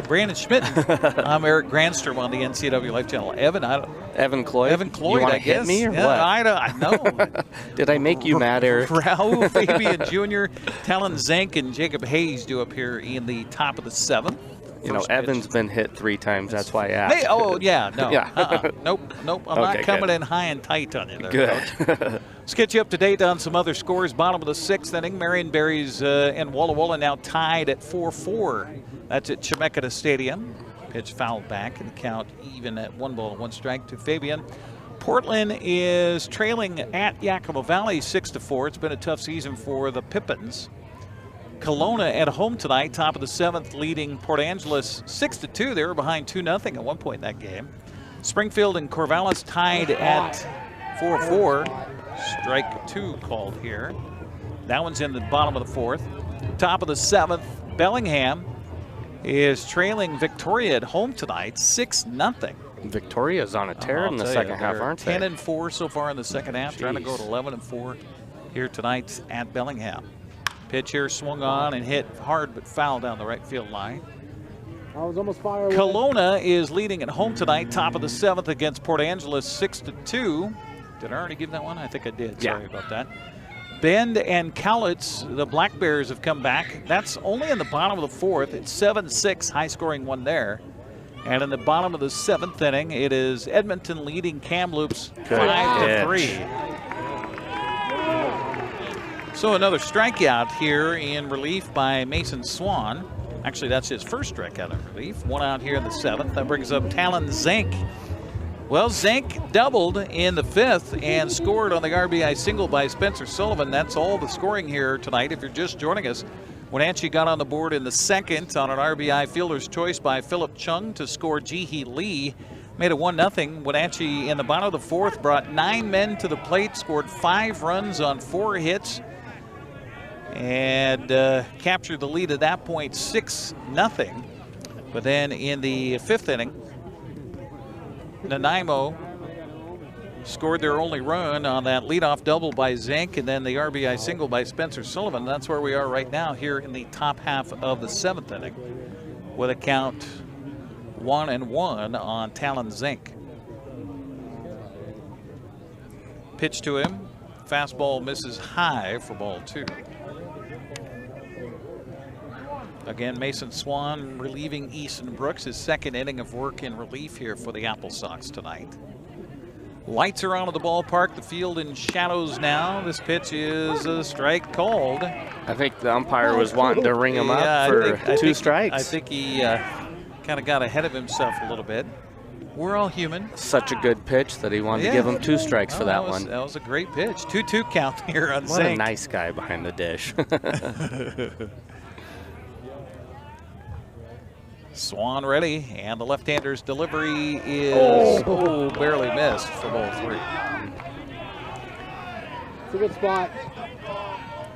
Brandon Schmitten, I'm Eric Granstrom on the NCWLIFE Channel. Evan Cloyd. Evan Cloyd, you want I to guess. hit me or yeah, what? I know. Did I make you mad, Eric? Raul Fabian Jr., Talon Zank, and Jacob Hayes do appear in the top of the 7th. You know, Evan's been hit 3 times. That's why I asked. Hey, oh, yeah, no. Yeah. Nope. I'm not coming in high and tight on you there. Good. Let's get you up to date on some other scores. Bottom of the 6th inning, Marion Berries and Walla Walla now tied at 4-4. That's at Chemeketa Stadium. Pitch fouled back and count even at 1-1 to Fabian. Portland is trailing at Yakima Valley 6-4. It's been a tough season for the Pippins. Kelowna at home tonight, top of the 7th, leading Port Angeles 6-2. They were behind 2-0 at one point in that game. Springfield and Corvallis tied at 4-4. Strike 2 called here. That one's in the bottom of the 4th. Top of the 7th, Bellingham is trailing Victoria at home tonight, 6-0. Victoria's on a tear in the second half, aren't they? 10-4 so far in the second half, trying to go to 11-4 here tonight at Bellingham. Pitch here swung on and hit hard but foul down the right field line. I was almost far away. Kelowna is leading at home tonight, top of the 7th against Port Angeles, 6-2. Did I already give that one? I think I did. Yeah. Sorry about that. Bend and Cowlitz, the Black Bears have come back. That's only in the bottom of the 4th. It's 7-6, high-scoring one there. And in the bottom of the 7th inning, it is Edmonton leading Kamloops 5-3. So another strikeout here in relief by Mason Swan. Actually, that's his first strikeout in relief. One out here in the 7th. That brings up Talon Zank. Well, Zank doubled in the 5th and scored on the RBI single by Spencer Sullivan. That's all the scoring here tonight. If you're just joining us, Wenatchee got on the board in the 2nd on an RBI fielder's choice by Philip Chung to score Ji-Hee Lee. Made it 1-0. Wenatchee in the bottom of the 4th brought 9 men to the plate, scored 5 runs on 4 hits. And captured the lead at that point, 6-0. But then in the 5th inning, Nanaimo scored their only run on that leadoff double by Zink and then the RBI single by Spencer Sullivan. That's where we are right now here in the top half of the 7th inning with a count 1-1 on Talon Zink. Pitch to him. Fastball misses high for ball 2. Again, Mason Swan relieving Easton Brooks, his 2nd inning of work in relief here for the AppleSox tonight. Lights are on at the ballpark. The field in shadows now. This pitch is a strike called. I think the umpire was wanting to ring him up for 2 strikes. I think he kind of got ahead of himself a little bit. We're all human. Such a good pitch that he wanted to give him 2 strikes for that one. That was a great pitch. 2-2 count here on What Zink. a nice guy behind the dish. Swan ready, and the left-hander's delivery is barely missed for ball 3. It's a good spot.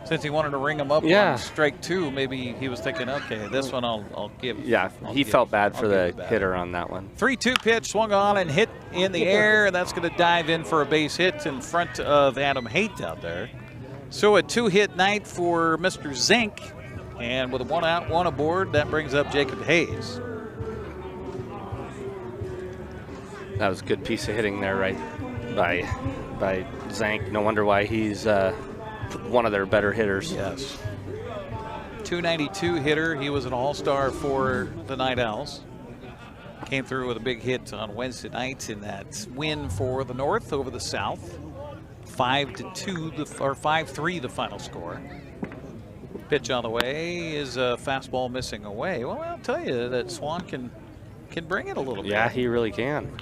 Since he wanted to ring him up on strike 2, maybe he was thinking, okay, this one I'll give. Yeah, he felt bad for the hitter on that one. 3-2 pitch, swung on and hit in the air, and that's going to dive in for a base hit in front of Adam Haight out there. So a 2-hit night for Mr. Zink. And with a 1 out, 1 aboard, that brings up Jacob Hayes. That was a good piece of hitting there, right, by Zank. No wonder why he's one of their better hitters. Yes. 292 hitter. He was an all-star for the Night Owls. Came through with a big hit on Wednesday night in that win for the North over the South. 5-2 or 5-3 the final score. Pitch on the way is a fastball missing away. Well, I'll tell you that Swan can bring it a little bit. Yeah, he really can.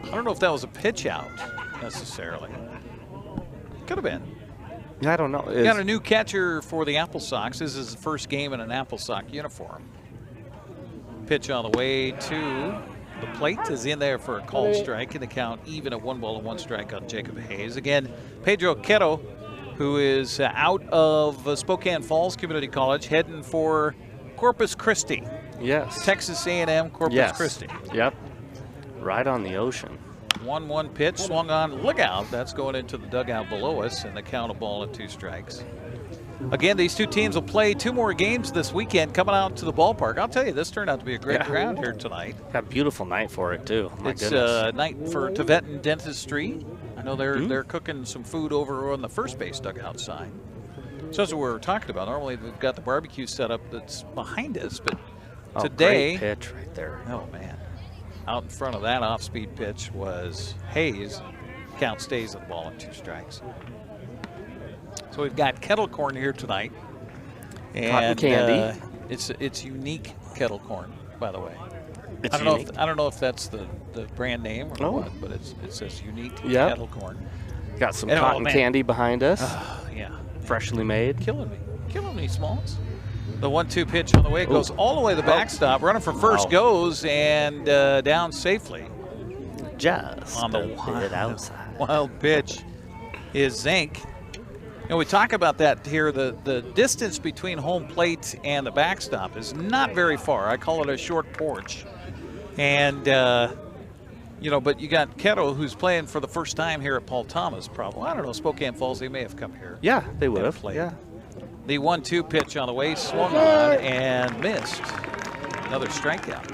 I don't know if that was a pitch out necessarily. Could have been. I don't know. Got a new catcher for the AppleSox. This is his first game in an AppleSox uniform. Pitch on the way to the plate is in there for a called strike, and the count even at 1 ball and 1 strike on Jacob Hayes. Again, Pedro Quero, who is out of Spokane Falls Community College, heading for Corpus Christi. Yes. Texas A&M Corpus Christi. Yep. Right on the ocean. 1-1 pitch, swung on, look out. That's going into the dugout below us, and the count of ball and 2 strikes. Again, these 2 teams will play 2 more games this weekend coming out to the ballpark. I'll tell you, this turned out to be a great crowd here tonight. Got a beautiful night for it, too. My it's goodness. a night for Tibetan Dentistry. I know they're cooking some food over on the first base dugout side. So that's what we were talking about. Normally we've got the barbecue set up that's behind us, but today, great pitch right there. Oh man, out in front of that off-speed pitch was Hayes. Count stays at the ball and 2 strikes. So we've got kettle corn here tonight, and cotton candy. It's unique kettle corn, by the way. It's I don't know if that's the brand name or what, but it says unique kettle corn. Got some cotton candy behind us. Yeah. Freshly made. Killing me, Smalls. The 1-2 pitch on the way goes all the way to the backstop. Running for first goes and down safely. Just on the bit outside. Wild pitch is Zink. And we talk about that here. The distance between home plate and the backstop is not very far. I call it a short porch. And, but you got Ketto, who's playing for the first time here at Paul Thomas, probably. I don't know, Spokane Falls, they may have come here. Yeah, they would have. Played. Yeah. The 1-2 pitch on the way, swung on and missed. Another strikeout.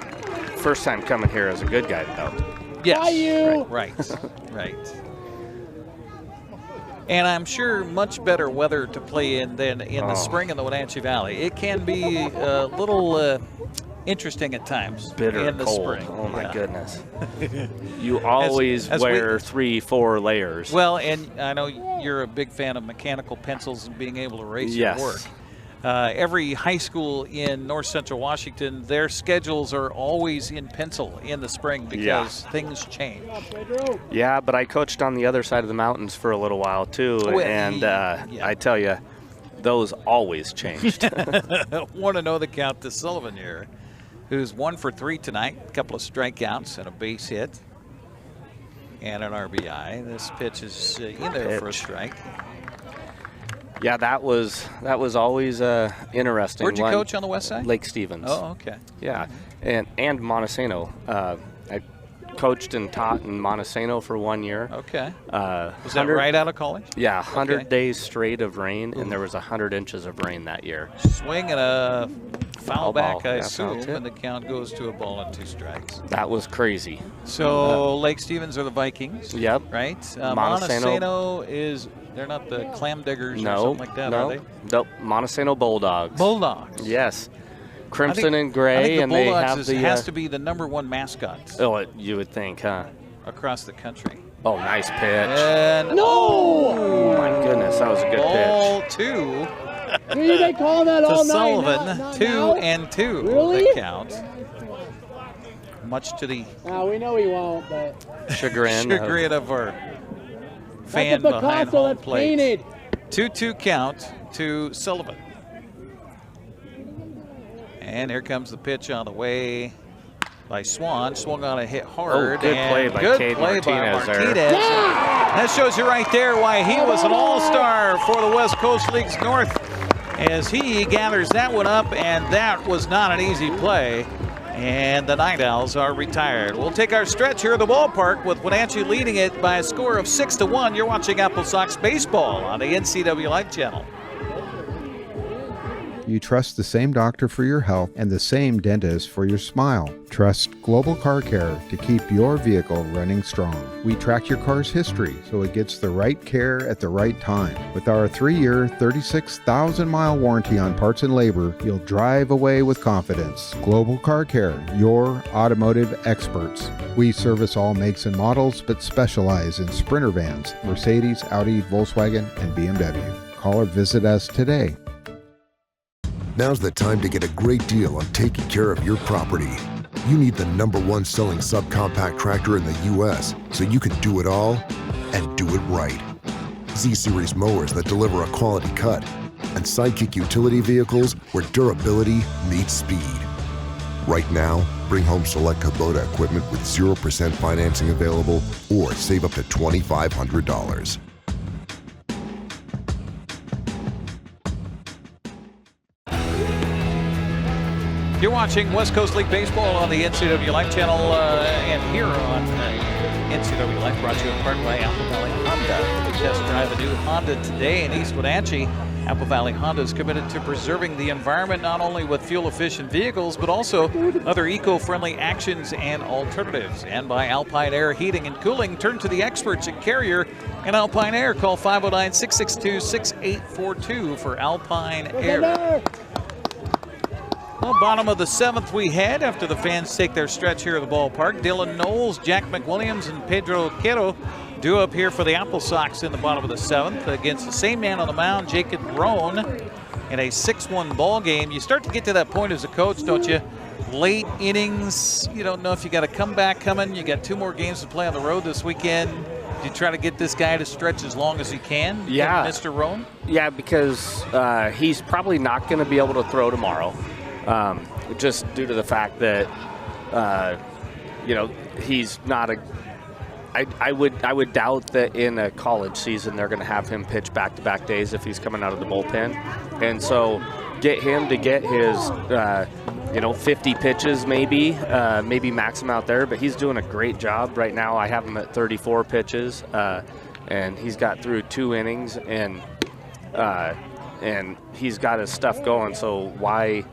First time coming here as a good guy, though. Yes. Right. And I'm sure much better weather to play in than in the spring in the Wenatchee Valley. It can be a little interesting at times. Bitter in the cold. spring. Oh my goodness. You always wear 3-4 layers. Well, and I know you're a big fan of mechanical pencils and being able to erase your work. Every high school in north central Washington, their schedules are always in pencil in the spring because things change. Yeah, but I coached on the other side of the mountains for a little while too, and I tell you, those always changed. Want to know the count to Sullivan here, who's 1 for 3 tonight, a couple of strikeouts and a base hit and an RBI. This pitch is in there for a strike. Yeah, that was always interesting. Where'd you coach on the west side? Lake Stevens. Oh, okay. Yeah, and Montesano. I coached and taught in Montesano for 1 year. Okay. Was that right out of college? Yeah, 100 Okay. days straight of rain, and there was 100 inches of rain that year. Swing and a foul back, ball. I Yeah, assume, foul tip. and the count goes to a ball and 2 strikes. That was crazy. So Lake Stevens are the Vikings. Yep. Right? Montesano Montesano is, they're not the Clam Diggers or No, something like that, are they? Nope. Montesano Bulldogs. Bulldogs. Yes. I Crimson think- and I gray, think the and they Bulldogs have is, the. has to be the #1 mascot You would think, huh? across the country. Oh, nice pitch. And Oh my goodness, that was a good ball pitch. 2 They've been calling that to all night. Sullivan. Not 2 now. and 2. Really? The count. Much to the We know he won't, but Chagrin. chagrin of our that's fan a behind Picasso home that's plate. painted. 2-2 count to Sullivan. And here comes the pitch on the way by Swan. Swung on a hit hard. good and play by good Cade play by Martinez there. Martinez. That shows you right there why he was an all-star for the West Coast Leagues North, as he gathers that one up, and that was not an easy play. And the Night Owls are retired. We'll take our stretch here at the ballpark with Wenatchee leading it by a score of 6-1. You're watching AppleSox baseball on the NCWLIFE Channel. You trust the same doctor for your health and the same dentist for your smile. Trust Global Car Care to keep your vehicle running strong. We track your car's history so it gets the right care at the right time. With our 3-year, 36,000-mile warranty on parts and labor, you'll drive away with confidence. Global Car Care, your automotive experts. We service all makes and models, but specialize in Sprinter vans, Mercedes, Audi, Volkswagen, and BMW. Call or visit us today. Now's the time to get a great deal on taking care of your property. You need the #1 selling subcompact tractor in the U.S. so you can do it all and do it right. Z-Series mowers that deliver a quality cut, and Sidekick utility vehicles where durability meets speed. Right now, bring home select Kubota equipment with 0% financing available or save up to $2,500. You're watching West Coast League Baseball on the NCWLIFE Channel and here on NCWLIFE, brought to you in part by Apple Valley Honda. Test drive a new Honda today in East Wenatchee. Apple Valley Honda is committed to preserving the environment not only with fuel-efficient vehicles, but also other eco-friendly actions and alternatives. And by Alpine Air Heating and Cooling. Turn to the experts at Carrier and Alpine Air. Call 509-662-6842 for Alpine Air. Well, bottom of the 7th we head after the fans take their stretch here at the ballpark. Dylan Knowles, Jack McWilliams, and Pedro Quero due up here for the AppleSox in the bottom of the 7th against the same man on the mound, Jacob Roan, in a 6-1 ball game. You start to get to that point as a coach, don't you? Late innings, you don't know if you got a comeback coming. You got 2 more games to play on the road this weekend. Do you try to get this guy to stretch as long as he can? Yeah. Mr. Roan? Yeah, because he's probably not going to be able to throw tomorrow. Just due to the fact that, he's not a. I would doubt that in a college season they're going to have him pitch back-to-back days if he's coming out of the bullpen, and so get him to get his 50 pitches maybe max him out there. But he's doing a great job right now. I have him at 34 pitches, and he's got through 2 innings, and he's got his stuff going. So why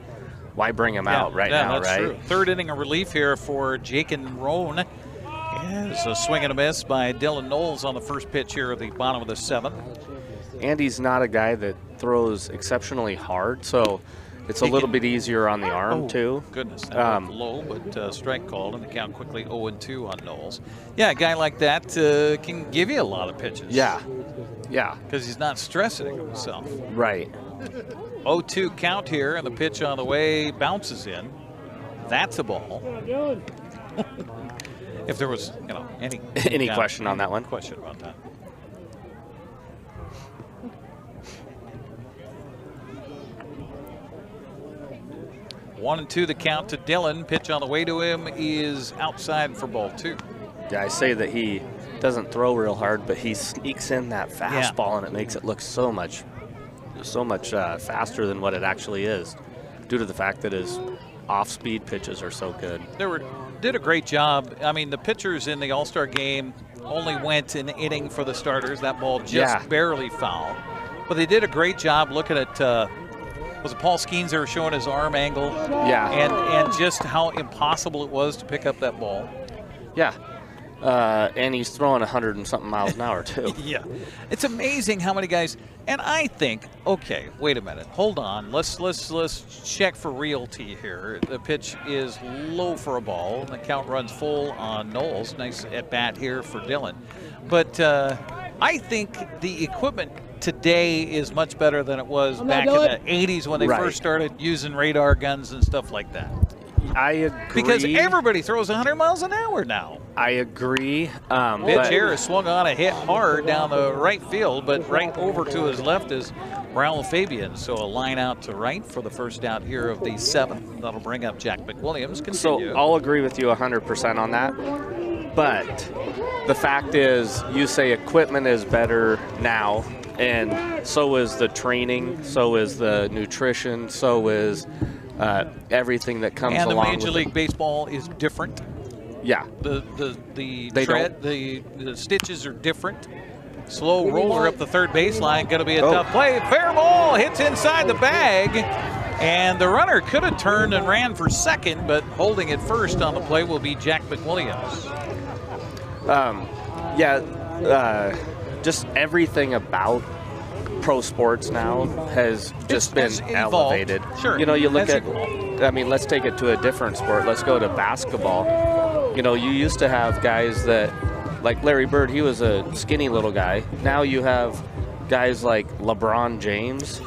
bring him out right now, that's right? True. 3rd inning of relief here for Jacob Roan. Is a swing and a miss by Dylan Knowles on the first pitch here at the bottom of the 7th. And he's not a guy that throws exceptionally hard, so it's a little bit easier on the arm, too. Goodness, that was low, but strike called, and the count quickly 0-2 on Knowles. Yeah, a guy like that can give you a lot of pitches. Yeah. Because he's not stressing himself. Right. 0-2 count here, and the pitch on the way bounces in. That's a ball. If there was, any question on that one. Question about that. One and 2 the count to Dylan. Pitch on the way to him is outside for ball 2. Yeah, I say that he doesn't throw real hard, but he sneaks in that fastball, and it makes it look so much faster than what it actually is, due to the fact that his off-speed pitches are so good. There were did a great job. I mean, the pitchers in the All-Star game only went an inning for the starters. That ball just barely foul. But they did a great job looking at, was it Paul Skeens showing his arm angle? Yeah. And just how impossible it was to pick up that ball. Yeah. And he's throwing 100 and something miles an hour, too. Yeah. It's amazing how many guys, and I think, okay, wait a minute, hold on. Let's check for realty here. The pitch is low for a ball. The count runs full on Knowles. Nice at bat here for Dylan. But I think the equipment today is much better than it was back in the 80s when they first started using radar guns and stuff like that. I agree. Because everybody throws 100 miles an hour now. I agree. Pitch here is swung on a hit hard down the right field, but right over to his left is Raul Fabian. So a line out to right for the first out here of the 7th. That'll bring up Jack McWilliams. Continue. So I'll agree with you 100% on that. But the fact is, you say equipment is better now, and so is the training, so is the nutrition, so is everything that comes along with it. And the Major League Baseball is different. Yeah. The tread, the stitches are different. Slow roller up the third baseline, going to be a tough play. Fair ball hits inside the bag, and the runner could have turned and ran for second, but holding it first on the play will be Jack McWilliams. Just everything about pro sports now has just been elevated. Sure. You know, you look at, I mean, let's take it to a different sport. Let's go to basketball. You know, you used to have guys that, like Larry Bird, he was a skinny little guy. Now you have guys like LeBron James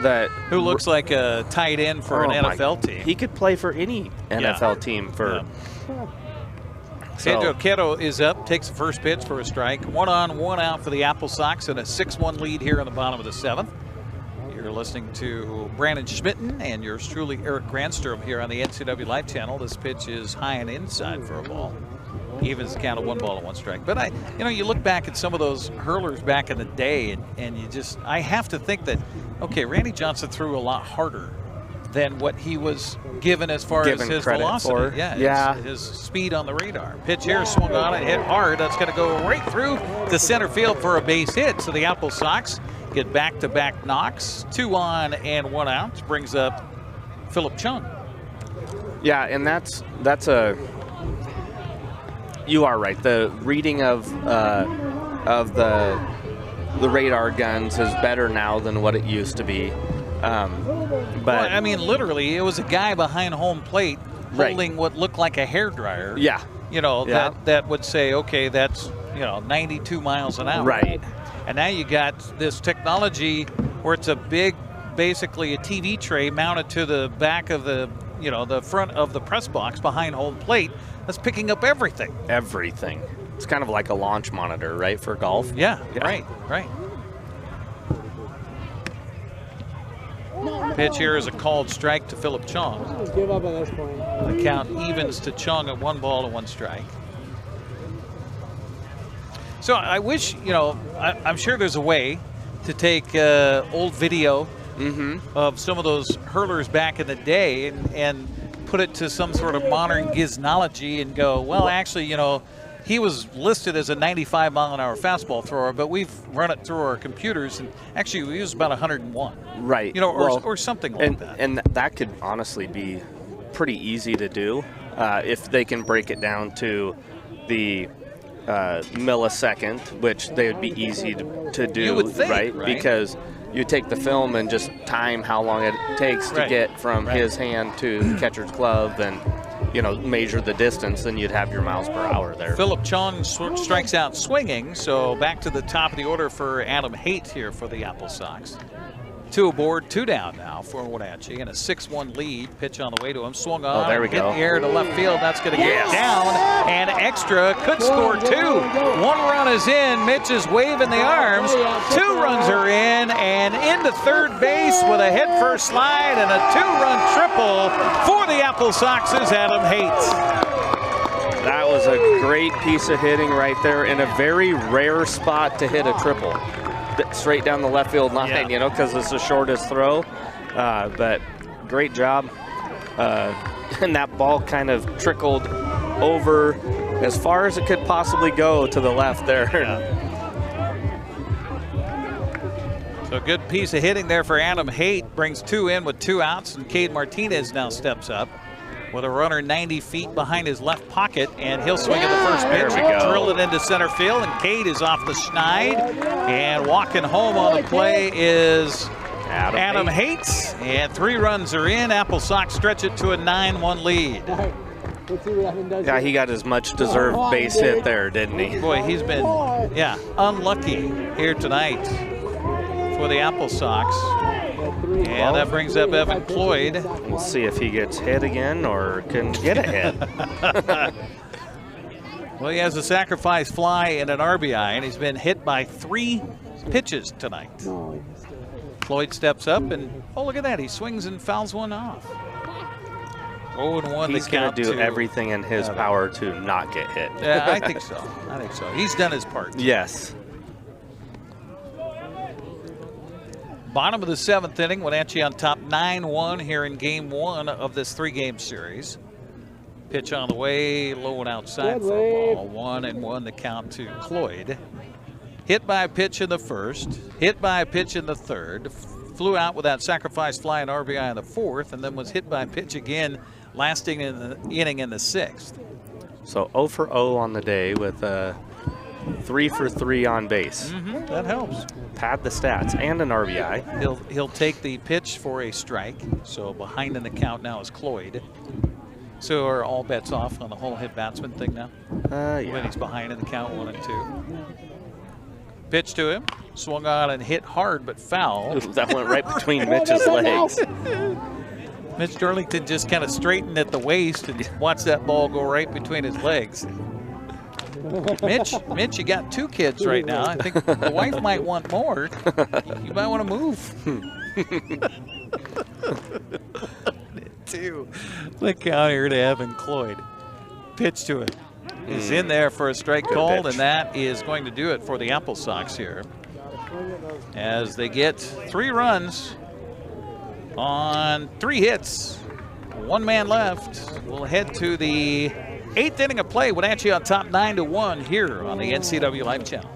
that who looks like a tight end for an NFL team. He could play for any NFL team for. Pedro Quero is up, takes the first pitch for a strike. 1 on, 1 out for the AppleSox, and a 6-1 lead here in the bottom of the 7th. You're listening to Brandon Schmitten and yours truly, Eric Granstrom, here on the NCWLIFE Channel. This pitch is high and inside for a ball. Evens the count of 1 ball and 1 strike. But you look back at some of those hurlers back in the day, and I have to think that, okay, Randy Johnson threw a lot harder than what he was given as far as his velocity. His speed on the radar. Pitch here swung on it, hit hard. That's going to go right through the center field for a base hit. So the AppleSox get back-to-back knocks. 2 on and 1 out. Brings up Philip Chung. Yeah, and that's you are right. The reading of the radar guns is better now than what it used to be. But I mean, literally, it was a guy behind home plate holding what looked like a hairdryer. Yeah. That would say, okay, that's 92 miles an hour. Right. And now you got this technology where it's a big, basically a TV tray mounted to the back of the front of the press box behind home plate that's picking up everything. Everything. It's kind of like a launch monitor, right, for golf? Yeah. Right. Pitch here is a called strike to Philip Chung. Just give up at this point. The count evens to Chung at 1 ball and 1 strike. So I wish, I'm sure there's a way to take old video of some of those hurlers back in the day and put it to some sort of modern giznology and go, well, actually, he was listed as a 95-mile-an-hour fastball thrower, but we've run it through our computers, and actually he was about 101. Right. Or something like that. And that could honestly be pretty easy to do if they can break it down to the millisecond, which they would be easy to do, you would think, right? Because you take the film and just time how long it takes to get from his hand to the catcher's glove and measure the distance, then you'd have your miles per hour there. Philip Chung strikes out swinging, so back to the top of the order for Adam Haight here for the AppleSox. 2 aboard, 2 down now for Wenatchee, and a 6-1 lead. Pitch on the way to him, swung on, there we hit go. the air to left field. That's going to get down, and extra could score 2. 1 run is in. Mitch is waving the arms. 2 runs are in, and into third base with a head-first slide and a 2-run triple for the AppleSox's Adam Haight. That was a great piece of hitting right there in a very rare spot to hit a triple. Straight down the left field line, because it's the shortest throw. But great job. And that ball kind of trickled over as far as it could possibly go to the left there. So a good piece of hitting there for Adam Haight. Brings 2 in with 2 outs, and Cade Martinez now steps up with a runner 90 feet behind his left pocket, and he'll swing at the first pitch, drill it into center field, and Cade is off the schneid, and walking home on the play is Adam Haight, and 3 runs are in. AppleSox stretch it to a 9-1 lead. Yeah, he got his much deserved base hit there, didn't he? Boy, he's been, unlucky here tonight for the AppleSox. And that brings up Evan Cloyd. We'll see if he gets hit again or can get a hit. Well, he has a sacrifice fly and an RBI, and he's been hit by 3 pitches tonight. Cloyd steps up, and oh, look at that. He swings and fouls one off. 0-1. He's going to do everything in his power to not get hit. Yeah, I think so. He's done his part. Yes. Bottom of the 7th inning, Wenatchee on top 9-1 here in game 1 of this 3-game series. Pitch on the way, low and outside for a ball. 1-1 the count to Cloyd. Hit by a pitch in the first, hit by a pitch in the third, flew out with that sacrifice fly and RBI in the 4th, and then was hit by a pitch again, lasting in the inning in the 6th. So 0 for 0 on the day with 3 for 3 on base. That helps. Pad the stats and an RBI. He'll take the pitch for a strike. So behind in the count now is Cloyd. So are all bets off on the whole hit batsman thing now? Yeah. When he's behind in the count 1-2. Pitch to him, swung on and hit hard but foul. That went right between Mitch's legs. Mitch Darlington just kind of straightened at the waist and watched that ball go right between his legs. Mitch, you got 2 kids right now. I think the wife might want more. You might want to move. 2. Look out here to Evan Cloyd. Pitch to it. Is in there for a strike called, and that is going to do it for the AppleSox here. As they get 3 runs on 3 hits. 1 man left. We'll head to the 8th inning of play. Wenatchee on top 9-1 here on the NCWLIFE Channel.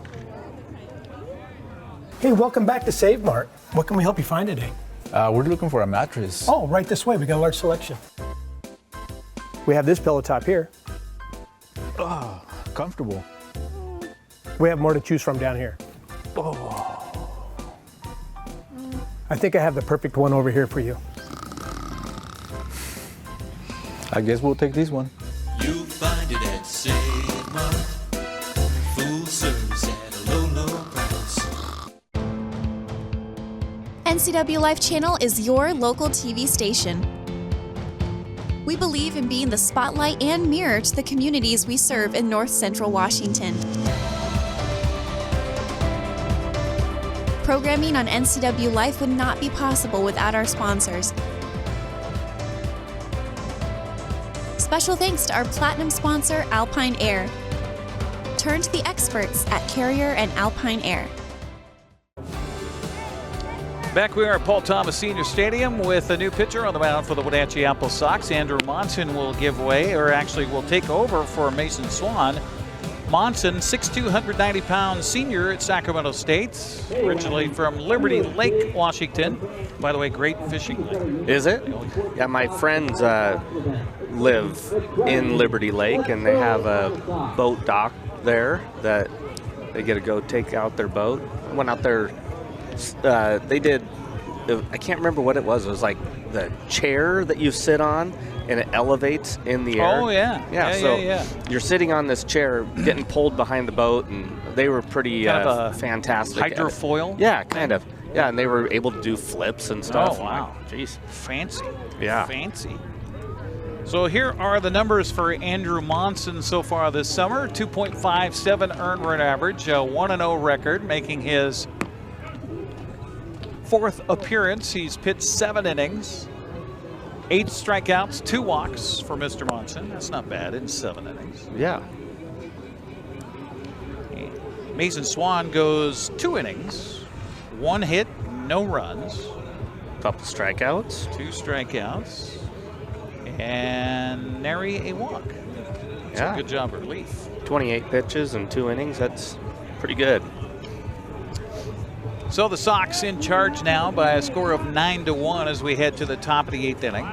Hey, welcome back to Save Mart. What can we help you find today? We're looking for a mattress. Oh, right this way. We got a large selection. We have this pillow top here. Oh, comfortable. We have more to choose from down here. Oh. I think I have the perfect one over here for you. I guess we'll take this one. You'll find it at Save Mart. Full service at a low, low price. NCWLIFE Channel is your local TV station. We believe in being the spotlight and mirror to the communities we serve in North Central Washington. Programming on NCWLIFE would not be possible without our sponsors. Special thanks to our platinum sponsor, Alpine Air. Turn to the experts at Carrier and Alpine Air. Back we are at Paul Thomas Senior Stadium with a new pitcher on the mound for the Wenatchee AppleSox. Andrew Monson will give way, or actually will take over for Mason Swan. Monson, 6'2", 190-pound senior at Sacramento State, originally from Liberty Lake, Washington. By the way, great fishing lake. Is it? Yeah, my friends live in Liberty Lake, and they have a boat dock there that they get to go take out their boat. I went out there. They did, I can't remember what it was. It was like the chair that you sit on and it elevates in the air. Oh, yeah. Yeah. You're sitting on this chair getting pulled behind the boat, and they were pretty kind of fantastic. Hydrofoil? Yeah, kind of. Yeah, and they were able to do flips and stuff. Oh, wow. Jeez. Fancy. Yeah. Fancy. So here are the numbers for Andrew Monson so far this summer. 2.57 earned run average, a 1-0 record, making his 4th appearance. He's pitched 7 innings, 8 strikeouts, 2 walks for Mr. Monson. That's not bad in 7 innings. Yeah. Mason Swan goes 2 innings, 1 hit, no runs. Couple strikeouts. 2 strikeouts, and nary a walk. It's a good job of relief. 28 pitches and 2 innings. That's pretty good. So the Sox in charge now by a score of 9-1 as we head to the top of the 8th inning.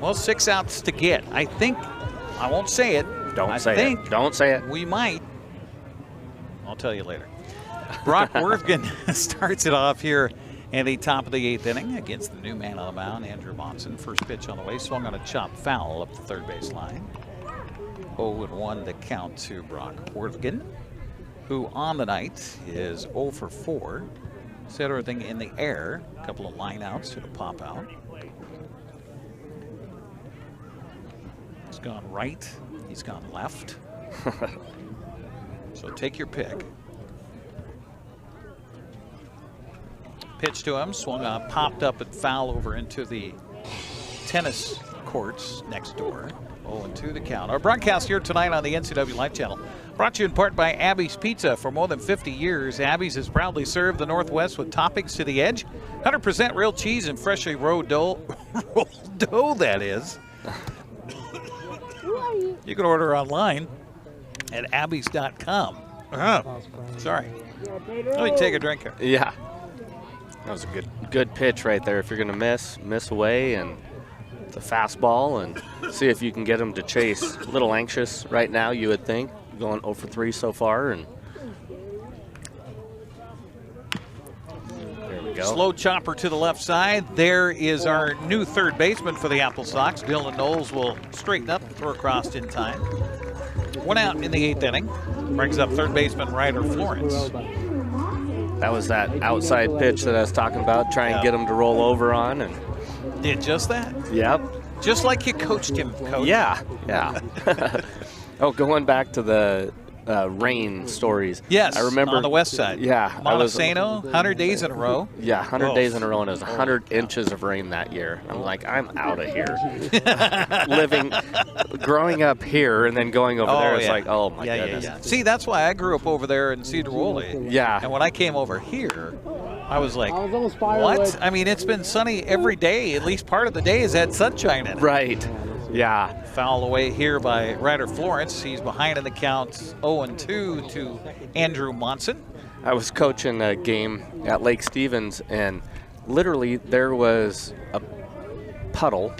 Well, 6 outs to get. I think, I won't say it. Don't say it. Don't say it. We might. I'll tell you later. Brock Worthgen starts it off here in the top of the 8th inning against the new man on the mound, Andrew Monson. First pitch on the way, swung on a chopped foul up the third base line. 0-1 to count to Brock Worthgen, who on the night is 0 for 4. Set everything in the air. A couple of line outs to the pop out. He's gone right. He's gone left. So take your pick. Pitch to him, swung on, popped up and foul over into the tennis courts next door. 0-2 the count. Our broadcast here tonight on the NCWLIFE Channel brought to you in part by Abby's Pizza. For more than 50 years, Abby's has proudly served the Northwest with toppings to the edge. 100% real cheese and freshly rolled dough, that is. You can order online at abbeys.com. Sorry. Let me take a drink here. Yeah. That was a good pitch right there. If you're going to miss away, and the fastball, and see if you can get him to chase. A little anxious right now, you would think. Going 0 for 3 so far, and there we go. Slow chopper to the left side. There is our new third baseman for the AppleSox. Dylan Knowles will straighten up, throw across in time. 1 out in the 8th inning. Brings up third baseman Ryder Florence. That was that outside pitch that I was talking about, trying to get him to roll over on. And did just that? Yep. Just like you coached him, Coach. Yeah. Oh, going back to the rain stories. Yes, I remember on the west side. Yeah. Montesano, 100 days in a row. Yeah, 100 days in a row, and it was 100 inches of rain that year. I'm like, I'm out of here. Growing up here and then going over there, it's like, oh my goodness. Yeah. See, that's why I grew up over there in Cedar Woolley. Yeah. And when I came over here, I was like, almost what? I mean, it's been sunny every day. At least part of the day has had sunshine in it. Right. Yeah. Foul away here by Ryder Florence. He's behind in the count, 0-2 to Andrew Monson. I was coaching a game at Lake Stevens, and literally there was a puddle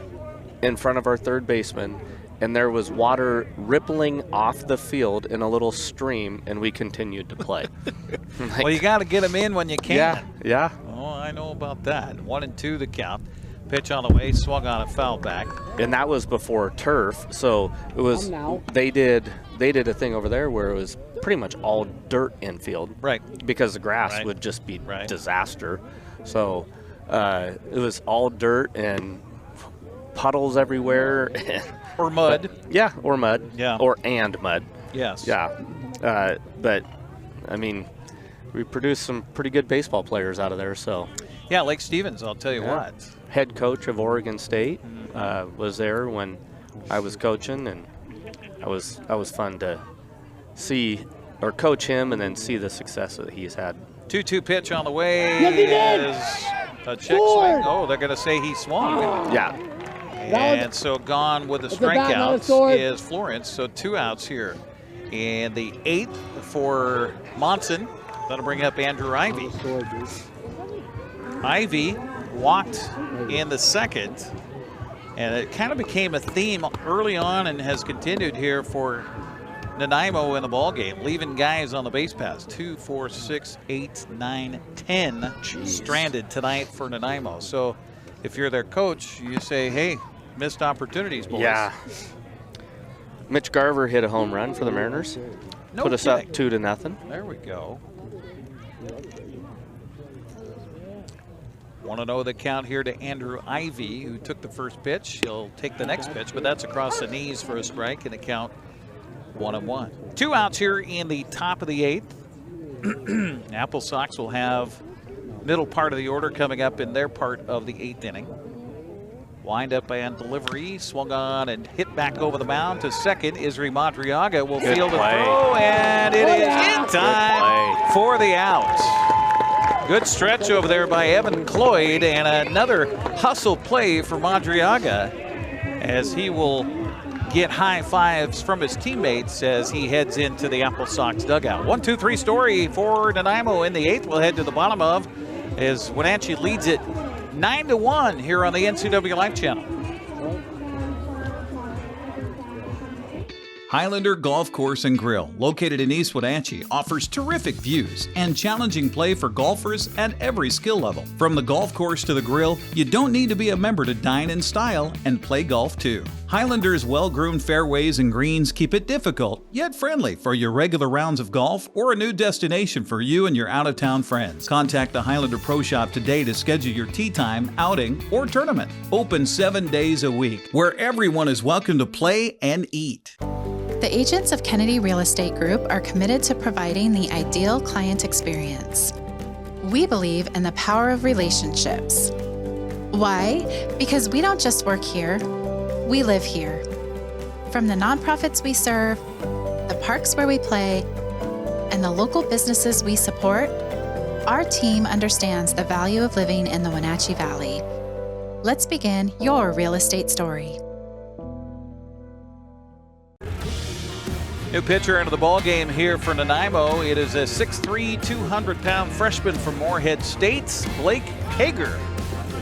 in front of our third baseman, and there was water rippling off the field in a little stream, and we continued to play. Well, you got to get them in when you can. Yeah. Oh, I know about that. 1-2 the count. Pitch on the way, swung on a foul back. And that was before turf, so it was. They did a thing over there where it was pretty much all dirt infield, right? Because the grass would just be disaster. So it was all dirt and puddles everywhere. Or mud. Or mud. Yeah. And mud. Yes. Yeah. But I mean, we produced some pretty good baseball players out of there. So. Yeah, Lake Stevens. I'll tell you what. Head coach of Oregon State was there when I was coaching, and I was fun to see or coach him and then see the success that he's had. 2-2 pitch on the way is a check swing. Oh, they're going to say he swung. Yeah. And so gone with the strikeouts is Florence. So 2 outs here in the 8th for Monson. That'll bring up Andrew Ivy. Ivy walked in the 2nd, and it kind of became a theme early on and has continued here for Nanaimo in the ball game, leaving guys on the base paths. 2, 4, 6, 8, 9, 10 stranded tonight for Nanaimo. So if you're their coach, you say, hey, missed opportunities, boys. Yeah. Mitch Garver hit a home run for the Mariners. Put us up 2-0. There we go. 1-0 the count here to Andrew Ivy, who took the first pitch. He'll take the next pitch, but that's across the knees for a strike, and the count 1-1. 2 outs here in the top of the 8th. AppleSox will have middle part of the order coming up in their part of the 8th inning. Wind up and delivery, swung on and hit back over the mound to second. Isri Madriaga will field a throw, and it is in time for the out. Good stretch over there by Evan Cloyd, and another hustle play for Madriaga as he will get high fives from his teammates as he heads into the AppleSox dugout. 1-2-3 story for Nanaimo in the 8th. We'll head to the bottom of as Wenatchee leads it 9-1 here on the NCWLIFE Channel. Highlander Golf Course and Grill, located in East Wenatchee, offers terrific views and challenging play for golfers at every skill level. From the golf course to the grill, you don't need to be a member to dine in style and play golf too. Highlander's well-groomed fairways and greens keep it difficult, yet friendly for your regular rounds of golf or a new destination for you and your out-of-town friends. Contact the Highlander Pro Shop today to schedule your tee time, outing, or tournament. Open 7 days a week, where everyone is welcome to play and eat. The agents of Kennedy Real Estate Group are committed to providing the ideal client experience. We believe in the power of relationships. Why? Because we don't just work here, we live here. From the nonprofits we serve, the parks where we play, and the local businesses we support, our team understands the value of living in the Wenatchee Valley. Let's begin your real estate story. New pitcher into the ball game here for Nanaimo. It is a 6'3", 200-pound freshman from Moorhead State. Blake Hager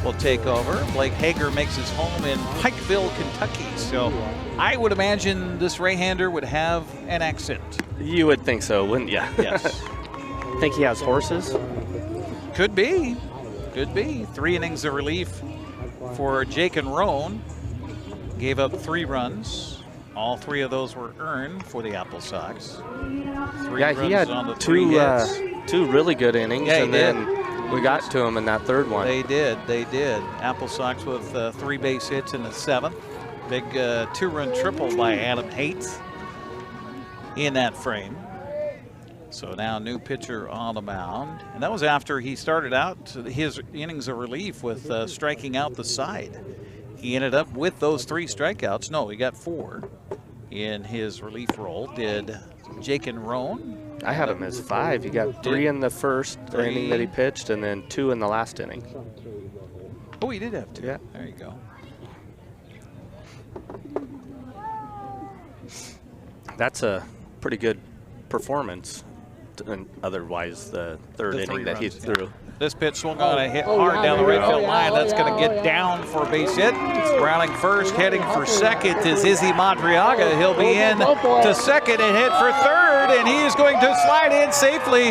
will take over. Blake Hager makes his home in Pikeville, Kentucky. So I would imagine this right-hander would have an accent. You would think so, wouldn't you? Yes. Think he has horses? Could be. Could be. 3 innings of relief for Jake and Roan. Gave up 3 runs. All 3 of those were earned for the AppleSox. 3 runs he had on the 3 hits. 2 really good innings, and then we got to him in that 3rd one. They did. AppleSox with 3 base hits in the 7th. Big 2-run triple by Adam Haight in that frame. So now new pitcher on the mound. And that was after he started out his innings of relief with striking out the side. He ended up with those 3 strikeouts. No, he got 4 in his relief role. Did Jake and Roan? I had him as 5. He got 3 in the first inning that he pitched, and then 2 in the last inning. Oh, he did have 2. Yeah. There you go. That's a pretty good performance. And otherwise, the 3rd inning that he threw. This pitch swung on and hit hard down the right field line. That's going to get down for a base hit. Rounding first, heading for second is Izzy Madriaga. He'll be in to second and hit for third, and he is going to slide in safely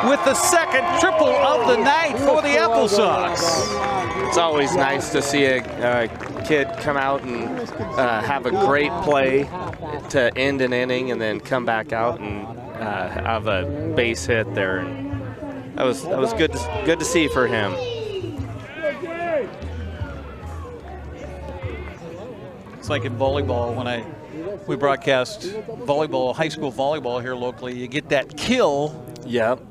with the 2nd triple of the night for the AppleSox. It's always nice to see a kid come out and have a great play to end an inning and then come back out and have a base hit there. And that was good to see for him. It's like in volleyball when we broadcast volleyball, high school volleyball here locally. You get that kill,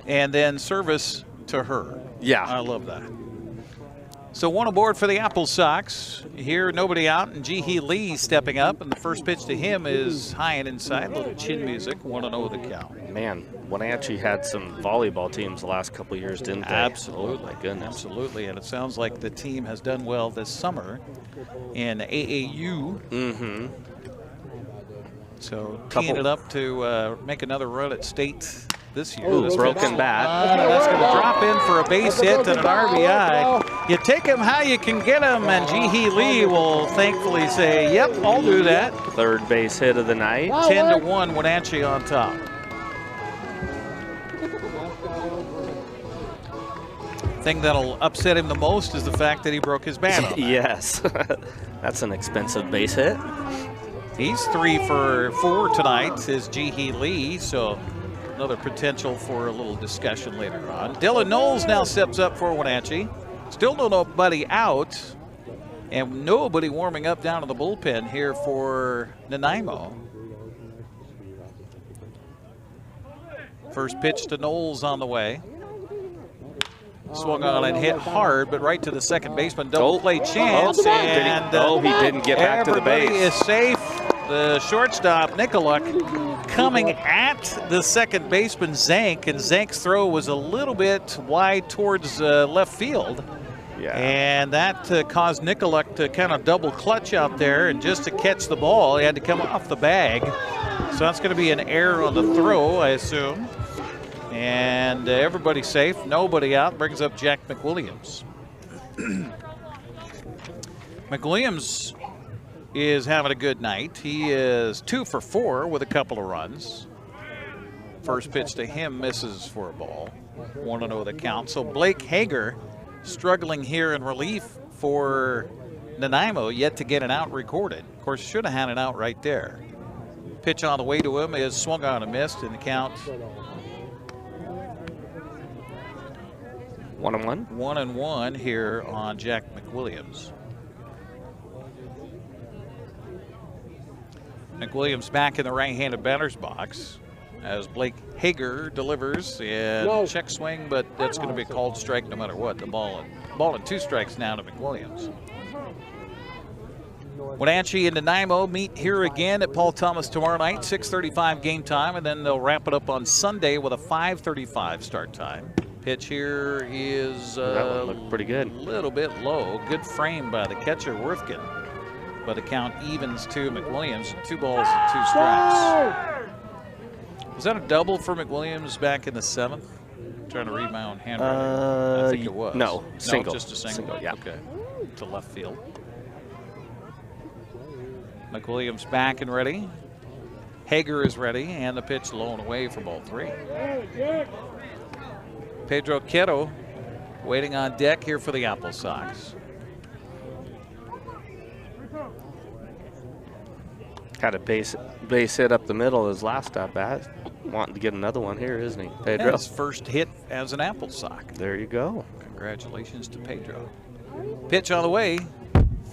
and then service to her. Yeah, I love that. So 1 aboard for the AppleSox. Here, nobody out, and Ji-Hee Lee stepping up, and the first pitch to him is high and inside. A little chin music, 1-0 the count. Man, Wenatchee had some volleyball teams the last couple of years, didn't they? Absolutely. Oh, my goodness. Absolutely, and it sounds like the team has done well this summer in AAU. Mm-hmm. So teeing it up to make another run at state this year. Ooh, broken bat. That's going to drop in for a base hit and an RBI. You take him how you can get him, and Ji-Hee Lee will thankfully say, yep, I'll do that. 3rd base hit of the night. 10-1, Wenatchee on top. Thing that'll upset him the most is the fact that he broke his bat. Yes, that's an expensive base hit. He's 3 for 4 tonight, is Ji-Hee Lee, so another potential for a little discussion later on. Dylan Knowles now steps up for Wenatchee. Still nobody out, and nobody warming up down in the bullpen here for Nanaimo. First pitch to Knowles on the way. Swung on and hit hard, but right to the 2nd baseman. Double play chance, and he didn't get back to the base. Everybody is safe. The shortstop, Nikoluk, coming at the 2nd baseman, Zank, and Zank's throw was a little bit wide towards left field. Yeah. And that caused Nicoluk to kind of double clutch out there, and just to catch the ball, he had to come off the bag. So that's going to be an error on the throw, I assume. And everybody's safe, nobody out. Brings up Jack McWilliams. McWilliams is having a good night. He is 2 for 4 with a couple of runs. First pitch to him misses for a ball. 1-0 the count. So Blake Hager struggling here in relief for Nanaimo, yet to get an out recorded. Of course, should have had an out right there. Pitch on the way to him is swung on and missed in the count. 1-1. 1-1 here on Jack McWilliams. McWilliams back in the right-handed batter's box as Blake Hager delivers and check swing, but that's going to be a called strike no matter what. The ball and 2 strikes now to McWilliams. Wenatchee and Nanaimo meet here again at Paul Thomas tomorrow night, 6:35 game time, and then they'll wrap it up on Sunday with a 5:35 start time. Pitch here is that one looked pretty good. A little bit low. Good frame by the catcher, Worthkin. But the count evens to McWilliams. 2 balls and 2 strikes. Was that a double for McWilliams back in the 7th? I'm trying to read my own handwriting. I think it was. No, single. Just a single. Yeah. Okay. To left field. McWilliams back and ready. Hager is ready, and the pitch low and away for ball 3. Pedro Quero waiting on deck here for the AppleSox. Had a base hit up the middle his last at bat. Wanting to get another one here, isn't he, Pedro? Yeah, his first hit as an AppleSox. There you go. Congratulations to Pedro. Pitch on the way.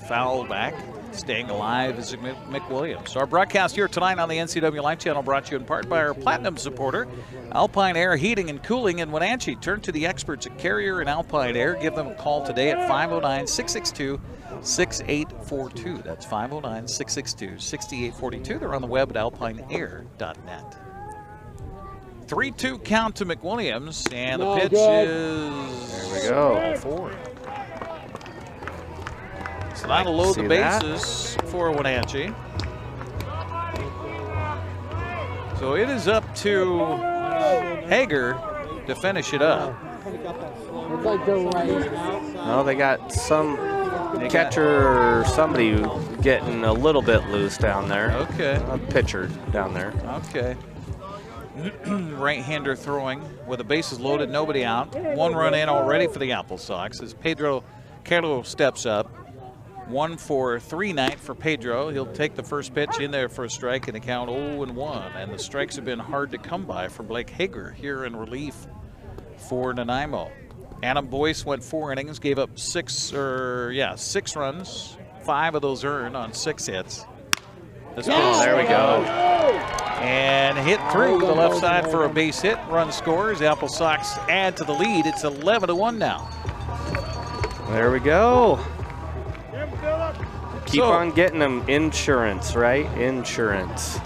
Foul back. Staying alive is McWilliams. So our broadcast here tonight on the NCWLIFE Channel brought to you in part by our Platinum supporter, Alpine Air Heating and Cooling in Wenatchee. Turn to the experts at Carrier and Alpine Air. Give them a call today at 509-662-6842. That's 509-662-6842. They're on the web at alpineair.net. 3-2 count to McWilliams, and the pitch is there we go. Ball 4. So that'll load the bases for Wenatchee. So it is up to Hager to finish it up. Well, they got some catcher or somebody getting a little bit loose down there. Okay. A pitcher down there. Okay. Right-hander throwing with the bases loaded, nobody out. 1 run in already for the AppleSox as Pedro Quero steps up. 1-for-3 night for Pedro. He'll take the first pitch in there for a strike and the count 0-1. And the strikes have been hard to come by for Blake Hager here in relief for Nanaimo. Adam Boyce went 4 innings, gave up 6 runs. 5 of those earned on 6 hits. There we go. And hit through the left side for a base hit. Run scores. The AppleSox add to the lead. It's 11-1 now. There we go. Keep on getting them insurance, right? Insurance.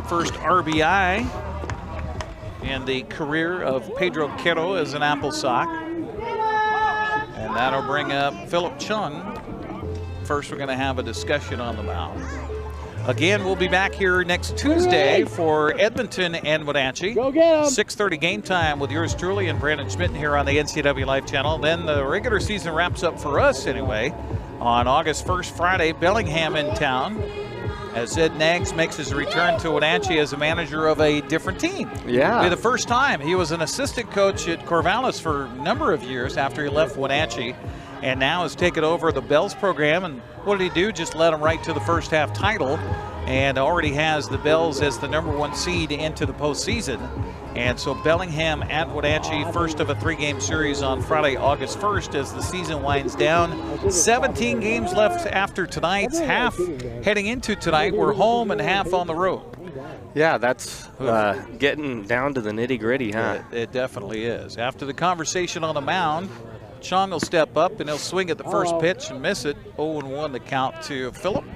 First RBI in the career of Pedro Quero as an AppleSox. And that'll bring up Philip Chung. First, we're going to have a discussion on the mound. Again, we'll be back here next Tuesday for Edmonton and Wenatchee. Go get 'em. 6:30 game time with yours truly and Brandon Schmitten here on the NCWLIFE Channel. Then the regular season wraps up for us anyway on August 1st, Friday. Bellingham in town as Ed Nags makes his return to Wenatchee as a manager of a different team. Yeah. For the first time. He was an assistant coach at Corvallis for a number of years after he left Wenatchee, and now has taken over the Bells program. And what did he do? Just led them right to the first half title, and already has the Bells as the #1 seed into the postseason. And so Bellingham at Wenatchee, first of a 3-game series on Friday, August 1st, as the season winds down. 17 games left after tonight's half. Heading into tonight, we're home and half on the road. Yeah, that's getting down to the nitty-gritty, huh? It definitely is. After the conversation on the mound, Chung will step up and he'll swing at the first pitch and miss it. 0-1 the count to Phillip.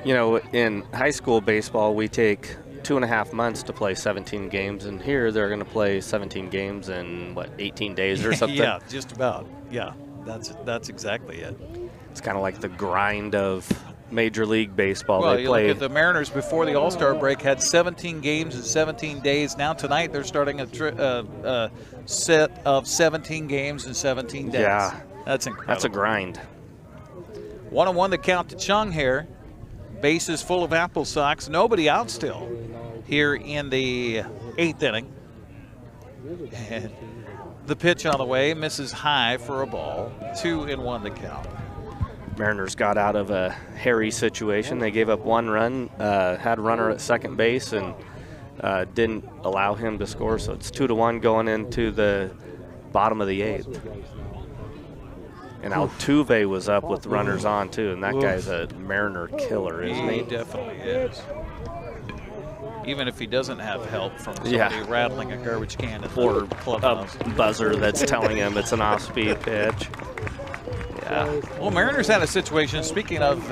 You know, in high school baseball, we take 2.5 months to play 17 games, and here they're going to play 17 games in, 18 days or something? Yeah, just about. Yeah. That's exactly it. It's kind of like the grind of Major League Baseball. Well, they you play. look at the Mariners before the All-Star break had 17 games in 17 days. Now tonight they're starting a set of 17 games in 17 days. Yeah, that's incredible. That's a grind. 1-1 the count to Chung here. Bases full of AppleSox. Nobody out still here in the 8th inning. And the pitch on the way misses high for a ball. 2-1 the count. Mariners got out of a hairy situation. They gave up 1 run, had a runner at second base, and didn't allow him to score. So it's 2-1 going into the bottom of the 8th. And Altuve was up with runners on too, and that guy's a Mariner killer, isn't he? He definitely is. Even if he doesn't have help from somebody rattling a garbage can at or the clubhouse. a buzzer that's telling him it's an off-speed pitch. Yeah. Well, Mariners had a situation, speaking of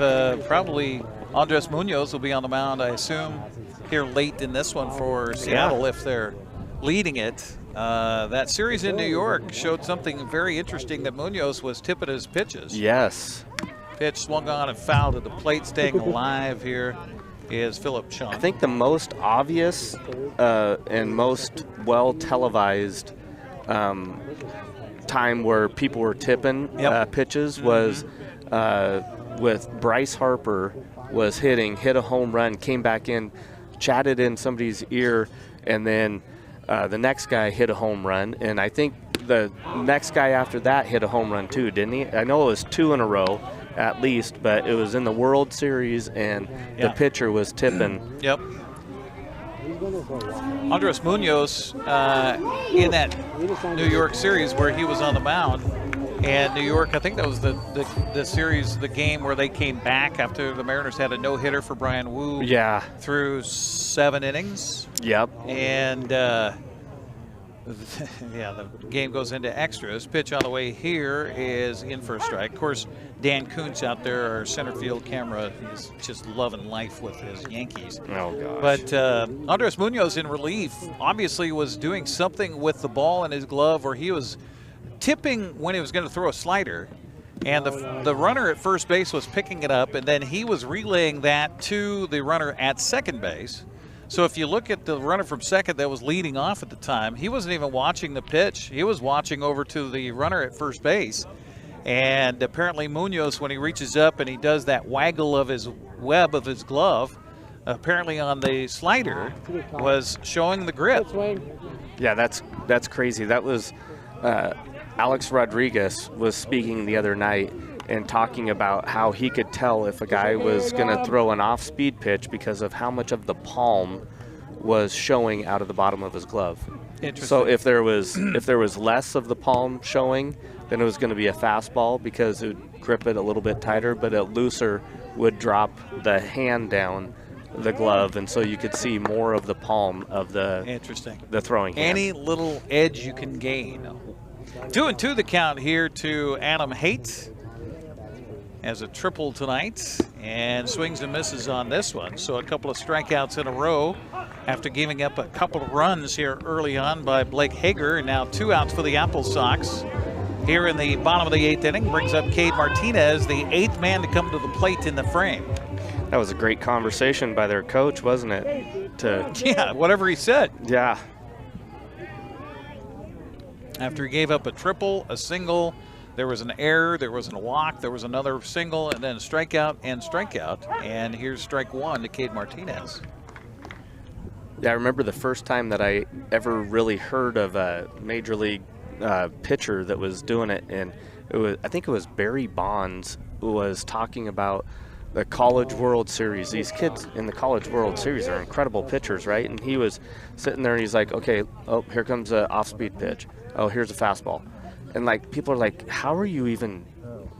probably Andres Munoz will be on the mound, I assume, here late in this one for Seattle if they're leading it. That series in New York showed something very interesting, that Munoz was tipping his pitches. Yes. Pitch swung on and fouled at the plate. Staying alive here is Philip Chung. I think the most obvious and most well-televised time where people were tipping pitches was with Bryce Harper was hit a home run, came back in, chatted in somebody's ear, and then the next guy hit a home run, and I think the next guy after that hit a home run too, didn't he? I know it was 2 in a row at least, but it was in the World Series, and the pitcher was tipping. Yep. Andres Munoz in that New York series where he was on the mound, and New York, I think that was the series, the game where they came back after the Mariners had a no-hitter for Brian Wu. Yeah. Through 7 innings. Yep. And the game goes into extras. Pitch on the way here is in for a strike. Of course, Dan Kuntz out there, our center field camera, is just loving life with his Yankees. Oh, gosh. But Andres Munoz in relief obviously was doing something with the ball in his glove where he was tipping when he was going to throw a slider, and the runner at first base was picking it up, and then he was relaying that to the runner at second base. So if you look at the runner from second that was leading off at the time, he wasn't even watching the pitch. He was watching over to the runner at first base. And apparently Munoz, when he reaches up and he does that waggle of his web of his glove, apparently on the slider, was showing the grip. Yeah, that's crazy. That was Alex Rodriguez was speaking the other night and talking about how he could tell if a guy was going to throw an off-speed pitch because of how much of the palm was showing out of the bottom of his glove. Interesting. So if there was less of the palm showing, then it was going to be a fastball because it would grip it a little bit tighter, but a looser would drop the hand down the glove, and so you could see more of the palm of the throwing hand. Any little edge you can gain. 2-2 the count here to Adam Haight. Has a triple tonight and swings and misses on this one. So a couple of strikeouts in a row after giving up a couple of runs here early on by Blake Hager. And now 2 outs for the AppleSox. Here in the bottom of the 8th inning, brings up Cade Martinez, the 8th man to come to the plate in the frame. That was a great conversation by their coach, wasn't it? Yeah, whatever he said. Yeah. After he gave up a triple, a single, there was an error, there was a walk, there was another single, and then a strikeout and strikeout. And here's strike 1 to Cade Martinez. Yeah, I remember the first time that I ever really heard of a major league pitcher that was doing it, and I think it was Barry Bonds who was talking about the College World Series. These kids in the College World Series are incredible pitchers, right? And he was sitting there and he's like, okay, oh, here comes an off-speed pitch. Oh, here's a fastball. And like people are like, how are you even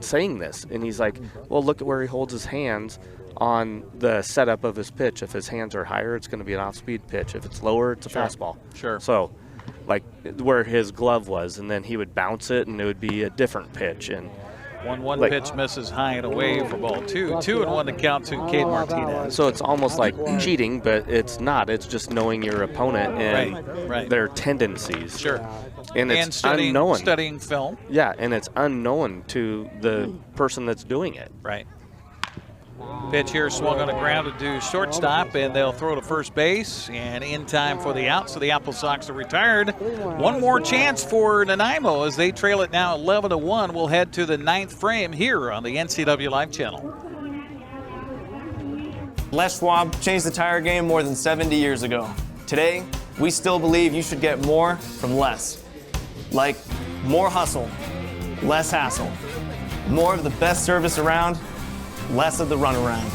saying this? And he's like, well, look at where he holds his hands on the setup of his pitch. If his hands are higher, it's going to be an off-speed pitch. If it's lower, it's a fastball. Sure. So like where his glove was, and then he would bounce it and it would be a different pitch. And 1-1 pitch misses high and away for ball 2. 2-1 the count to Cade Martinez. So it's almost like cheating, but it's not. It's just knowing your opponent and their tendencies. Sure. And it's studying film. Yeah, and it's unknown to the person that's doing it. Right. Pitch here swung on the ground to do shortstop, and they'll throw to first base, and in time for the out, so the AppleSox are retired. One more chance for Nanaimo as they trail it now 11-1. We'll head to the 9th frame here on the NCWLIFE Channel. Les Schwab changed the tire game more than 70 years ago. Today, we still believe you should get more from less. Like more hustle, less hassle, more of the best service around, less of the runaround.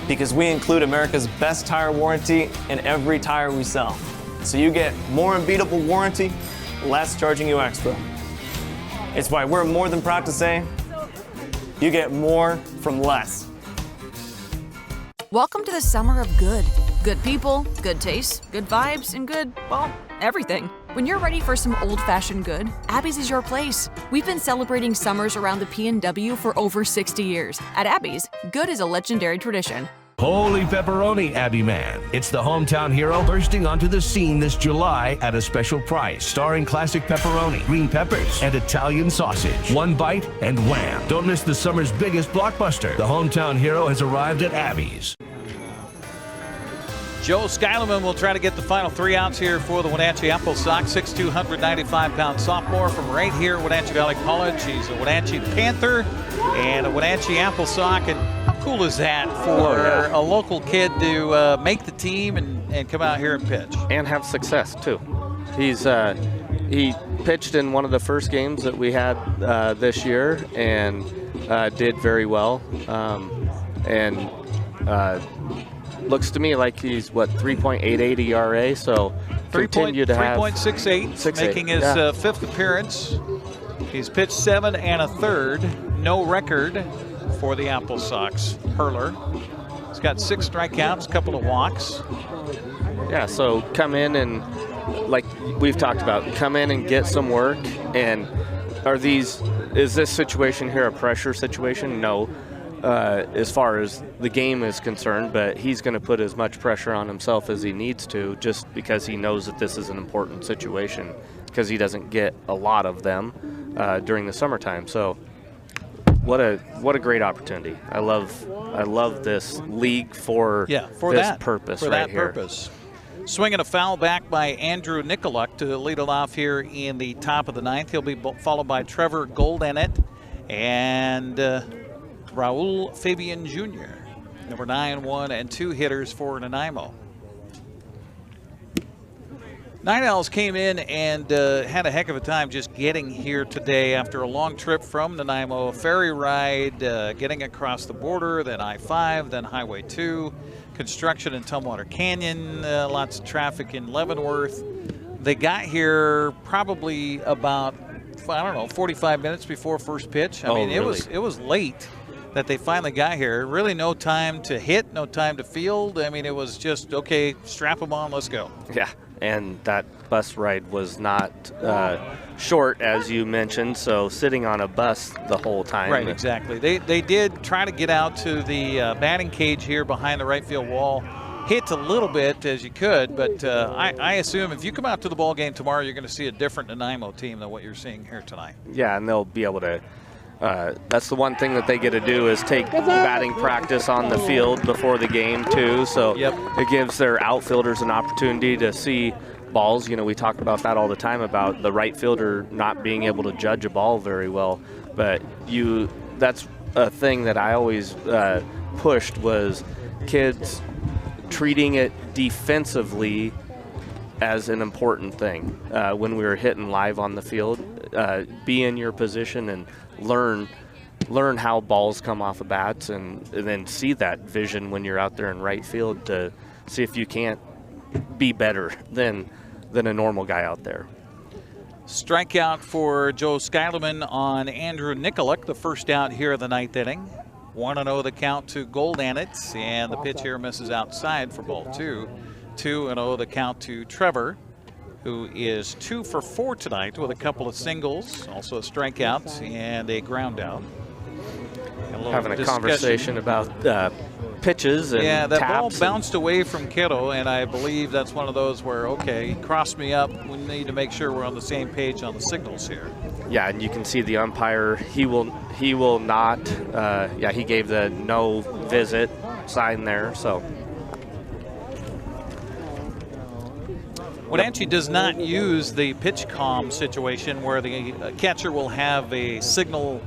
Because we include America's best tire warranty in every tire we sell. So you get more unbeatable warranty, less charging you extra. It's why we're more than proud to say, you get more from less. Welcome to the summer of good. Good people, good taste, good vibes, and good, well, everything. When you're ready for some old-fashioned good, Abby's is your place. We've been celebrating summers around the P&W for over 60 years. At Abby's, good is a legendary tradition. Holy pepperoni, Abby Man. It's the hometown hero bursting onto the scene this July at a special price, starring classic pepperoni, green peppers, and Italian sausage. One bite and wham. Don't miss the summer's biggest blockbuster. The hometown hero has arrived at Abby's. Joe Skyleman will try to get the final 3 outs here for the Wenatchee AppleSox. 6'2", 195-pound sophomore from right here at Wenatchee Valley College. He's a Wenatchee Panther and a Wenatchee AppleSox. And how cool is that for a local kid to make the team and come out here and pitch? And have success, too. He pitched in one of the first games that we had this year and did very well. Looks to me like he's, 3.88 ERA, so continue to have 3.68, making his 5th appearance. He's pitched 7 1/3, no record for the AppleSox hurler. He's got 6 strikeouts, a couple of walks. Yeah, so come in and, like we've talked about, come in and get some work. And is this situation here a pressure situation? No. As far as the game is concerned, but he's going to put as much pressure on himself as he needs to, just because he knows that this is an important situation, because he doesn't get a lot of them during the summertime. So what a great opportunity. I love this league for this purpose right here. Swinging a foul back by Andrew Nicoluk to lead it off here in the top of the 9th. He'll be followed by Trevor Goldanet and Raul Fabian Jr., number 9, 1, and 2 hitters for Nanaimo. Night Owls came in and had a heck of a time just getting here today after a long trip from Nanaimo, a ferry ride, getting across the border, then I-5, then Highway 2, construction in Tumwater Canyon, lots of traffic in Leavenworth. They got here probably about, 45 minutes before first pitch. I mean, really? It was late that they finally got here. Really no time to hit, no time to field. I mean, it was just, okay, strap them on, let's go. Yeah, and that bus ride was not short, as you mentioned, so sitting on a bus the whole time. Right, exactly. They did try to get out to the batting cage here behind the right field wall. Hit a little bit as you could, but I assume if you come out to the ball game tomorrow, you're going to see a different Nanaimo team than what you're seeing here tonight. Yeah, and they'll be able to that's the one thing that they get to do is take batting practice on the field before the game too. So it gives their outfielders an opportunity to see balls. You know, we talk about that all the time about the right fielder not being able to judge a ball very well. But that's a thing that I always pushed was kids treating it defensively as an important thing when we were hitting live on the field. Be in your position and learn how balls come off of bats, and then see that vision when you're out there in right field to see if you can't be better than a normal guy out there. Strikeout for Joe Skyleman on Andrew Nicoluk, the first out here of the 9th inning. 1-0 the count to Goldanet, and the pitch here misses outside for ball 2. 2-0 the count to Trevor who is 2 for 4 tonight with a couple of singles, also a strikeout and a ground out. Having a conversation about pitches and yeah, that ball taps bounced away from Kittle, and I believe that's one of those where, okay, he crossed me up. We need to make sure we're on the same page on the signals here. Yeah, and you can see the umpire, he will not, he gave the no visit sign there, so. Wenatchee does not use the pitch calm situation where the catcher will have a signal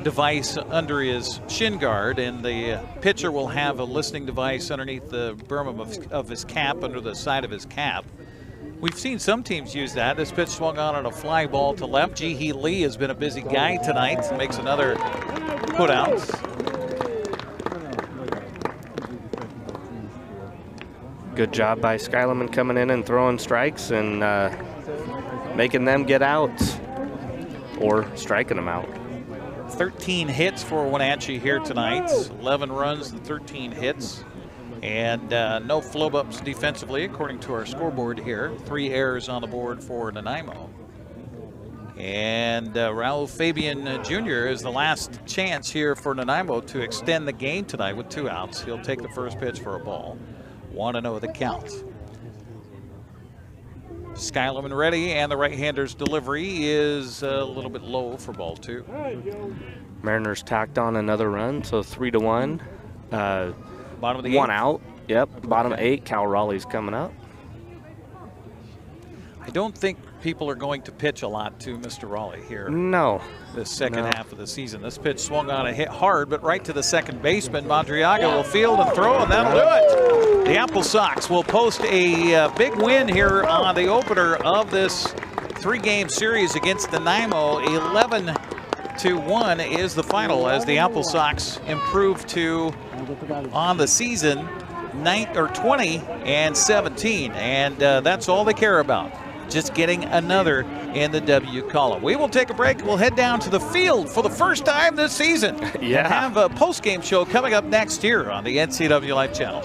device under his shin guard and the pitcher will have a listening device underneath the brim of his cap, under the side of his cap. We've seen some teams use that. This pitch swung on a fly ball to left. Ji-Hee Lee has been a busy guy tonight. Makes another put out. Good job by Skyleman coming in and throwing strikes and making them get out or striking them out. 13 hits for Wenatchee here tonight. 11 runs and 13 hits. And no flub-ups defensively, according to our scoreboard here. 3 errors on the board for Nanaimo. And Raul Fabian Jr. is the last chance here for Nanaimo to extend the game tonight with 2 outs. He'll take the first pitch for a ball. 1-0 the count. Skyleman ready, and the right-hander's delivery is a little bit low for ball 2. Mariners tacked on another run, so 3-1. Bottom of the 1 8th. out. Yep, bottom of 8. Cal Raleigh's coming up. I don't think people are going to pitch a lot to Mr. Raleigh here. No. This second half of the season. This pitch swung on a hit hard, but right to the second baseman. Madriaga will field and throw, and that'll do it. The AppleSox will post a big win here on the opener of this 3-game series against Nanaimo. 11-1 is the final as the AppleSox improve to, on the season, 20-17, and that's all they care about. Just getting another in the W column. We will take a break. We'll head down to the field for the first time this season. Yeah. And have a post-game show coming up next year on the NCWLIFE Channel.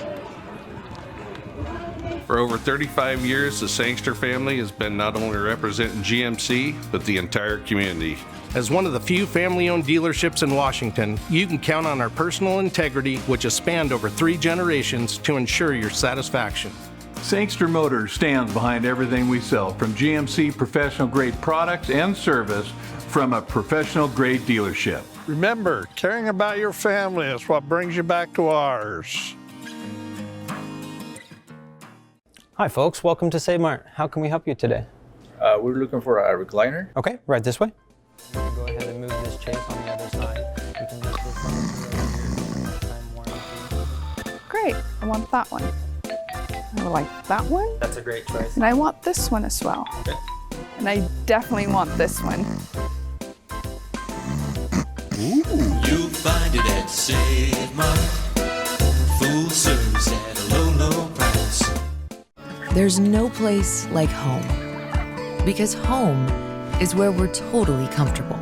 For over 35 years, the Sangster family has been not only representing GMC, but the entire community. As one of the few family-owned dealerships in Washington, you can count on our personal integrity, which has spanned over 3 generations, to ensure your satisfaction. Sangster Motors stands behind everything we sell, from GMC professional-grade products and service from a professional-grade dealership. Remember, caring about your family is what brings you back to ours. Hi, folks. Welcome to Save Mart. How can we help you today? We're looking for a recliner. Okay, right this way. Go ahead and move this chase on the other side. You can just Great, I want that one. I like that one. That's a great choice. And I want this one as well. Okay. And I definitely want this one. Ooh. You'll find it at Save Mart. Full service at a low, low price. There's no place like home. Because home is where we're totally comfortable.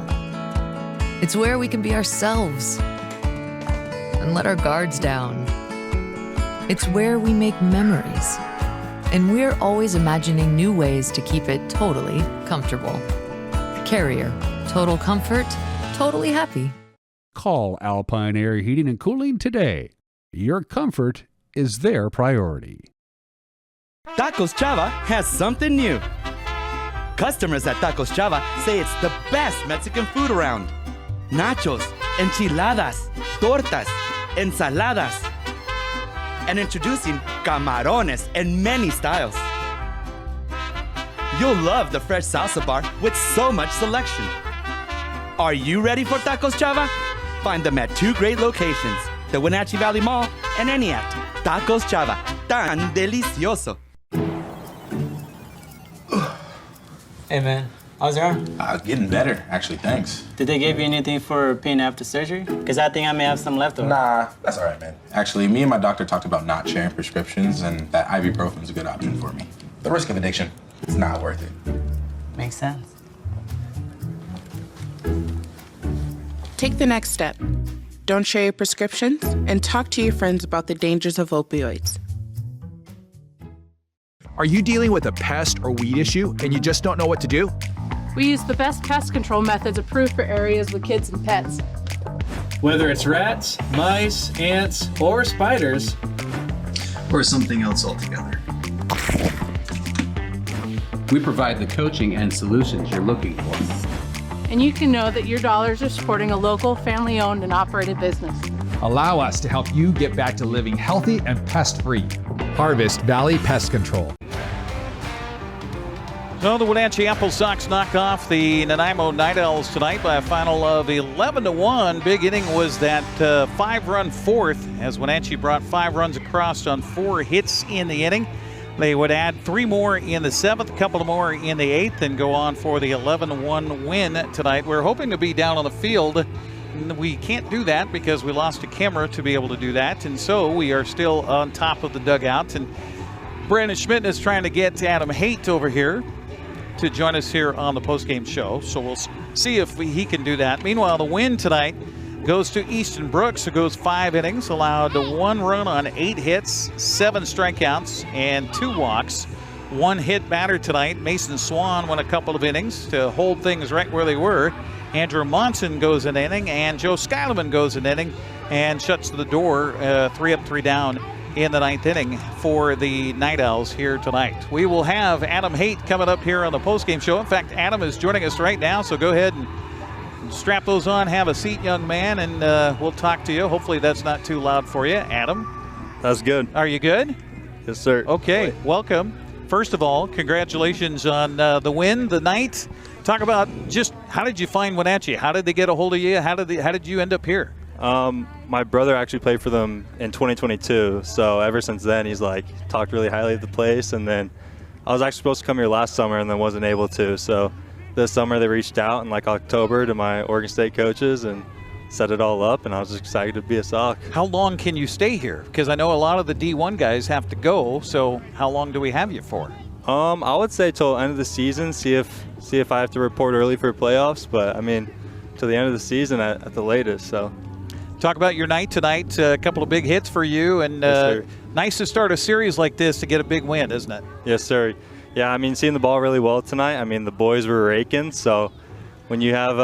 It's where we can be ourselves and let our guards down. It's where we make memories. And we're always imagining new ways to keep it totally comfortable. Carrier. Total comfort. Totally happy. Call Alpine Air Heating and Cooling today. Your comfort is their priority. Tacos Chava has something new. Customers at Tacos Chava say it's the best Mexican food around. Nachos, enchiladas, tortas, ensaladas, and introducing camarones in many styles. You'll love the fresh salsa bar with so much selection. Are you ready for Tacos Chava? Find them at 2 great locations, the Wenatchee Valley Mall and Eniac. Tacos Chava, tan delicioso. Hey, man. How's your arm? Getting better, actually, thanks. Did they give you anything for pain after surgery? Because I think I may have some left over. Nah, that's all right, man. Actually, me and my doctor talked about not sharing prescriptions, and that ibuprofen's a good option for me. The risk of addiction, it's not worth it. Makes sense. Take the next step. Don't share your prescriptions, and talk to your friends about the dangers of opioids. Are you dealing with a pest or weed issue and you just don't know what to do? We use the best pest control methods approved for areas with kids and pets. Whether it's rats, mice, ants, or spiders, or something else altogether, we provide the coaching and solutions you're looking for. And you can know that your dollars are supporting a local, family-owned and operated business. Allow us to help you get back to living healthy and pest-free. Harvest Valley Pest Control. So the Wenatchee AppleSox knock off the Nanaimo NightOwls tonight by a final of 11-1. Big inning was that 5-run fourth as Wenatchee brought 5 runs across on 4 hits in the inning. They would add 3 more in the 7th, a couple more in the 8th, and go on for the 11-1 win tonight. We're hoping to be down on the field. We can't do that because we lost a camera to be able to do that, and so we are still on top of the dugout. And Brandon Schmitten is trying to get Adam Haight over here to join us here on the postgame show, so we'll see if he can do that. Meanwhile, the win tonight goes to Easton Brooks, who goes 5 innings, allowed 1 run on 8 hits, 7 strikeouts, and 2 walks. 1 hit batter tonight. Mason Swan went a couple of innings to hold things right where they were. Andrew Monson goes an inning, and Joe Skyleman goes an inning and shuts the door, 3 up, 3 down in the 9th inning for the Night Owls here tonight. We will have Adam Haight coming up here on the postgame show. In fact, Adam is joining us right now, so go ahead and strap those on, have a seat, young man, and we'll talk to you. Hopefully that's not too loud for you. Adam? That's good. Are you good? Yes, sir. Okay, welcome. First of all, congratulations on the win, the night. Talk about just how did you find Wenatchee? How did they get a hold of you? How did you end up here? My brother actually played for them in 2022, so ever since then he's talked really highly of the place. And then I was actually supposed to come here last summer and then wasn't able to, so this summer they reached out in October to my Oregon State coaches and set it all up, and I was just excited to be a Sox. How long can you stay here? Because I know a lot of the D1 guys have to go, so how long do we have you for? I would say till the end of the season, see if I have to report early for playoffs, but I mean till the end of the season at the latest. So talk about your night tonight. A couple of big hits for you, and yes, nice to start a series like this to get a big win, isn't it? Yes, sir. Yeah, I mean, seeing the ball really well tonight. I mean, the boys were raking, so when you have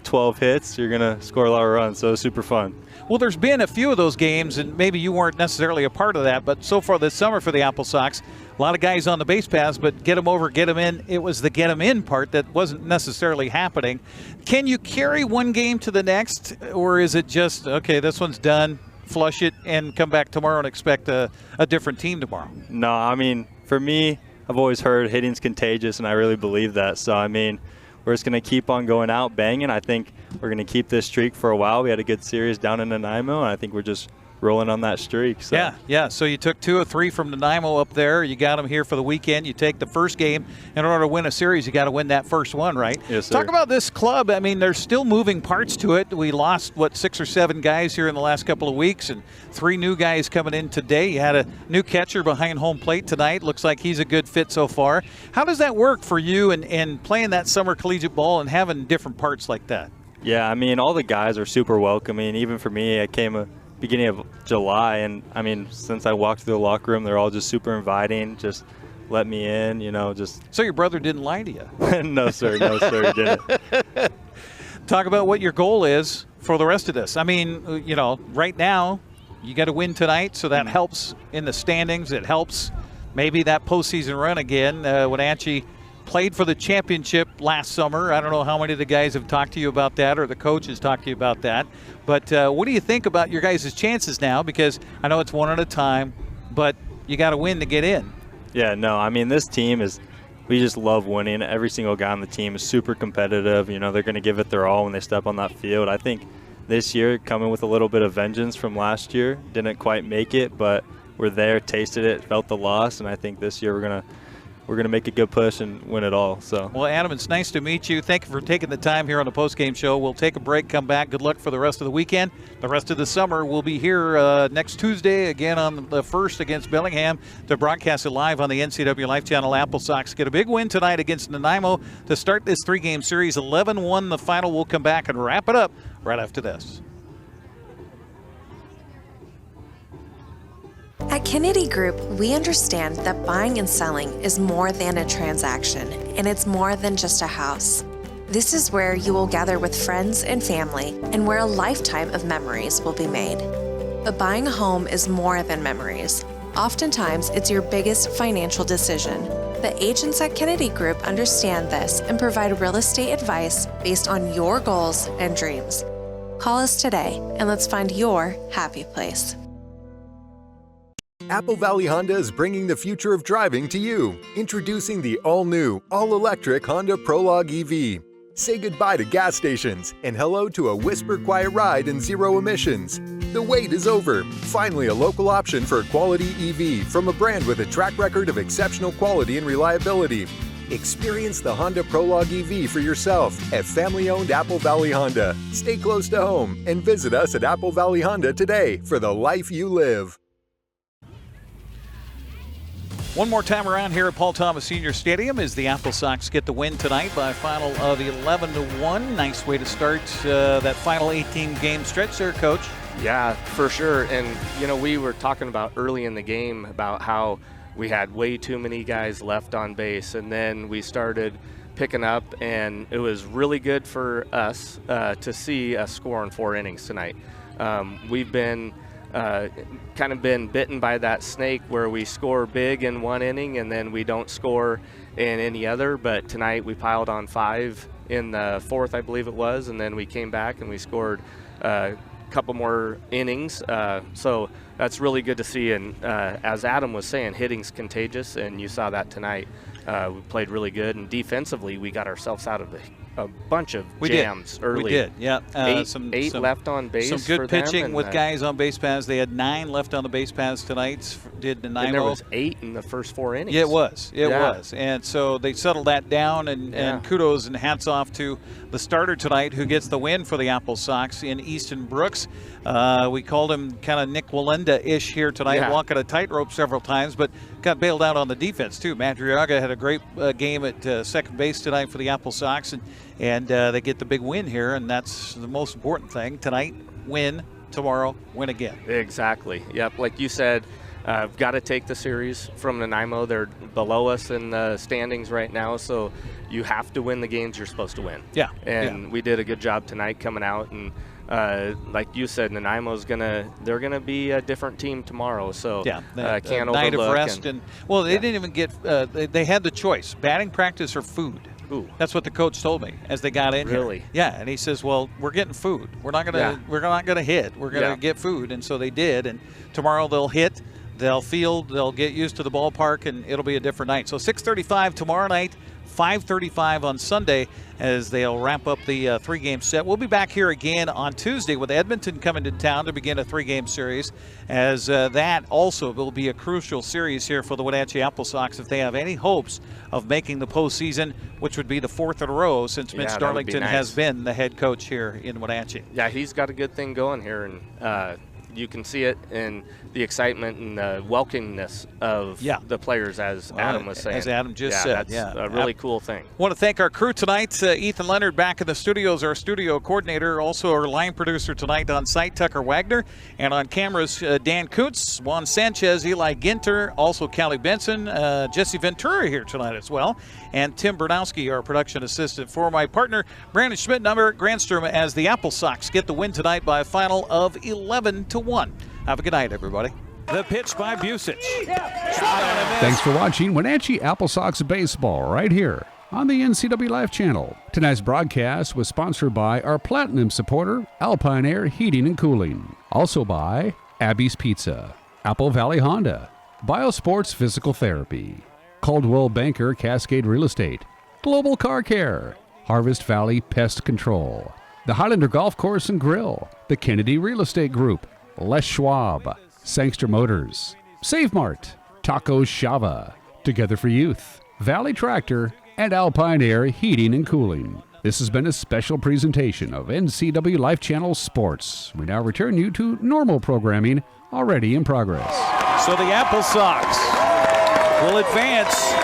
12 hits, you're gonna score a lot of runs. So it was super fun. Well, there's been a few of those games, and maybe you weren't necessarily a part of that, but so far this summer for the AppleSox, a lot of guys on the base paths, but get them over, get them in. It was the get them in part that wasn't necessarily happening. Can you carry one game to the next, or is it just, okay, this one's done, flush it, and come back tomorrow and expect a different team tomorrow? No, I mean, for me, I've always heard hitting's contagious, and I really believe that. So, I mean, we're just going to keep on going out banging. I think we're going to keep this streak for a while. We had a good series down in Nanaimo, and I think we're just rolling on that streak. So. Yeah. So you took 2 of 3 from Nanaimo up there. You got them here for the weekend. You take the first game. In order to win a series, you got to win that first one, right? Yes, sir. Talk about this club. I mean, there's still moving parts to it. We lost, 6 or 7 guys here in the last couple of weeks, and 3 new guys coming in today. You had a new catcher behind home plate tonight. Looks like he's a good fit so far. How does that work for you and playing that summer collegiate ball and having different parts like that? Yeah, I mean, all the guys are super welcoming. Even for me, I came beginning of July, and I mean, since I walked through the locker room, they're all just super inviting, just let me in, just. So your brother didn't lie to you? No, sir, he didn't. Talk about what your goal is for the rest of this. I mean, right now, you got to win tonight, so that helps in the standings. It helps maybe that postseason run again. Wenatchee played for the championship last summer. I don't know how many of the guys have talked to you about that or the coach has talked to you about that. But what do you think about your guys' chances now? Because I know it's one at a time, but you got to win to get in. Yeah, no, I mean, this team we just love winning. Every single guy on the team is super competitive. They're going to give it their all when they step on that field. I think this year, coming with a little bit of vengeance from last year, didn't quite make it, but we're there, tasted it, felt the loss, and I think this year we're going to make a good push and win it all. So. Well, Adam, it's nice to meet you. Thank you for taking the time here on the postgame show. We'll take a break, come back. Good luck for the rest of the weekend. The rest of the summer, we'll be here next Tuesday again on the 1st against Bellingham to broadcast it live on the NCWLIFE Channel. AppleSox get a big win tonight against Nanaimo to start this 3-game series. 11-1 the final. We'll come back and wrap it up right after this. At Kennedy Group, we understand that buying and selling is more than a transaction, and it's more than just a house. This is where you will gather with friends and family, and where a lifetime of memories will be made. But buying a home is more than memories. Oftentimes, it's your biggest financial decision. The agents at Kennedy Group understand this and provide real estate advice based on your goals and dreams. Call us today, and let's find your happy place. Apple Valley Honda is bringing the future of driving to you. Introducing the all-new, all-electric Honda Prologue EV. Say goodbye to gas stations and hello to a whisper-quiet ride and zero emissions. The wait is over. Finally, a local option for a quality EV from a brand with a track record of exceptional quality and reliability. Experience the Honda Prologue EV for yourself at family-owned Apple Valley Honda. Stay close to home and visit us at Apple Valley Honda today for the life you live. One more time around here at Paul Thomas Senior Stadium as the AppleSox get the win tonight by a final of 11-1. Nice way to start that final 18-game stretch there, Coach. Yeah, for sure. And, you know, we were talking about early in the game about how we had way too many guys left on base, and then we started picking up, and it was really good for us to see us score in 4 innings tonight. We've been kind of been bitten by that snake where we score big in 1 inning and then we don't score in any other, but tonight we piled on 5 in the 4th, I believe it was, and then we came back and we scored a couple more innings, so that's really good to see. And as Adam was saying, hitting's contagious, and you saw that tonight. We played really good, and defensively we got ourselves out of a bunch of jams early. We did, yeah. Eight left on base. Some good for pitching them, with guys on base paths. They had 9 left on the base paths tonight. Did Nanaimo. And there was 8 in the first 4 innings. Yeah, it was. It was. And so they settled that down, and kudos and hats off to the starter tonight who gets the win for the AppleSox in Easton Brooks. We called him kind of Nick Walenda-ish here tonight, walking a tightrope several times, but got bailed out on the defense too. Madriaga had a great game at second base tonight for the AppleSox, and they get the big win here, and that's the most important thing. Tonight, win. Tomorrow, win again. Exactly. Yep. Like you said, got to take the series from Nanaimo. They're below us in the standings right now, so you have to win the games you're supposed to win. Yeah. And we did a good job tonight coming out, and like you said, Nanaimo's they're gonna be a different team tomorrow. So can't overlook. Night of rest, and well, they didn't even get. They had the choice: batting practice or food. Ooh. That's what the coach told me as they got in Really? here. Yeah, and he says, "Well, we're getting food. We're not gonna hit. We're gonna get food." And so they did. And tomorrow they'll hit, they'll field, they'll get used to the ballpark, and it'll be a different night. So 6:35 tomorrow night, 5:35 on Sunday as they'll wrap up the 3-game set. We'll be back here again on Tuesday with Edmonton coming to town to begin a 3-game series, as that also will be a crucial series here for the Wenatchee AppleSox if they have any hopes of making the postseason, which would be the 4th in a row since Mitch Darlington has been the head coach here in Wenatchee. Yeah, he's got a good thing going here, and you can see it in the excitement and the welcomingness of the players, as Adam was saying. As Adam just said. That's a really cool thing. Want to thank our crew tonight. Ethan Leonard back in the studios, our studio coordinator, also our line producer tonight on site, Tucker Wagner, and on cameras, Dan Kuntz, Juan Sanchez, Eli Ginter, also Callie Benson, Jesse Ventura here tonight as well, and Tim Bernowski, our production assistant. For my partner, Brandon Schmitten, I'm Eric Granstrom, as the AppleSox get the win tonight by a final of 11-1. Have a good night, everybody. The pitch by Busic. Thanks for watching Wenatchee AppleSox Baseball right here on the NCWLIFE Channel. Tonight's broadcast was sponsored by our Platinum supporter, Alpine Air Heating and Cooling. Also by Abby's Pizza, Apple Valley Honda, Biosports Physical Therapy, Caldwell Banker Cascade Real Estate, Global Car Care, Harvest Valley Pest Control, the Highlander Golf Course and Grill, the Kennedy Real Estate Group, Les Schwab, Sangster Motors, Save Mart, Tacos Shava, Together for Youth, Valley Tractor, and Alpine Air Heating and Cooling. This has been a special presentation of NCWLIFE Channel Sports. We now return you to normal programming already in progress. So the AppleSox will advance